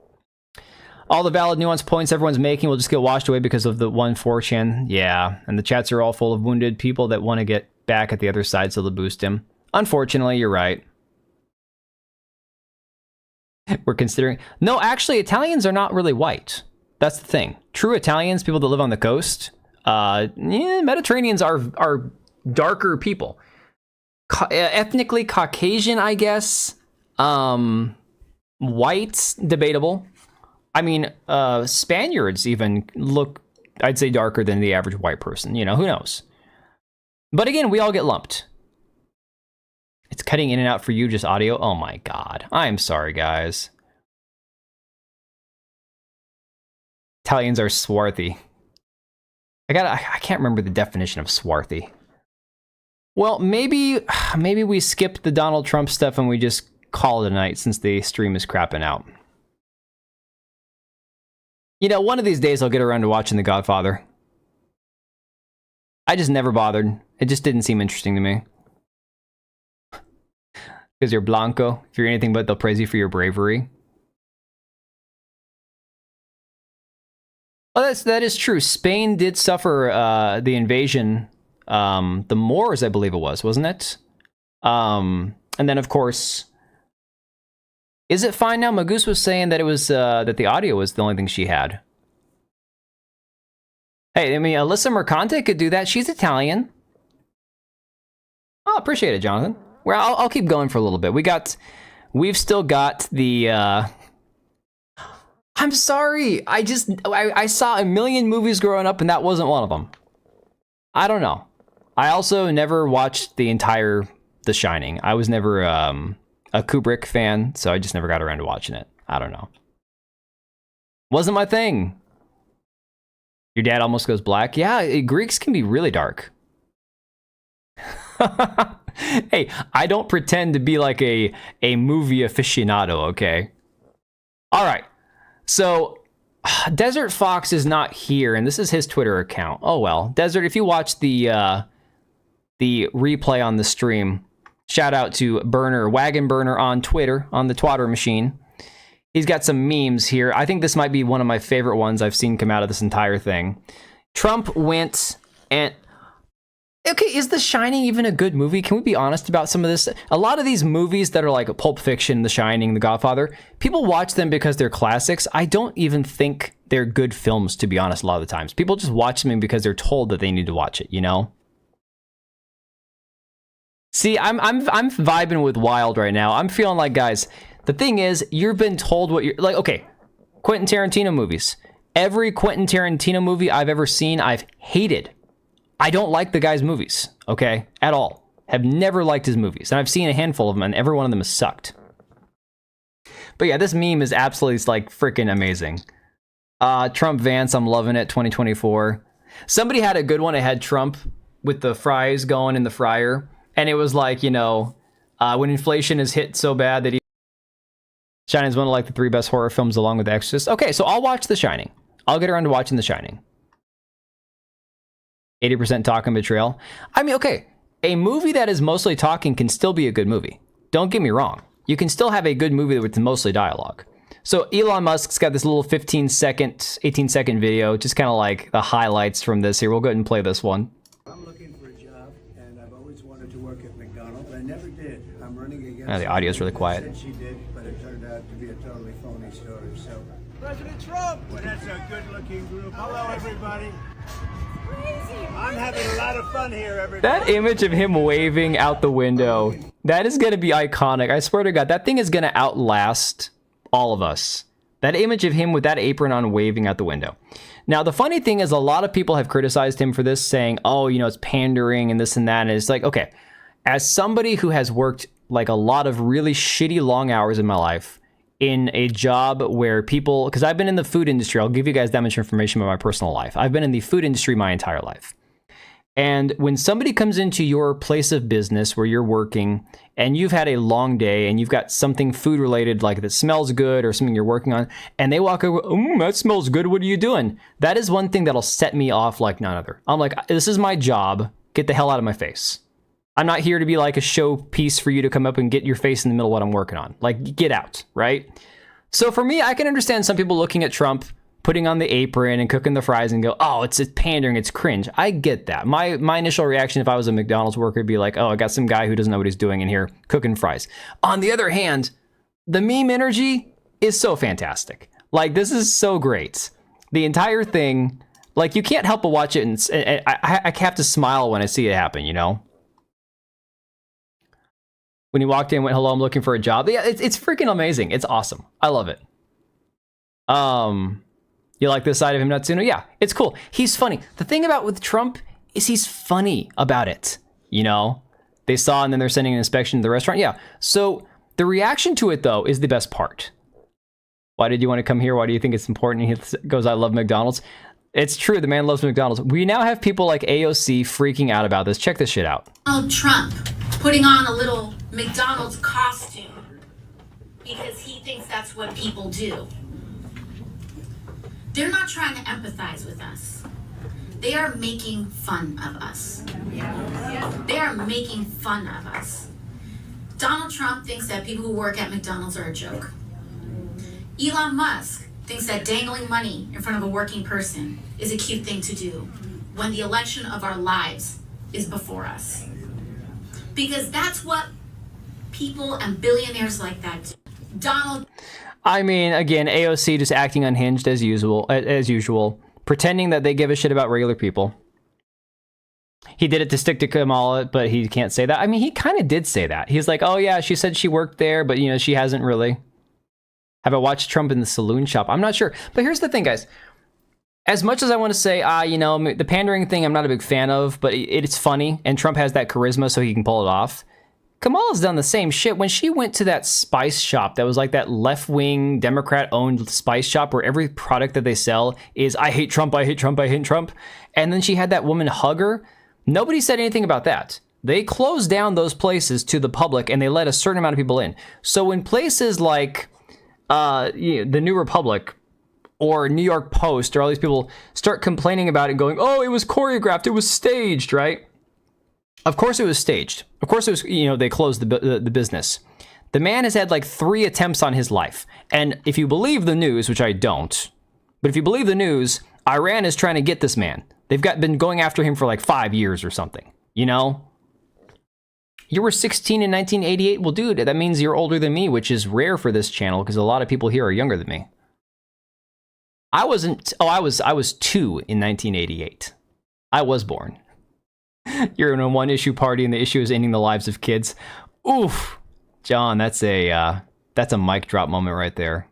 All the valid nuance points everyone's making will just get washed away because of the 1/4chan. Yeah, and the chats are all full of wounded people that want to get back at the other side, so they'll boost him. Unfortunately, you're right. We're considering... No, actually, Italians are not really white. That's the thing. True Italians, people that live on the coast, Mediterraneans are darker people. Ethnically Caucasian, I guess. White, debatable. I mean, Spaniards even look, I'd say, darker than the average white person. Who knows? But again, we all get lumped. It's cutting in and out for you, just audio. Oh my god. I'm sorry, guys. Italians are swarthy. I can't remember the definition of swarthy. Well, maybe we skip the Donald Trump stuff and we just call it a night since the stream is crapping out. One of these days I'll get around to watching The Godfather. I just never bothered. It just didn't seem interesting to me. Because you're Blanco. If you're anything but, they'll praise you for your bravery. Oh, that is true. Spain did suffer the invasion. The Moors, I believe it was, wasn't it? And then, of course, is it fine now? Magoose was saying that it was that the audio was the only thing she had. Hey, I mean, Alyssa Mercante could do that. She's Italian. Oh, appreciate it, Jonathan. Well, I'll keep going for a little bit. We've still got the. I'm sorry. I saw a million movies growing up, and that wasn't one of them. I don't know. I also never watched the entire The Shining. I was never a Kubrick fan, so I just never got around to watching it. I don't know. Wasn't my thing. Your dad almost goes black? Yeah, Greeks can be really dark. Hey, I don't pretend to be like a movie aficionado, okay? All right. So, Desert Fox is not here, and this is his Twitter account. Oh, well. Desert, if you watch the replay on the stream, shout out to Wagon Burner on Twitter, on the Twatter machine. He's got some memes here. I think this might be one of my favorite ones I've seen come out of this entire thing. Trump went and... Okay, is The Shining even a good movie? Can we be honest about some of this? A lot of these movies that are like Pulp Fiction, The Shining, The Godfather, people watch them because they're classics. I don't even think they're good films, to be honest, a lot of the times. People just watch them because they're told that they need to watch it, See, I'm vibing with Wild right now. I'm feeling like, guys, the thing is, you've been told what you're... Like, okay, Quentin Tarantino movies. Every Quentin Tarantino movie I've ever seen, I've hated. I don't like the guy's movies, okay? At all. Have never liked his movies. And I've seen a handful of them, and every one of them has sucked. But yeah, this meme is absolutely, like, freaking amazing. Trump Vance, I'm loving it, 2024. Somebody had a good one. It had Trump with the fries going in the fryer. And it was like, when inflation is hit so bad that Shining is one of, like, the 3 best horror films along with The Exorcist. Okay, so I'll watch The Shining. I'll get around to watching The Shining. 80% talk and betrayal. I mean, okay, a movie that is mostly talking can still be a good movie. Don't get me wrong. You can still have a good movie with mostly dialogue. So Elon Musk's got this little 18-second video, just kind of like the highlights from this here. We'll go ahead and play this one. I'm looking for a job, and I've always wanted to work at McDonald, but I never did. I'm running against... The audio's really quiet. Said she did, but it turned out to be a totally phony story, so... President Trump! Well, that's a good-looking group. Hello, everybody. I'm having a lot of fun here, everybody. That image of him waving out the window, that is going to be iconic. I swear to God, that thing is going to outlast all of us. That image of him with that apron on waving out the window. Now, the funny thing is a lot of people have criticized him for this, saying, oh, you know, it's pandering and this and that. And it's like, okay, as somebody who has worked like a lot of really shitty long hours in my life in a job where people, because I've been in the food industry, I'll give you guys that much information about my personal life. I've been in the food industry my entire life. And when somebody comes into your place of business where you're working and you've had a long day and you've got something food related, like that smells good or something you're working on, and they walk over, that smells good, what are you doing? That is one thing that'll set me off like none other. I'm like, this is my job. Get the hell out of my face. I'm not here to be like a showpiece for you to come up and get your face in the middle of what I'm working on. Like, get out, right? So for me, I can understand some people looking at Trump putting on the apron and cooking the fries and go, oh, it's pandering, it's cringe. I get that. My initial reaction if I was a McDonald's worker would be like, oh, I got some guy who doesn't know what he's doing in here cooking fries. On the other hand, the meme energy is so fantastic. Like, this is so great. The entire thing, like, you can't help but watch it, and I have to smile when I see it happen, you know? When he walked in, went, hello, I'm looking for a job. Yeah, it's freaking amazing. It's awesome. I love it. You like this side of him, Natsuno? Yeah, it's cool. He's funny. The thing about with Trump is he's funny about it. You know, they saw and then they're sending an inspection to the restaurant. Yeah. So the reaction to it, though, is the best part. Why did you want to come here? Why do you think it's important? He goes, I love McDonald's. It's true. The man loves McDonald's. We now have people like AOC freaking out about this. Check this shit out. Donald Trump putting on a little McDonald's costume because he thinks that's what people do. They're not trying to empathize with us. They are making fun of us. They are making fun of us. Donald Trump thinks that people who work at McDonald's are a joke. Elon Musk thinks that dangling money in front of a working person is a cute thing to do when the election of our lives is before us. Because that's what people and billionaires like that do. Donald... I mean, again, AOC just acting unhinged as usual, pretending that they give a shit about regular people. He did it to stick to Kamala, but he can't say that. I mean, he kind of did say that. He's like, oh yeah, she said she worked there, but you know, she hasn't really. Have I watched Trump in the saloon shop? I'm not sure. But here's the thing, guys. As much as I want to say, you know, the pandering thing I'm not a big fan of, but it's funny, and Trump has that charisma so he can pull it off. Kamala's done the same shit. When she went to that spice shop that was like that left-wing Democrat-owned spice shop where every product that they sell is, I hate Trump, I hate Trump, I hate Trump. And then she had that woman hug her. Nobody said anything about that. They closed down those places to the public and they let a certain amount of people in. So in places like the New Republic or New York Post or all these people start complaining about it and going, oh, it was choreographed, it was staged, right? Of course it was staged. Of course it was, you know, they closed the business. The man has had like 3 attempts on his life. And if you believe the news, which I don't, but if you believe the news, Iran is trying to get this man. They've been going after him for like 5 years or something, you know? You were 16 in 1988? Well, dude, that means you're older than me, which is rare for this channel because a lot of people here are younger than me. I was 2 in 1988. I was born. You're in a one-issue party and the issue is ending the lives of kids. Oof. John, that's a mic drop moment right there.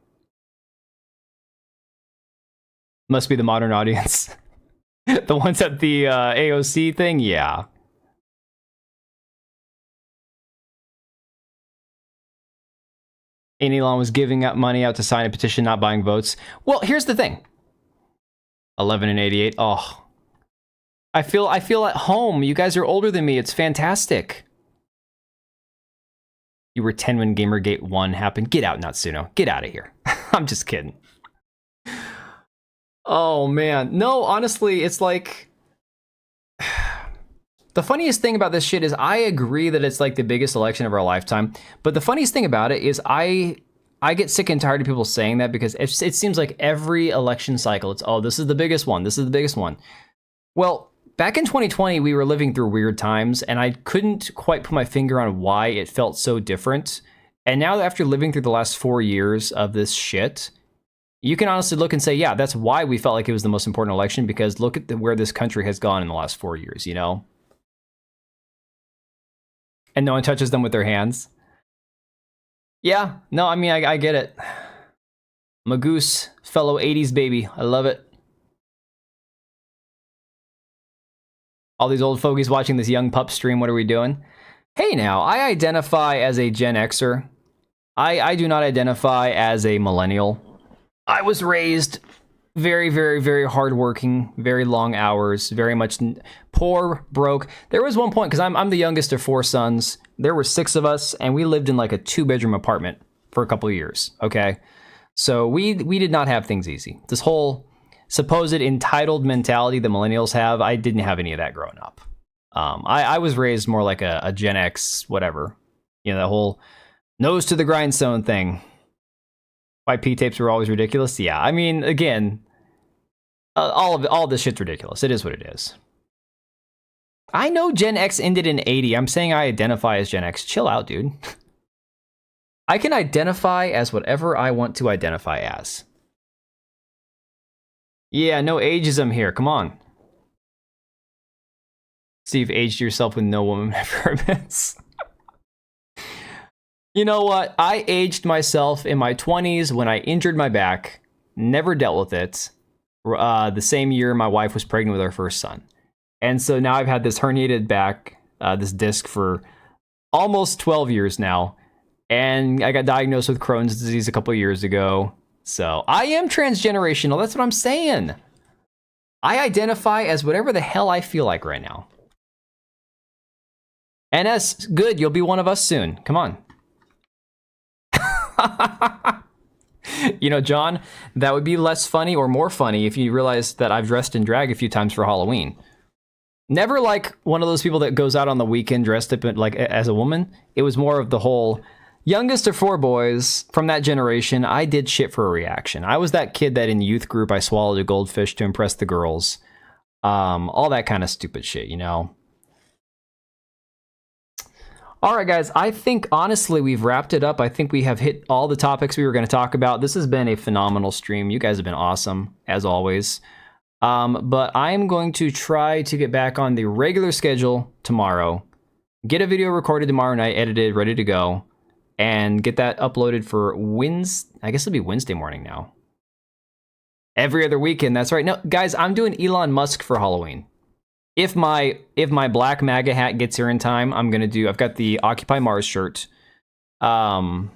Must be the modern audience. The ones at the AOC thing? Yeah. And Elon was giving out money out to sign a petition, not buying votes. Well, here's the thing. 11 and 88. Oh. I feel at home. You guys are older than me. It's fantastic. You were 10 when Gamergate 1 happened. Get out, Natsuno. Get out of here. I'm just kidding. Oh, man. No, honestly, it's like... The funniest thing about this shit is I agree that it's like the biggest election of our lifetime. But the funniest thing about it is I get sick and tired of people saying that because it seems like every election cycle, it's, oh, this is the biggest one. This is the biggest one. Well... Back in 2020, we were living through weird times, and I couldn't quite put my finger on why it felt so different. And now, after living through the last 4 years of this shit, you can honestly look and say, yeah, that's why we felt like it was the most important election, because look at where this country has gone in the last 4 years, you know? And no one touches them with their hands. Yeah, no, I mean, I get it. Magoose, fellow 80s baby. I love it. All these old fogies watching this young pup stream, what are we doing? Hey now, I identify as a Gen Xer. I do not identify as a millennial. I was raised very, very, very hardworking, very long hours, very much poor, broke. There was one point, because I'm the youngest of 4 sons. There were 6 of us, and we lived in like a 2-bedroom apartment for a couple of years, okay? So we did not have things easy. This whole supposed entitled mentality the millennials have, I didn't have any of that growing up. I was raised more like a Gen X, whatever. You know, that whole nose to the grindstone thing. Why P-tapes were always ridiculous? Yeah, I mean, again, all this shit's ridiculous. It is what it is. I know Gen X ended in 80. I'm saying I identify as Gen X. Chill out, dude. I can identify as whatever I want to identify as. Yeah, no ageism here. Come on. See, you've aged yourself with no woman permits. You know what? I aged myself in my 20s when I injured my back. Never dealt with it. The same year my wife was pregnant with our first son. And so now I've had this herniated back, this disc, for almost 12 years now. And I got diagnosed with Crohn's disease a couple of years ago. So I am transgenerational. That's what I'm saying. I identify as whatever the hell I feel like right now. NS, good. You'll be one of us soon. Come on. You know, John, that would be less funny or more funny if you realized that I've dressed in drag a few times for Halloween. Never like one of those people that goes out on the weekend dressed up like as a woman. It was more of the whole youngest of 4 boys from that generation. I did shit for a reaction. I was that kid that in youth group I swallowed a goldfish to impress the girls. All that kind of stupid shit, you know. All right, guys, I think, honestly, we've wrapped it up. I think we have hit all the topics we were going to talk about. This has been a phenomenal stream. You guys have been awesome, as always. But I'm going to try to get back on the regular schedule tomorrow, get a video recorded tomorrow night, edited, ready to go, and get that uploaded for Wednesday. I guess it'll be Wednesday morning now. Every other weekend, that's right. No, guys, I'm doing Elon Musk for Halloween. If my black MAGA hat gets here in time, I'm gonna do. I've got the Occupy Mars shirt. You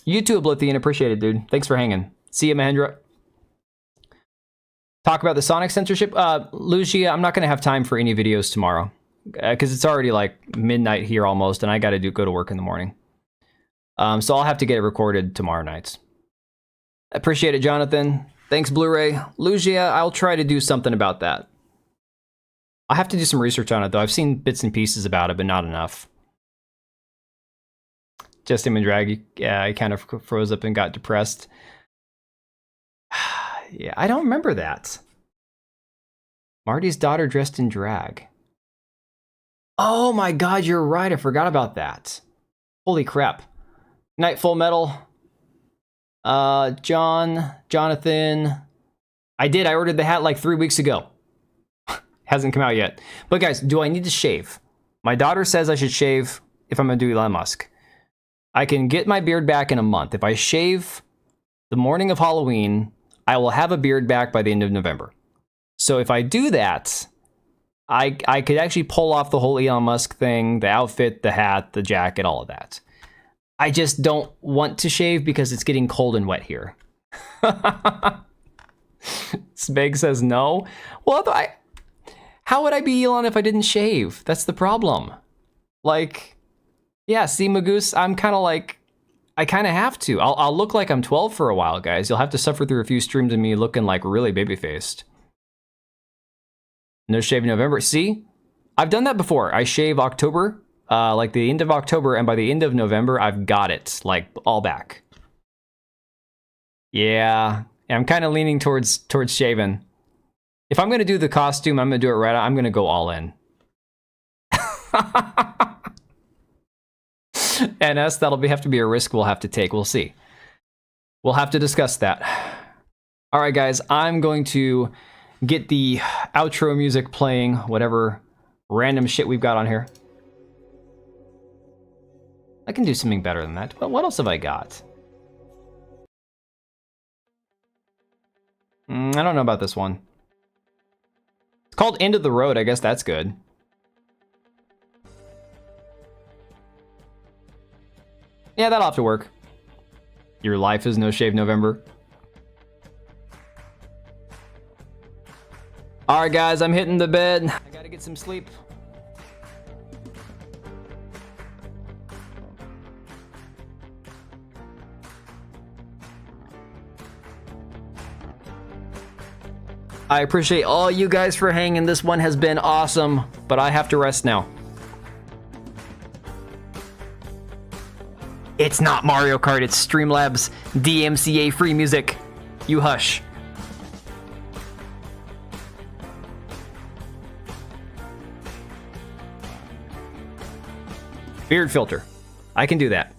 too, Oblivion. Appreciate it, dude. Thanks for hanging. See you, Mahendra. Talk about the Sonic censorship. Lucia, I'm not gonna have time for any videos tomorrow because it's already like midnight here almost, and I gotta go to work in the morning. So I'll have to get it recorded tomorrow night. Appreciate it, Jonathan. Thanks, Blu-ray. Lucia, I'll try to do something about that. I have to do some research on it, though. I've seen bits and pieces about it, but not enough. Just him and drag, yeah, I kind of froze up and got depressed. Yeah, I don't remember that. Marty's daughter dressed in drag. Oh my god, you're right. I forgot about that. Holy crap. Night Full Metal. Jonathan. I ordered the hat like 3 weeks ago. Hasn't come out yet. But guys, do I need to shave? My daughter says I should shave if I'm gonna do Elon Musk. I can get my beard back in a month. If I shave the morning of Halloween, I will have a beard back by the end of November. So if I do that, I could actually pull off the whole Elon Musk thing, the outfit, the hat, the jacket, all of that. I just don't want to shave because it's getting cold and wet here. Smeg says no. Well, how would I be Elon if I didn't shave? That's the problem. Like, yeah, see, Magoose, I'm kind of like, I kind of have to. I'll look like I'm 12 for a while, guys. You'll have to suffer through a few streams of me looking like really baby-faced. No shave in November. See? I've done that before. I shave October, like the end of October, and by the end of November, I've got it, like, all back. Yeah, I'm kind of leaning towards shaving. If I'm going to do the costume, I'm going to do it right. I'm going to go all in. NS, have to be a risk we'll have to take. We'll see. We'll have to discuss that. All right, guys, I'm going to get the outro music playing, whatever random shit we've got on here. I can do something better than that. But what else have I got? I don't know about this one. It's called End of the Road. I guess that's good. Yeah, that'll have to work. Your life is No Shave November. Alright guys, I'm hitting the bed. I gotta get some sleep. I appreciate all you guys for hanging. This one has been awesome, but I have to rest now. It's not Mario Kart, it's Streamlabs DMCA free music. You hush. Beard filter. I can do that.